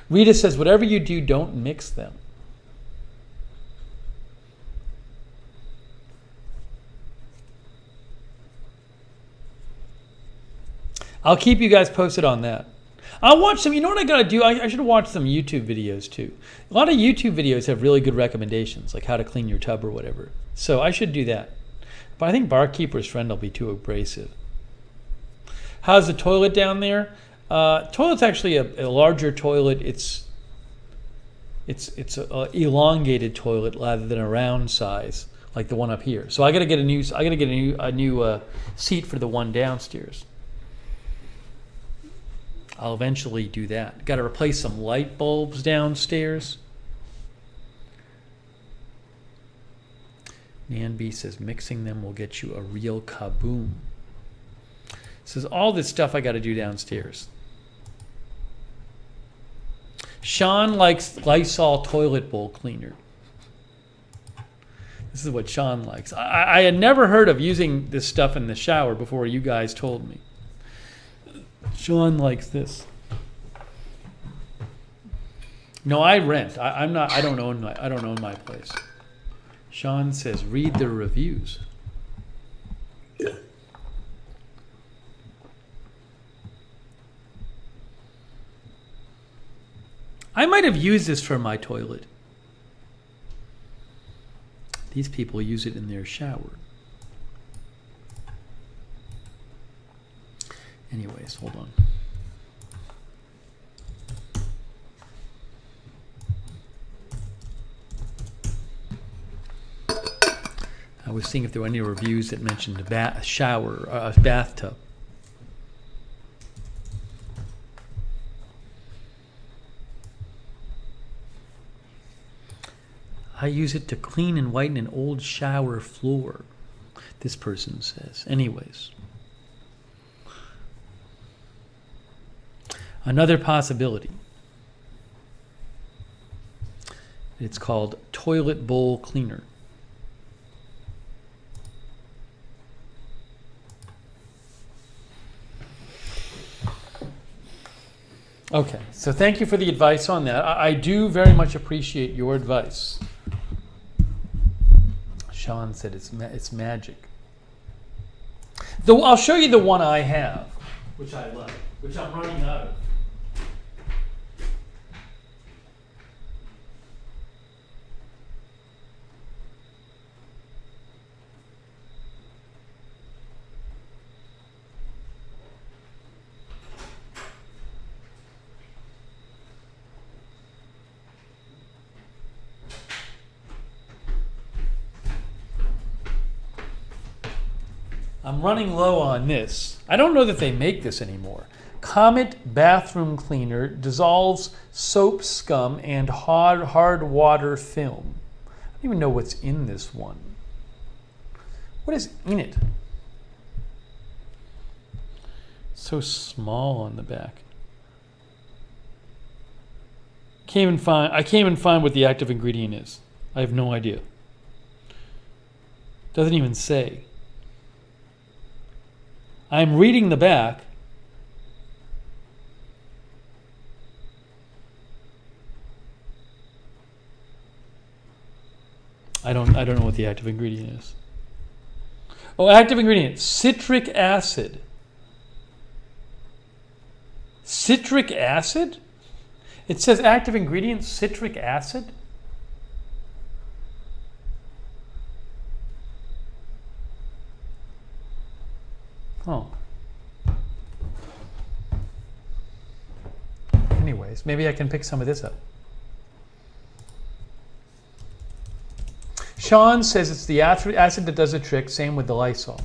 Rita says, whatever you do, don't mix them. I'll keep you guys posted on that. I'll watch some. You know what I got to do? I should watch some YouTube videos too. A lot of YouTube videos have really good recommendations, like how to clean your tub or whatever. So I should do that. But I think Barkeeper's Friend will be too abrasive. How's the toilet down there? Toilet's actually a larger toilet. It's a elongated toilet rather than a round size like the one up here. So I got to get a new seat for the one downstairs. I'll eventually do that. Got to replace some light bulbs downstairs. Nan B says mixing them will get you a real kaboom. Says all this stuff I got to do downstairs. Sean likes Lysol toilet bowl cleaner. This is what Sean likes. I had never heard of using this stuff in the shower before you guys told me. Sean likes this. No, I rent. I don't own my place. Sean says read the reviews. I might have used this for my toilet. These people use it in their shower. Anyways, hold on. I was seeing if there were any reviews that mentioned a bathtub. I use it to clean and whiten an old shower floor, this person says. Anyways. Another possibility. It's called toilet bowl cleaner. Okay, so thank you for the advice on that. I do very much appreciate your advice. Sean said it's magic. I'll show you the one I have, which I like, which I'm running out of. I'm running low on this. I don't know that they make this anymore. Comet Bathroom Cleaner dissolves soap scum and hard water film. I don't even know what's in this one. What is in it? So small on the back. I can't even find what the active ingredient is. I have no idea. Doesn't even say. I'm reading the back. I don't know what the active ingredient is. Oh, active ingredient, citric acid. Citric acid? It says active ingredient, citric acid? Oh. Anyways, maybe I can pick some of this up. Sean says it's the acid that does the trick, same with the Lysol.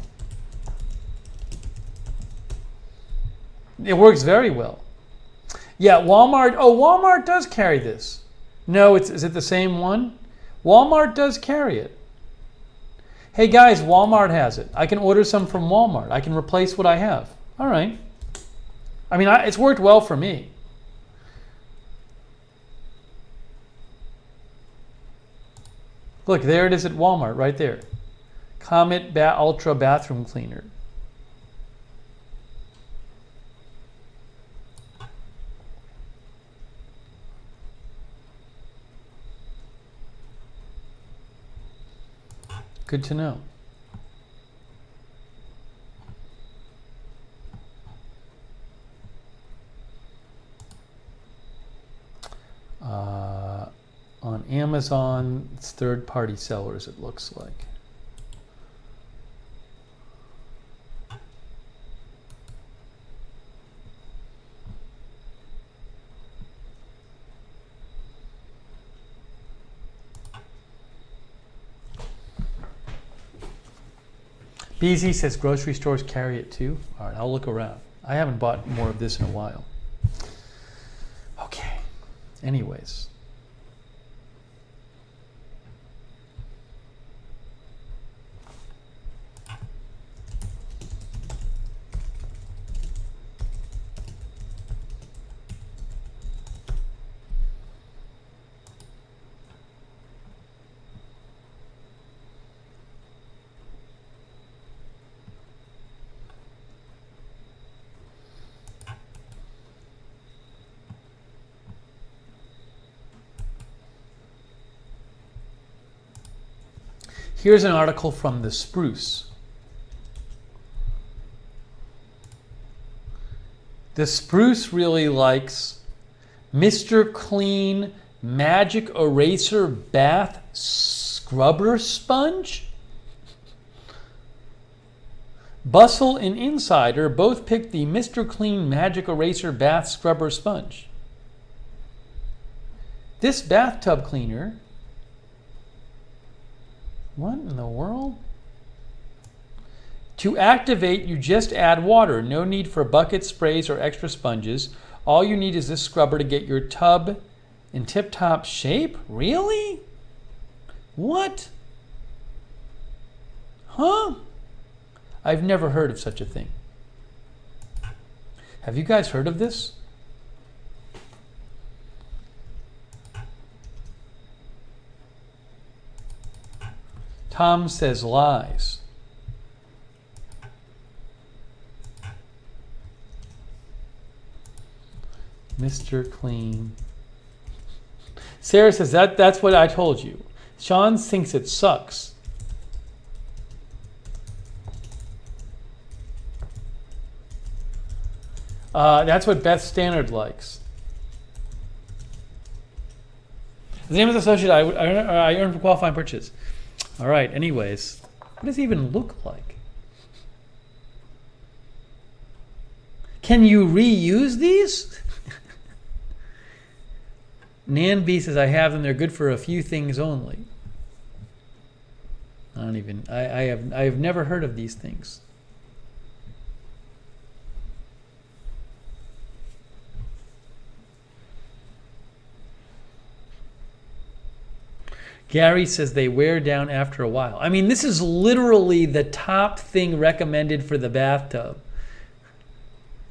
It works very well. Yeah, Walmart, oh, Walmart does carry this. No, is it the same one? Walmart does carry it. Hey guys, Walmart has it. I can order some from Walmart. I can replace what I have. All right. I mean, it's worked well for me. Look, there it is at Walmart, right there. Comet Ultra Bathroom Cleaner. Good to know. On Amazon, it's third-party sellers, it looks like. BZ says grocery stores carry it too. All right, I'll look around. I haven't bought more of this in a while. Okay, anyways. Here's an article from The Spruce. The Spruce really likes Mr. Clean Magic Eraser Bath Scrubber Sponge. Bustle and Insider both picked the Mr. Clean Magic Eraser Bath Scrubber Sponge. This bathtub cleaner, what in the world? To activate, you just add water. No need for buckets, sprays, or extra sponges. All you need is this scrubber to get your tub in tip-top shape? Really? What? Huh? I've never heard of such a thing. Have you guys heard of this? Tom says lies. Mr. Clean. Sarah says that's what I told you. Sean thinks it sucks. That's what Beth Stannard likes. The name of the associate I earned for qualifying purchase. All right, anyways, what does it even look like? Can you reuse these? Nan B says, I have them. They're good for a few things only. I have never heard of these things. Gary says they wear down after a while. I mean, this is literally the top thing recommended for the bathtub.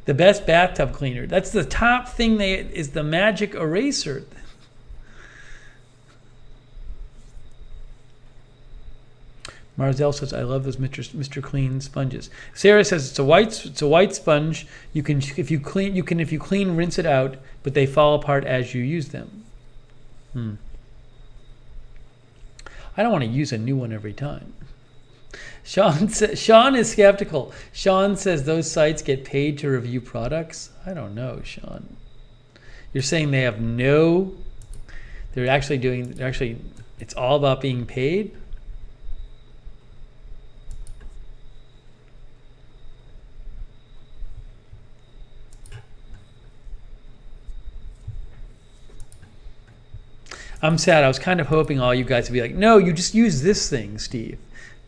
The best bathtub cleaner. That's the top thing is the magic eraser. Marzell says, "I love those Mr. Clean sponges." Sarah says it's a white sponge. You can if you clean, rinse it out, but they fall apart as you use them. I don't want to use a new one every time. Sean is skeptical. Sean says those sites get paid to review products. I don't know, Sean. You're saying they have no. They're actually. It's all about being paid. I'm sad. I was kind of hoping all you guys would be like, no, you just use this thing, Steve.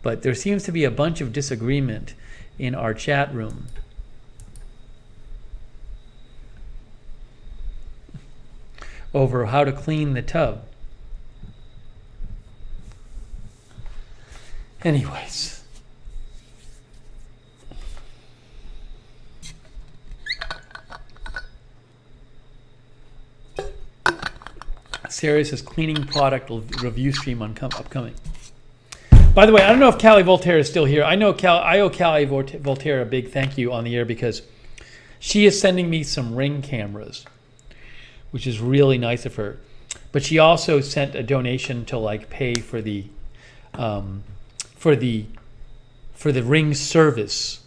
But there seems to be a bunch of disagreement in our chat room. Over how to clean the tub. Anyways. Sarah says cleaning product review stream upcoming. By the way, I don't know if Callie Voltaire is still here. I owe Callie Voltaire a big thank you on the air because she is sending me some Ring cameras, which is really nice of her. But she also sent a donation to like pay for the Ring service,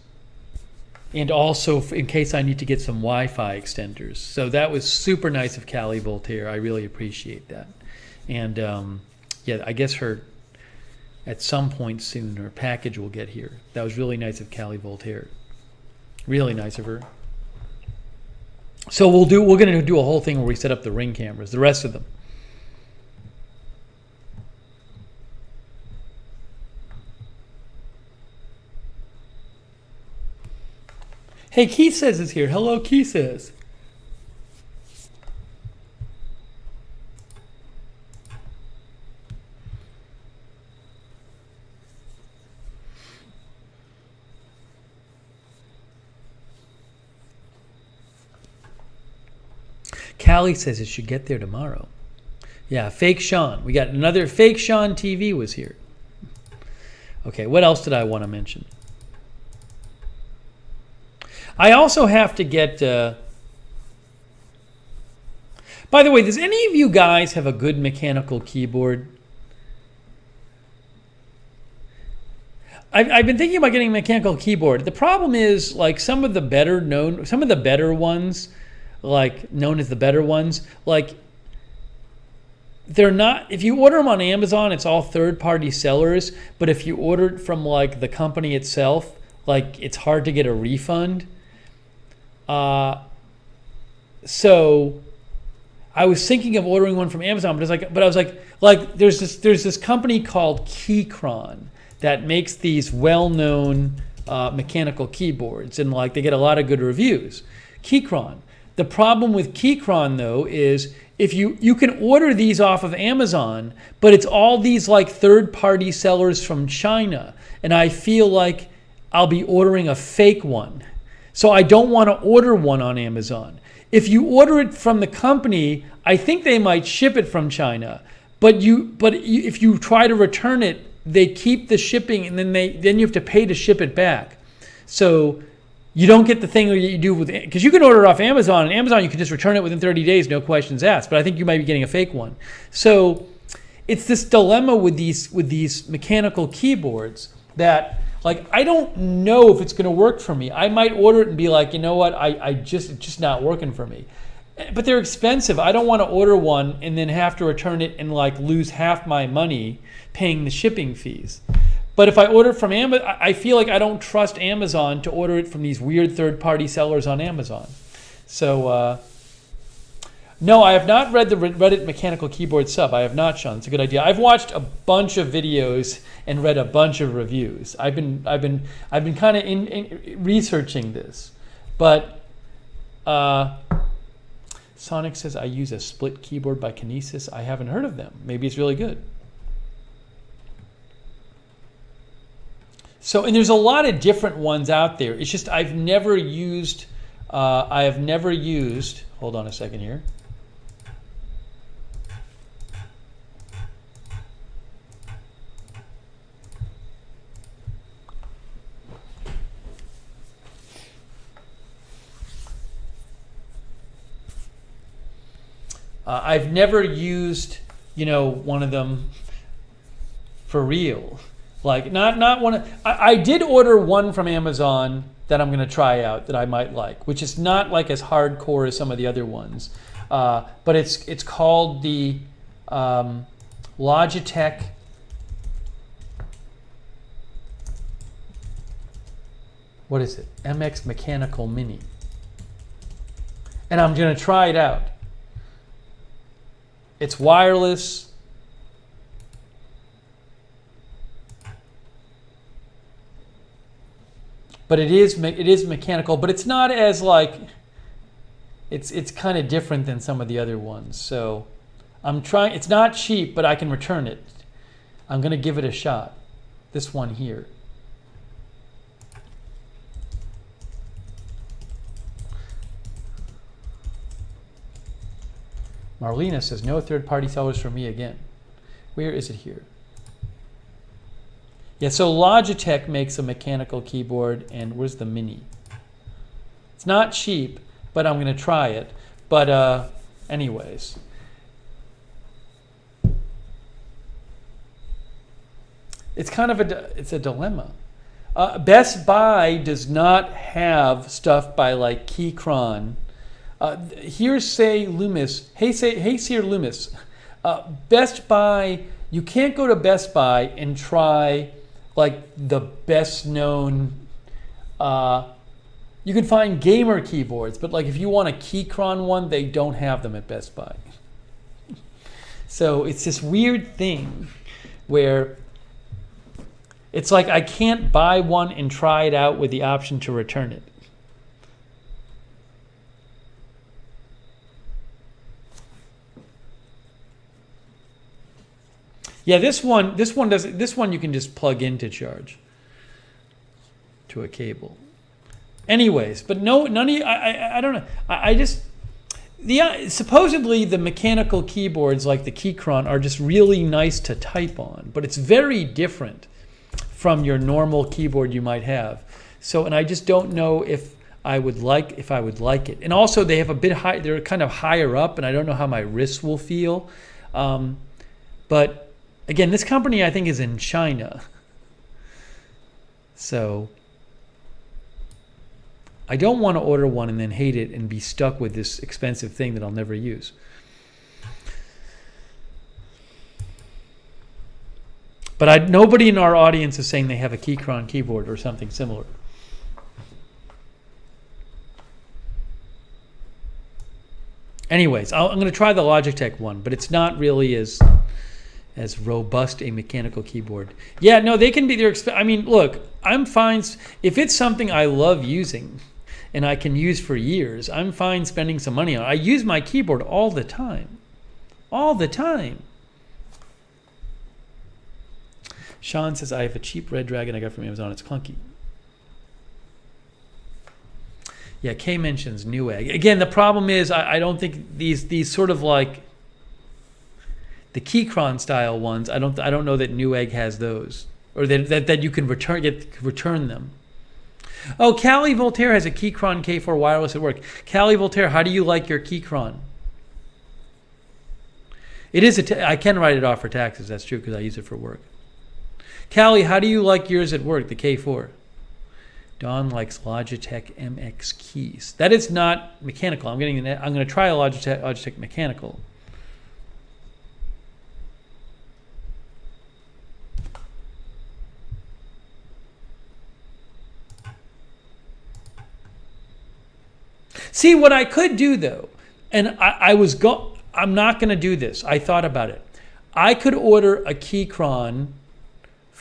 and also in case I need to get some Wi-Fi extenders. So that was super nice of Callie Voltaire. I really appreciate that. And yeah, I guess at some point soon her package will get here. That was really nice of Callie Voltaire. Really nice of her. So we're going to do a whole thing where we set up the Ring cameras, the rest of them. Hey, Keith says is here. Hello, Keith says. Callie says it should get there tomorrow. Yeah, Fake Sean. We got another Fake Sean TV was here. Okay, what else did I want to mention? I also have to get... By the way, does any of you guys have a good mechanical keyboard? I've been thinking about getting a mechanical keyboard. The problem is, like, some of the better ones, like known as the better ones, like they're not. If you order them on Amazon, it's all third-party sellers. But if you order it from like the company itself, like it's hard to get a refund. So I was thinking of ordering one from Amazon, but I was like there's this company called Keychron that makes these well-known mechanical keyboards, and like they get a lot of good reviews. Keychron. The problem with Keychron though is if you can order these off of Amazon, but it's all these like third-party sellers from China, and I feel like I'll be ordering a fake one. So I don't want to order one on Amazon. If you order it from the company, I think they might ship it from China. But if you try to return it, they keep the shipping, and then you have to pay to ship it back. So you don't get the thing that you do with, because you can order it off Amazon, and Amazon you can just return it within 30 days, no questions asked. But I think you might be getting a fake one. So it's this dilemma with these mechanical keyboards that, like, I don't know if it's going to work for me. I might order it and be like, you know what, it's just not working for me. But they're expensive. I don't want to order one and then have to return it and like lose half my money paying the shipping fees. But if I order it from Amazon, I feel like I don't trust Amazon to order it from these weird third-party sellers on Amazon. So, no, I have not read the Reddit mechanical keyboard sub. I have not, Sean. It's a good idea. I've watched a bunch of videos and read a bunch of reviews. I've been kind of in researching this, but Sonic says I use a split keyboard by Kinesis. I haven't heard of them. Maybe it's really good. So, and there's a lot of different ones out there. It's just I've never used I have never used, hold on a second here. I've never used, one of them for real. Like not one. I did order one from Amazon that I'm going to try out that I might like, which is not like as hardcore as some of the other ones, but it's called the Logitech. What is it? MX Mechanical Mini, and I'm going to try it out. It's wireless. But it is mechanical, but it's not as like, it's kind of different than some of the other ones. So I'm trying, it's not cheap, but I can return it. I'm going to give it a shot. This one here. Marlena says, no third-party sellers for me again. Where is it here? Yeah, so Logitech makes a mechanical keyboard, and where's the Mini? It's not cheap, but I'm going to try it. But anyways. It's kind of it's a dilemma. Best Buy does not have stuff by like Keychron. Here's Say Loomis. Hey Seer Loomis. Best Buy, you can't go to Best Buy and try like the best known, you can find gamer keyboards, but like if you want a Keychron one, they don't have them at Best Buy. So it's this weird thing where it's like I can't buy one and try it out with the option to return it. Yeah, this one you can just plug in to charge to a cable. Anyways, but no, none of you, I don't know. I just, supposedly the mechanical keyboards like the Keychron are just really nice to type on, but it's very different from your normal keyboard you might have. So, and I just don't know if I would like it. And also they have a bit high, they're kind of higher up, and I don't know how my wrists will feel. But again, this company I think is in China. So I don't want to order one and then hate it and be stuck with this expensive thing that I'll never use. But nobody in our audience is saying they have a Keychron keyboard or something similar. Anyways, I'm going to try the Logitech one, but it's not really as robust a mechanical keyboard. Yeah, no, they can be. I mean, look, I'm fine if it's something I love using and I can use for years. I'm fine spending some money on it. I use my keyboard all the time. All the time. Sean says, I have a cheap Red Dragon I got from Amazon. It's clunky. Yeah, Kay mentions Newegg. Again, the problem is I don't think these sort of like the Keychron style ones, I don't know that Newegg has those, or that you can return them. Oh, Callie Voltaire has a Keychron K4 wireless at work. Callie Voltaire, how do you like your Keychron? It is I can write it off for taxes. That's true because I use it for work. Callie, how do you like yours at work? The K4. Don likes Logitech MX keys. That is not mechanical. I'm going to try a Logitech mechanical. See, what I could do though, and I'm not going to do this. I thought about it. I could order a Keychron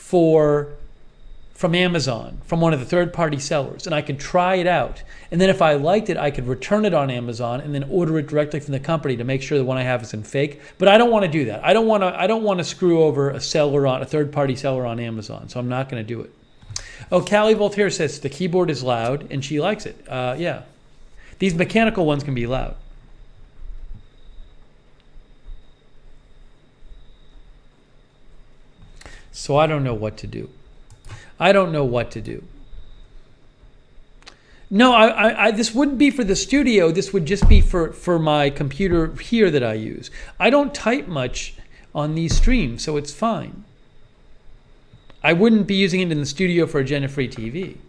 from Amazon, from one of the third-party sellers, and I could try it out. And then if I liked it, I could return it on Amazon and then order it directly from the company to make sure the one I have isn't fake. But I don't want to do that. I don't want to screw over a third-party seller on Amazon. So I'm not going to do it. Oh, Callie Voltaire says the keyboard is loud and she likes it. Yeah. These mechanical ones can be loud. So I don't know what to do. No, I this wouldn't be for the studio. This would just be for my computer here that I use. I don't type much on these streams, so it's fine. I wouldn't be using it in the studio for Agenda Free TV.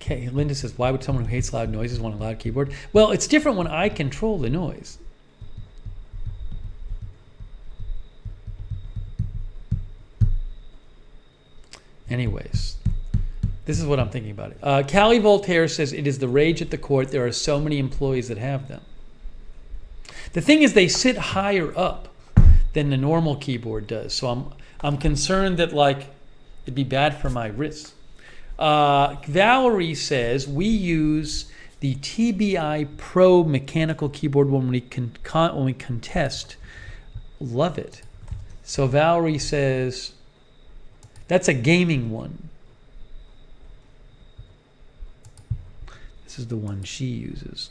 Okay, Linda says, why would someone who hates loud noises want a loud keyboard? Well, it's different when I control the noise. Anyways, this is what I'm thinking about it. Callie Voltaire says, it is the rage at the court. There are so many employees that have them. The thing is, they sit higher up than the normal keyboard does. So I'm concerned that like it'd be bad for my wrists. Valerie says, we use the TBI Pro mechanical keyboard when we contest. Love it. So Valerie says, that's a gaming one. This is the one she uses.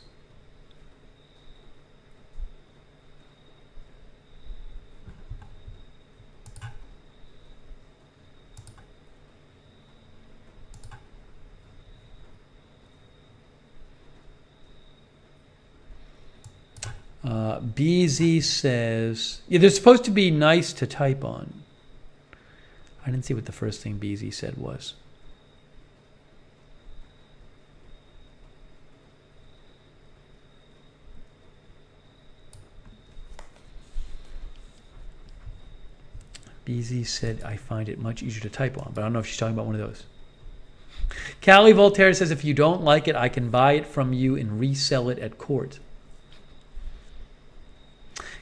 BZ says, yeah, they're supposed to be nice to type on. I didn't see what the first thing BZ said was. BZ said, I find it much easier to type on, but I don't know if she's talking about one of those. Callie Voltaire says, if you don't like it, I can buy it from you and resell it at court.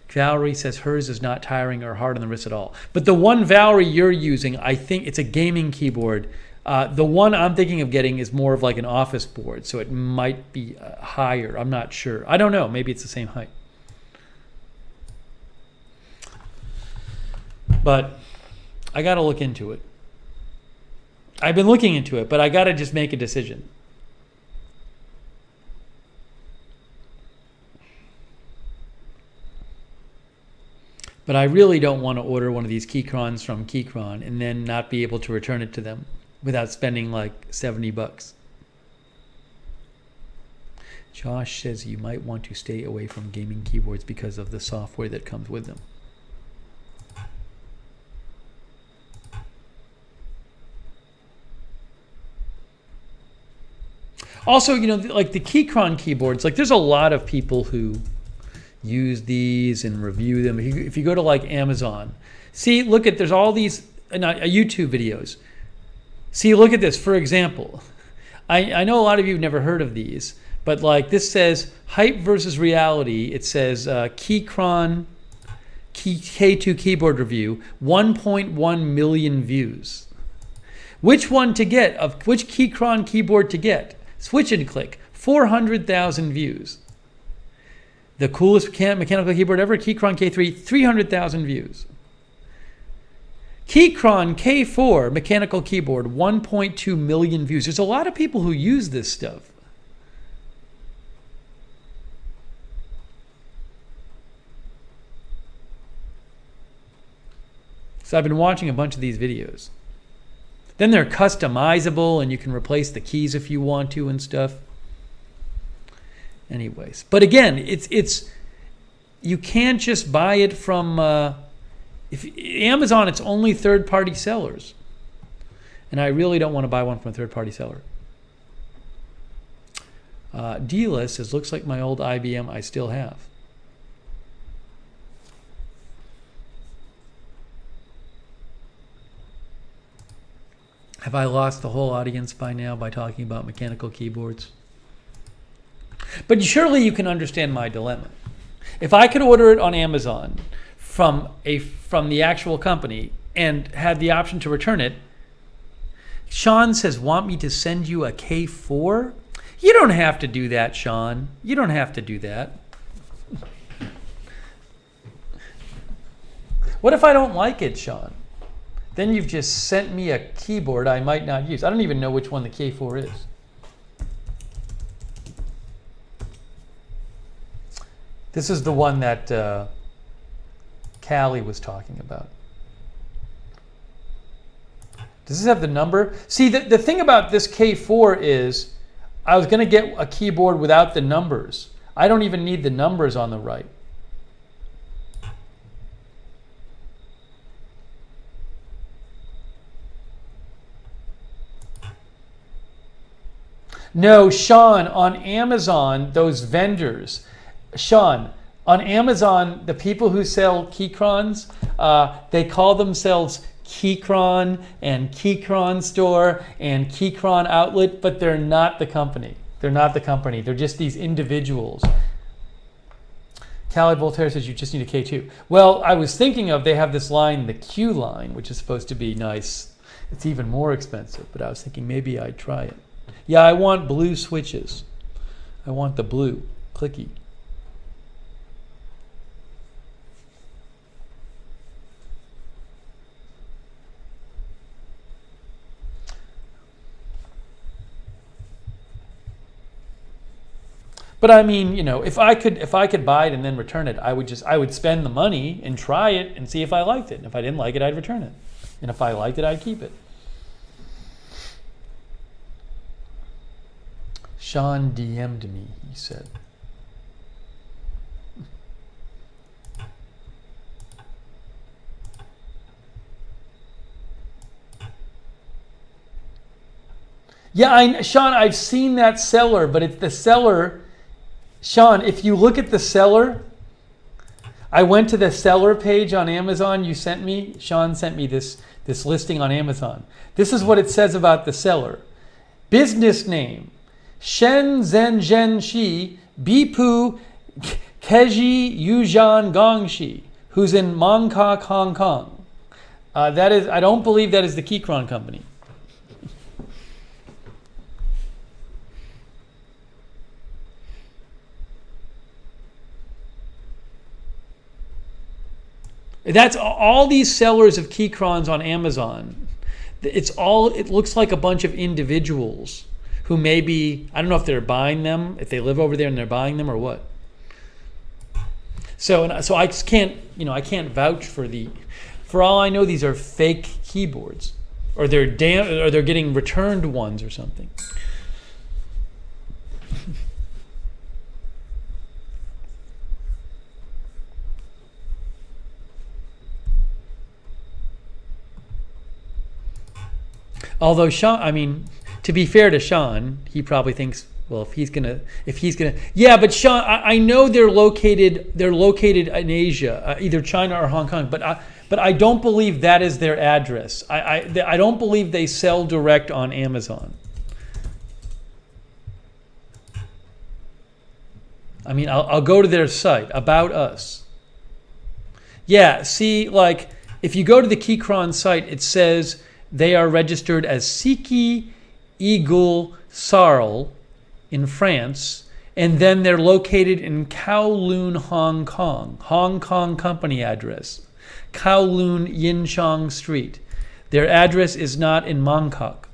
Valerie says hers is not tiring or hard on the wrist at all. But the one, Valerie, you're using, I think it's a gaming keyboard. The one I'm thinking of getting is more of like an office board, so it might be higher. I'm not sure. I don't know. Maybe it's the same height. But I got to look into it. I've been looking into it, but I got to just make a decision. But I really don't want to order one of these Keychrons from Keychron and then not be able to return it to them without spending like $70. Josh says you might want to stay away from gaming keyboards because of the software that comes with them. Also, you know, like the Keychron keyboards, like there's a lot of people who use these and review them. If you go to like Amazon, see, look at, there's all these YouTube videos. See, look at this. For example, I know a lot of you have never heard of these, but like this says hype versus reality. It says Keychron K2 keyboard review, 1.1 million views. Which one to get, of which Keychron keyboard to get? Switch and click, 400,000 views. The coolest mechanical keyboard ever, Keychron K3, 300,000 views. Keychron K4 mechanical keyboard, 1.2 million views. There's a lot of people who use this stuff. So I've been watching a bunch of these videos. Then they're customizable and you can replace the keys if you want to and stuff. Anyways, but again, it's you can't just buy it from Amazon. It's only third-party sellers, and I really don't want to buy one from a third-party seller. Dila says, looks like my old IBM I still have. Have I lost the whole audience by now by talking about mechanical keyboards? But surely you can understand my dilemma. If I could order it on Amazon from the actual company and had the option to return it, Sean says, want me to send you a K4? You don't have to do that, Sean. You don't have to do that. What if I don't like it, Sean? Then you've just sent me a keyboard I might not use. I don't even know which one the K4 is. This is the one that Callie was talking about. Does this have the number? See, the thing about this K4 is I was going to get a keyboard without the numbers. I don't even need the numbers on the right. No, Sean, on Amazon, those vendors, Sean, on Amazon, the people who sell Keychrons, they call themselves Keychron and Keychron Store and Keychron Outlet, but they're not the company. They're not the company. They're just these individuals. Callie Voltaire says you just need a K2. Well, I was thinking of, they have this line, the Q line, which is supposed to be nice. It's even more expensive, but I was thinking maybe I'd try it. Yeah, I want blue switches. I want the blue, clicky. But I mean, you know, if I could buy it and then return it, I would spend the money and try it and see if I liked it. And if I didn't like it, I'd return it. And if I liked it, I'd keep it. Sean DM'd me, he said. Yeah, Sean, I've seen that seller, but it's the seller. Sean, if you look at the seller, I went to the seller page on Amazon you sent me. Sean sent me this listing on Amazon. This is what it says about the seller. Business name, Shen Zhen Zhen Shi Bipu Keji Yujan Gongshi, who's in Mongkok, Hong Kong. That is, I don't believe that is the Keychron company. That's all these sellers of Keychrons on Amazon. It looks like a bunch of individuals who maybe, I don't know if they're buying them, if they live over there and they're buying them or what. So I just can't, I can't vouch for all I know, these are fake keyboards, or they're getting returned ones or something. Although Sean, I mean, to be fair to Sean, he probably thinks, well, if he's gonna, yeah. But Sean, I know they're located in Asia, either China or Hong Kong. But I don't believe that is their address. I don't believe they sell direct on Amazon. I mean, I'll go to their site, About Us. Yeah, see, like if you go to the Keychron site, it says they are registered as Siki Eagle Sarl in France, and then they're located in Kowloon, Hong Kong. Hong Kong company address, Kowloon Yinchang Street. Their address is not in Mongkok.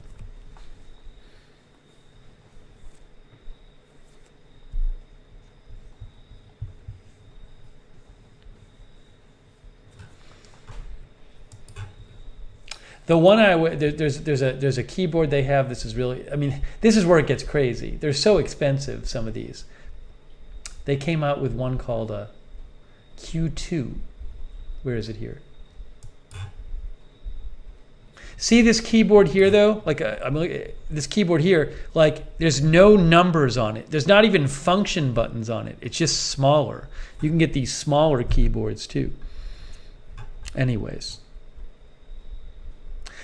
The one there's a keyboard they have. This is really, I mean, this is where it gets crazy. They're so expensive, some of these. They came out with one called a Q2. Where is it here? See this keyboard here though? Like this keyboard here, like there's no numbers on it. There's not even function buttons on it. It's just smaller. You can get these smaller keyboards too. Anyways.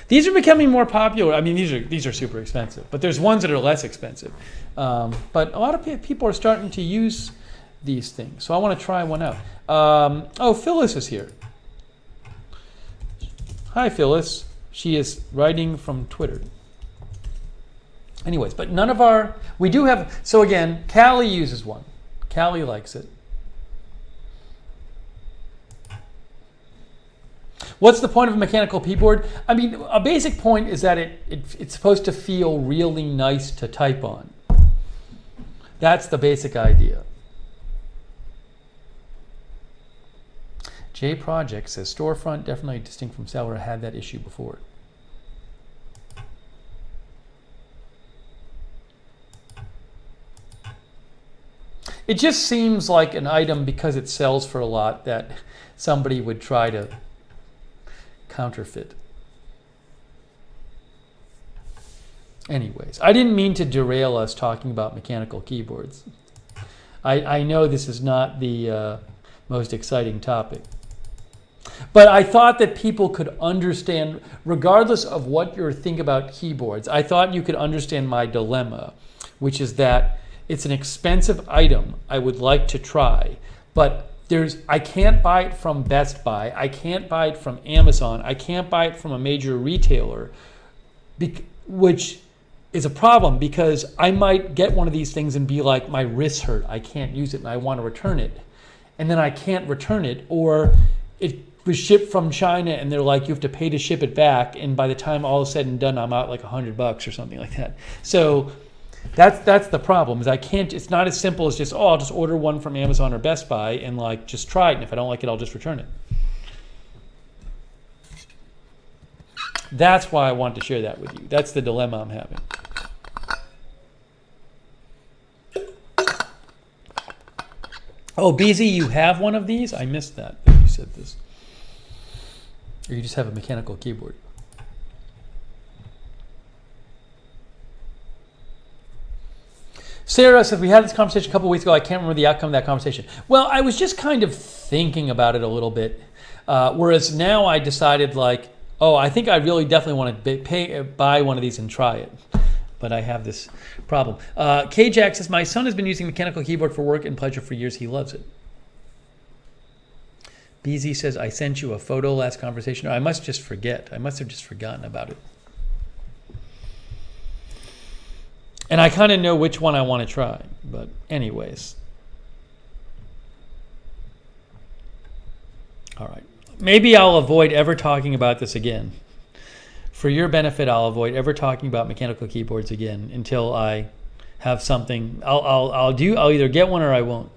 These are becoming more popular. I mean, these are super expensive, but there's ones that are less expensive. But a lot of people are starting to use these things, so I want to try one out. Oh, Phyllis is here. Hi, Phyllis. She is writing from Twitter. Anyways, but none of we do have, so again, Callie uses one. Callie likes it. What's the point of a mechanical keyboard? I mean, a basic point is that it's supposed to feel really nice to type on. That's the basic idea. J Project says storefront definitely distinct from seller. I had that issue before. It just seems like an item because it sells for a lot that somebody would try to counterfeit. Anyways, I didn't mean to derail us talking about mechanical keyboards. I know this is not the most exciting topic. But I thought that people could understand, regardless of what you think about keyboards, I thought you could understand my dilemma, which is that it's an expensive item I would like to try, but I can't buy it from Best Buy, I can't buy it from Amazon, I can't buy it from a major retailer, which is a problem because I might get one of these things and be like, my wrists hurt, I can't use it and I want to return it. And then I can't return it, or it was shipped from China and they're like, you have to pay to ship it back, and by the time all is said and done, I'm out like $100 or something like that. So that's the problem, is I can't, it's not as simple as just, I'll just order one from Amazon or Best Buy and like just try it, and if I don't like it, I'll just return it. That's why I wanted to share that with you. That's the dilemma I'm having. Oh, BZ, you have one of these? I missed that you said this. Or you just have a mechanical keyboard. Sarah says, we had this conversation a couple weeks ago. I can't remember the outcome of that conversation. Well, I was just kind of thinking about it a little bit. Whereas now I decided like, I think I really definitely want to buy one of these and try it. But I have this problem. K-Jack says, my son has been using mechanical keyboard for work and pleasure for years. He loves it. BZ says, I sent you a photo last conversation. I must just forget. I must have just forgotten about it. And I kind of know which one I want to try. But anyways. All right. Maybe I'll avoid ever talking about this again. For your benefit, I'll avoid ever talking about mechanical keyboards again until I have something. I'll either get one or I won't.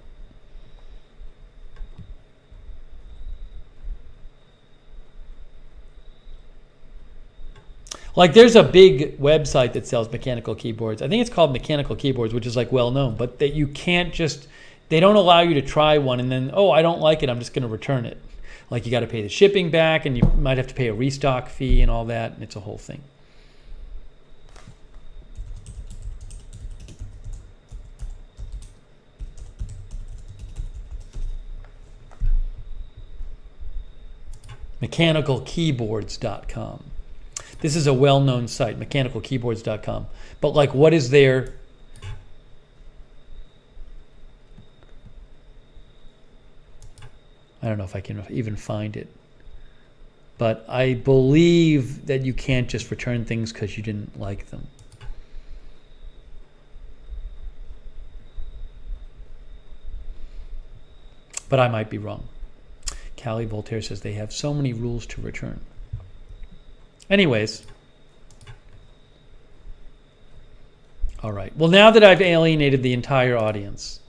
Like there's a big website that sells mechanical keyboards. I think it's called Mechanical Keyboards, which is like well known, but that you can't just, they don't allow you to try one and then, I don't like it, I'm just going to return it. Like you got to pay the shipping back and you might have to pay a restock fee and all that, and it's a whole thing. mechanicalkeyboardzzz.com. This is a well-known site, mechanicalkeyboardzzz.com. But like, what is there? I don't know if I can even find it. But I believe that you can't just return things because you didn't like them. But I might be wrong. Callie Voltaire says they have so many rules to return. Anyways. All right. Well, now that I've alienated the entire audience,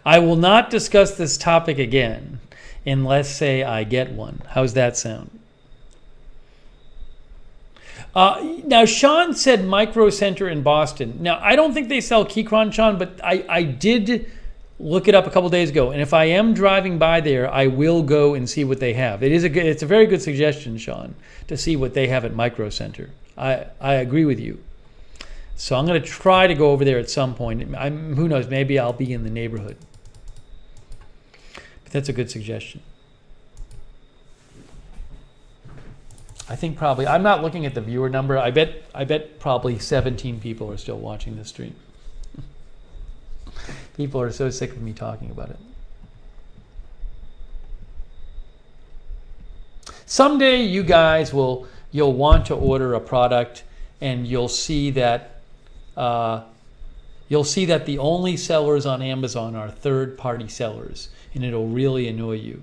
I will not discuss this topic again unless, say, I get one. How's that sound? Now, Sean said Micro Center in Boston. Now, I don't think they sell Keychron, Sean, but I did look it up a couple days ago. And if I am driving by there, I will go and see what they have. It's a very good suggestion, Sean, to see what they have at Micro Center. I agree with you. So I'm going to try to go over there at some point. Who knows, maybe I'll be in the neighborhood. But that's a good suggestion. I think probably, I'm not looking at the viewer number. I bet probably 17 people are still watching this stream. People are so sick of me talking about it. Someday you guys you'll want to order a product and you'll see that the only sellers on Amazon are third-party sellers, and it'll really annoy you.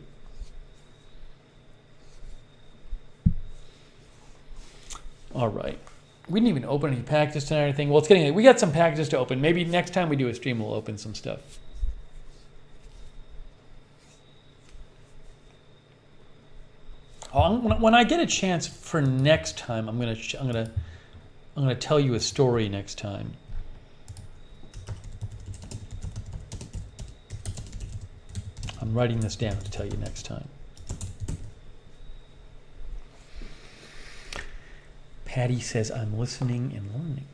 All right. We didn't even open any packages tonight or anything. Well, it's getting late. We got some packages to open. Maybe next time we do a stream, we'll open some stuff. When I get a chance for next time, I'm gonna tell you a story next time. I'm writing this down to tell you next time. Patty says, I'm listening and learning.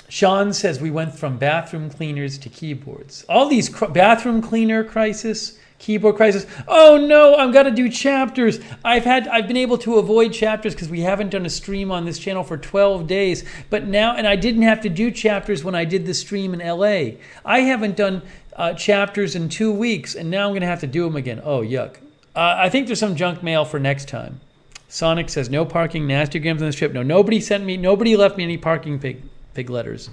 Sean says, we went from bathroom cleaners to keyboards. All these bathroom cleaner crisis, keyboard crisis. Oh no, I've got to do chapters. I've been able to avoid chapters because we haven't done a stream on this channel for 12 days. But now, and I didn't have to do chapters when I did the stream in LA. I haven't done chapters in 2 weeks, and now I'm going to have to do them again. Oh, yuck. I think there's some junk mail for next time. Sonic says, no parking nastygrams on this trip. No, nobody left me any parking pig letters.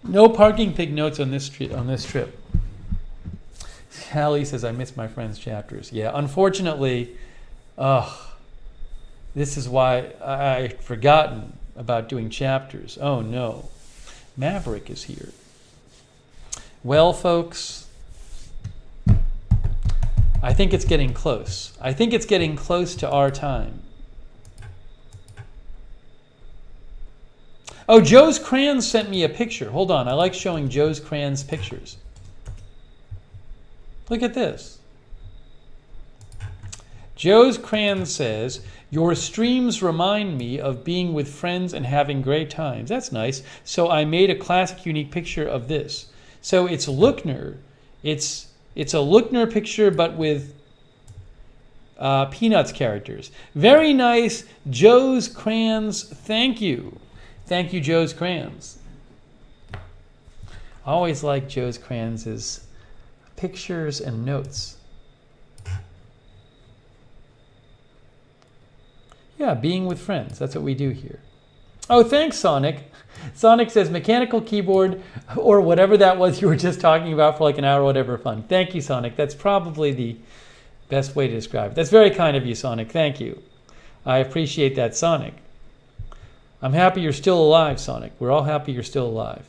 No parking pig notes on this trip. Hallie says, I miss my friend's chapters. Yeah, unfortunately, this is why I'd forgotten about doing chapters. Oh no. Maverick is here. Well, folks, I think it's getting close. I think it's getting close to our time. Oh, Joe's Crayons sent me a picture. Hold on, I like showing Joe's Crayons pictures. Look at this. Joe's Crayon says, your streams remind me of being with friends and having great times. That's nice. So I made a classic unique picture of this. So it's Lookner. It's a Lookner picture, but with Peanuts characters. Very nice. Joe's Crayons, thank you. Thank you, Joe's Crayons. I always like Joe's Crayons' pictures and notes. Yeah, being with friends. That's what we do here. Oh, thanks, Sonic. Sonic says mechanical keyboard or whatever that was you were just talking about for like an hour or whatever fun. Thank you, Sonic. That's probably the best way to describe it. That's very kind of you, Sonic. Thank you. I appreciate that, Sonic. I'm happy you're still alive, Sonic. We're all happy you're still alive.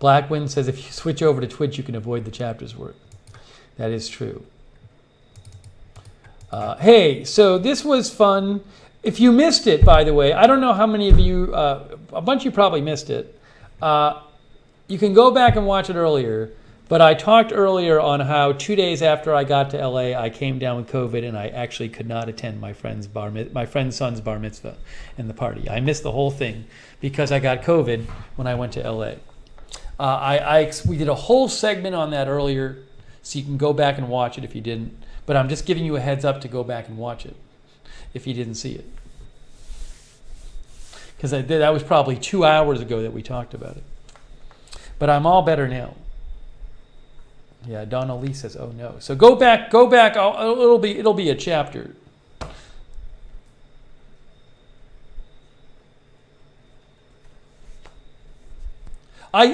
Blackwind says if you switch over to Twitch, you can avoid the chapters work. That is true. Hey, so this was fun. If you missed it, by the way, I don't know how many of you, a bunch of you probably missed it. You can go back and watch it earlier, but I talked earlier on how 2 days after I got to LA, I came down with COVID and I actually could not attend my friend's son's bar mitzvah and the party. I missed the whole thing because I got COVID when I went to LA. We did a whole segment on that earlier, so you can go back and watch it if you didn't. But I'm just giving you a heads up to go back and watch it if you didn't see it. Because that was probably 2 hours ago that we talked about it. But I'm all better now. Yeah, Donna Lee says, oh no. So go back. It'll be a chapter.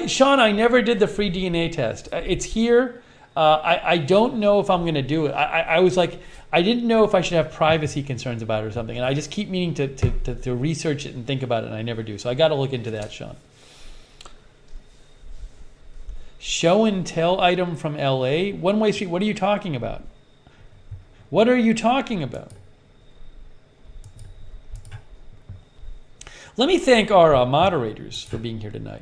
Sean, I never did the free DNA test. It's here. I don't know if I'm going to do it. I was like, I didn't know if I should have privacy concerns about it or something. And I just keep meaning to research it and think about it, and I never do. So I got to look into that, Sean. Show and tell item from LA? One Way Street, what are you talking about? What are you talking about? Let me thank our moderators for being here tonight.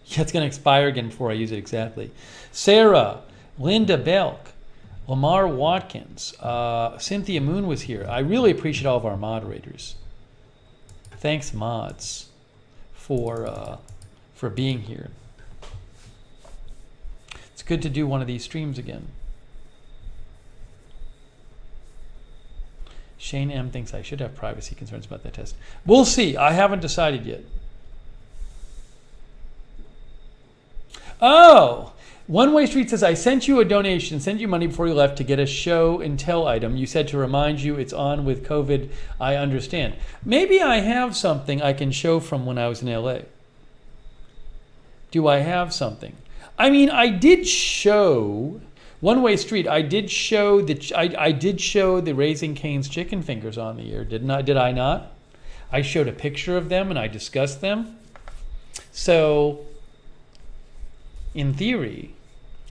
Yeah, it's going to expire again before I use it exactly. Sarah, Linda Belk, Lamar Watkins, Cynthia Moon was here. I really appreciate all of our moderators. Thanks, mods, for being here. It's good to do one of these streams again. Shane M thinks I should have privacy concerns about that test. We'll see. I haven't decided yet. Oh, One Way Street says, I sent you a donation, sent you money before you left to get a show and tell item. You said to remind you it's on with COVID. I understand. Maybe I have something I can show from when I was in LA. Do I have something? I mean, I did show One Way Street. I did show the Raising Cane's chicken fingers on the air, didn't I? Did I not? I showed a picture of them and I discussed them. So, in theory,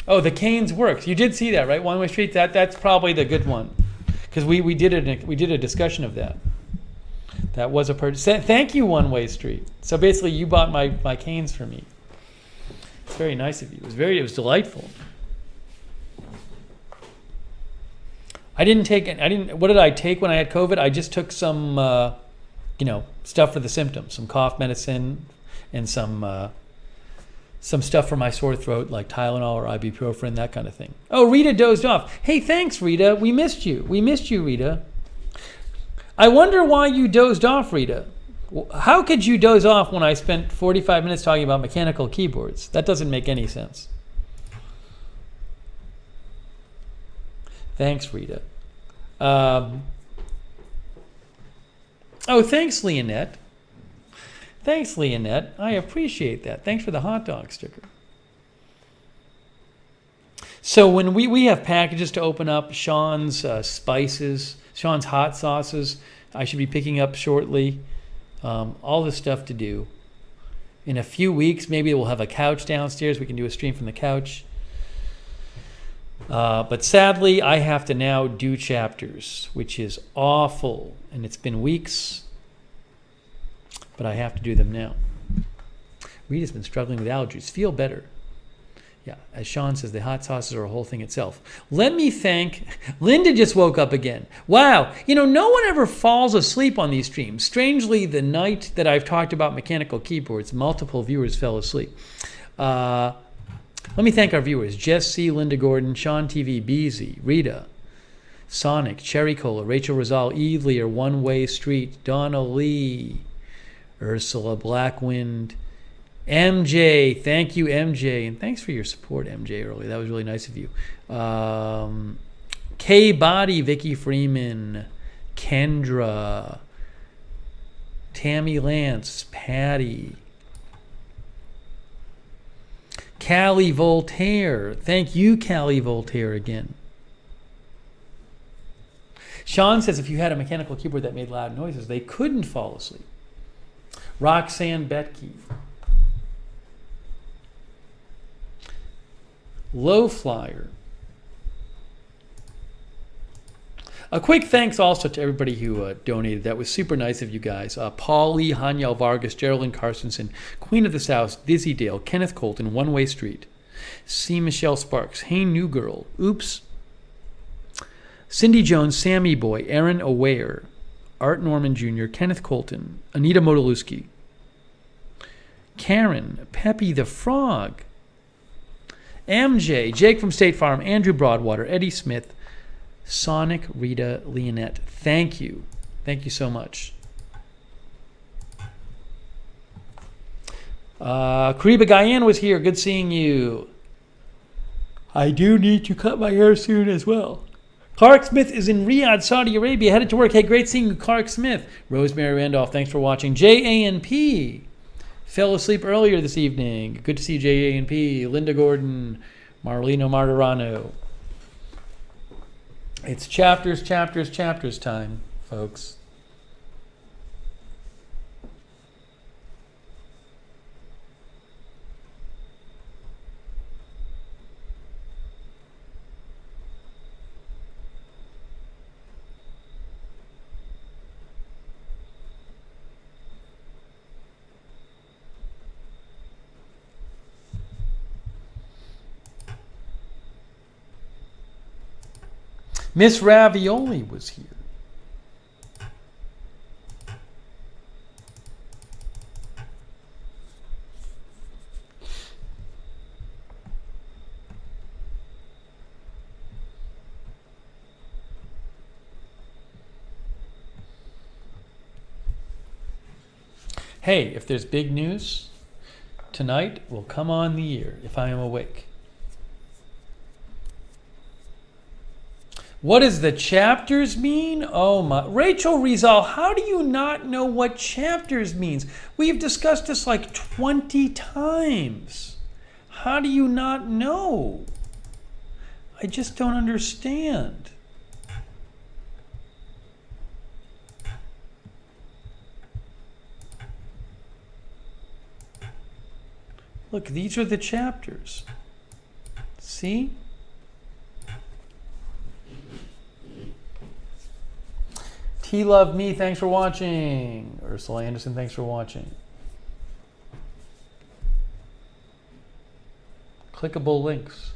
oh, the Cane's works. You did see that, right? One Way Street. That's probably the good one, because we did a discussion of that. That was a purchase. Thank you, One Way Street. So basically, you bought my Cane's for me. It's very nice of you. It was delightful. What did I take when I had COVID? I just took some, stuff for the symptoms, some cough medicine, and some stuff for my sore throat, like Tylenol or ibuprofen, that kind of thing. Oh, Rita dozed off. Hey, thanks, Rita. We missed you, Rita. I wonder why you dozed off, Rita. How could you doze off when I spent 45 minutes talking about mechanical keyboards? That doesn't make any sense. Thanks, Rita. Thanks, Leonette. Thanks, Leonette. I appreciate that. Thanks for the hot dog sticker. So when we have packages to open up, Sean's spices, Sean's hot sauces, I should be picking up shortly. All this stuff to do. In a few weeks, maybe we'll have a couch downstairs. We can do a stream from the couch. But sadly, I have to now do chapters, which is awful. And it's been weeks, but I have to do them now. Rita's been struggling with allergies. Feel better. Yeah, as Sean says, the hot sauces are a whole thing itself. Let me thank... Linda just woke up again. Wow. No one ever falls asleep on these streams. Strangely, the night that I've talked about mechanical keyboards, multiple viewers fell asleep. Let me thank our viewers. Jess C., Linda Gordon, Sean TV, BZ, Rita, Sonic, Cherry Cola, Rachel Rizal, Eve Lear, One Way Street, Donna Lee, Ursula Blackwind, MJ, thank you, MJ, and thanks for your support, MJ, earlier. That was really nice of you. K Body, Vicky Freeman, Kendra, Tammy Lance, Patty, Callie Voltaire. Thank you, Callie Voltaire, again. Sean says if you had a mechanical keyboard that made loud noises, they couldn't fall asleep. Roxanne Betke. Low Flyer. A quick thanks also to everybody who donated. That was super nice of you guys. Paulie, Hanyal Vargas, Geraldine Carstensen, Queen of the South, Dizzy Dale, Kenneth Colton, One Way Street, C. Michelle Sparks, Hey New Girl, Oops, Cindy Jones, Sammy Boy, Aaron Aware, Art Norman Jr., Kenneth Colton, Anita Modaluski, Karen, Peppy the Frog, MJ, Jake from State Farm, Andrew Broadwater, Eddie Smith, Sonic, Rita, Leonette. Thank you. Thank you so much. Kariba Guyan was here. Good seeing you. I do need to cut my hair soon as well. Clark Smith is in Riyadh, Saudi Arabia. Headed to work. Hey, great seeing you, Clark Smith. Rosemary Randolph, thanks for watching. JANP fell asleep earlier this evening. Good to see JANP. Linda Gordon, Marleno Martirano. It's chapters time, folks. Miss Ravioli was here. Hey, if there's big news, tonight will come on the air if I am awake. What does the chapters mean? Oh my. Rachel Rizal, how do you not know what chapters means? We've discussed this like 20 times. How do you not know? I just don't understand. Look, these are the chapters. See? T Love Me, thanks for watching. Ursula Anderson, thanks for watching. Clickable links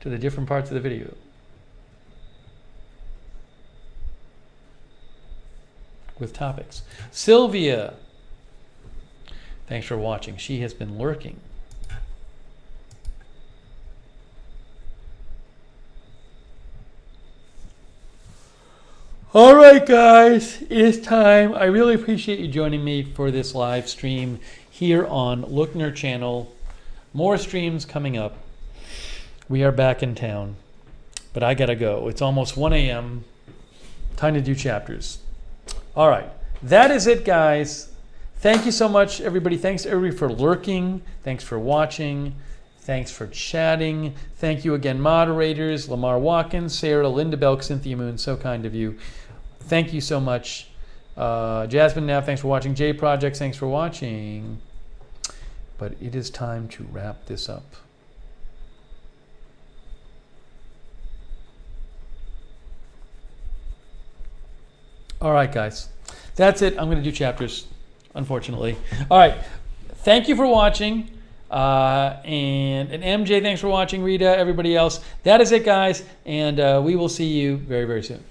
to the different parts of the video. With topics. Sylvia, thanks for watching. She has been lurking. All right, guys, it is time. I really appreciate you joining me for this live stream here on Lookner channel. More streams coming up. We are back in town, but I gotta go. It's almost 1 a.m. Time to do chapters. All right, that is it, guys. Thank you so much, everybody. Thanks, everybody, for lurking. Thanks for watching. Thanks for chatting. Thank you again, moderators. Lamar Watkins, Sarah, Linda Belk, Cynthia Moon. So kind of you. Thank you so much. Jasmine Nav, thanks for watching. J Projects, thanks for watching. But it is time to wrap this up. All right, guys. That's it. I'm going to do chapters, unfortunately. All right. Thank you for watching. And MJ, thanks for watching. Rita, everybody else. That is it, guys. And we will see you very, very soon.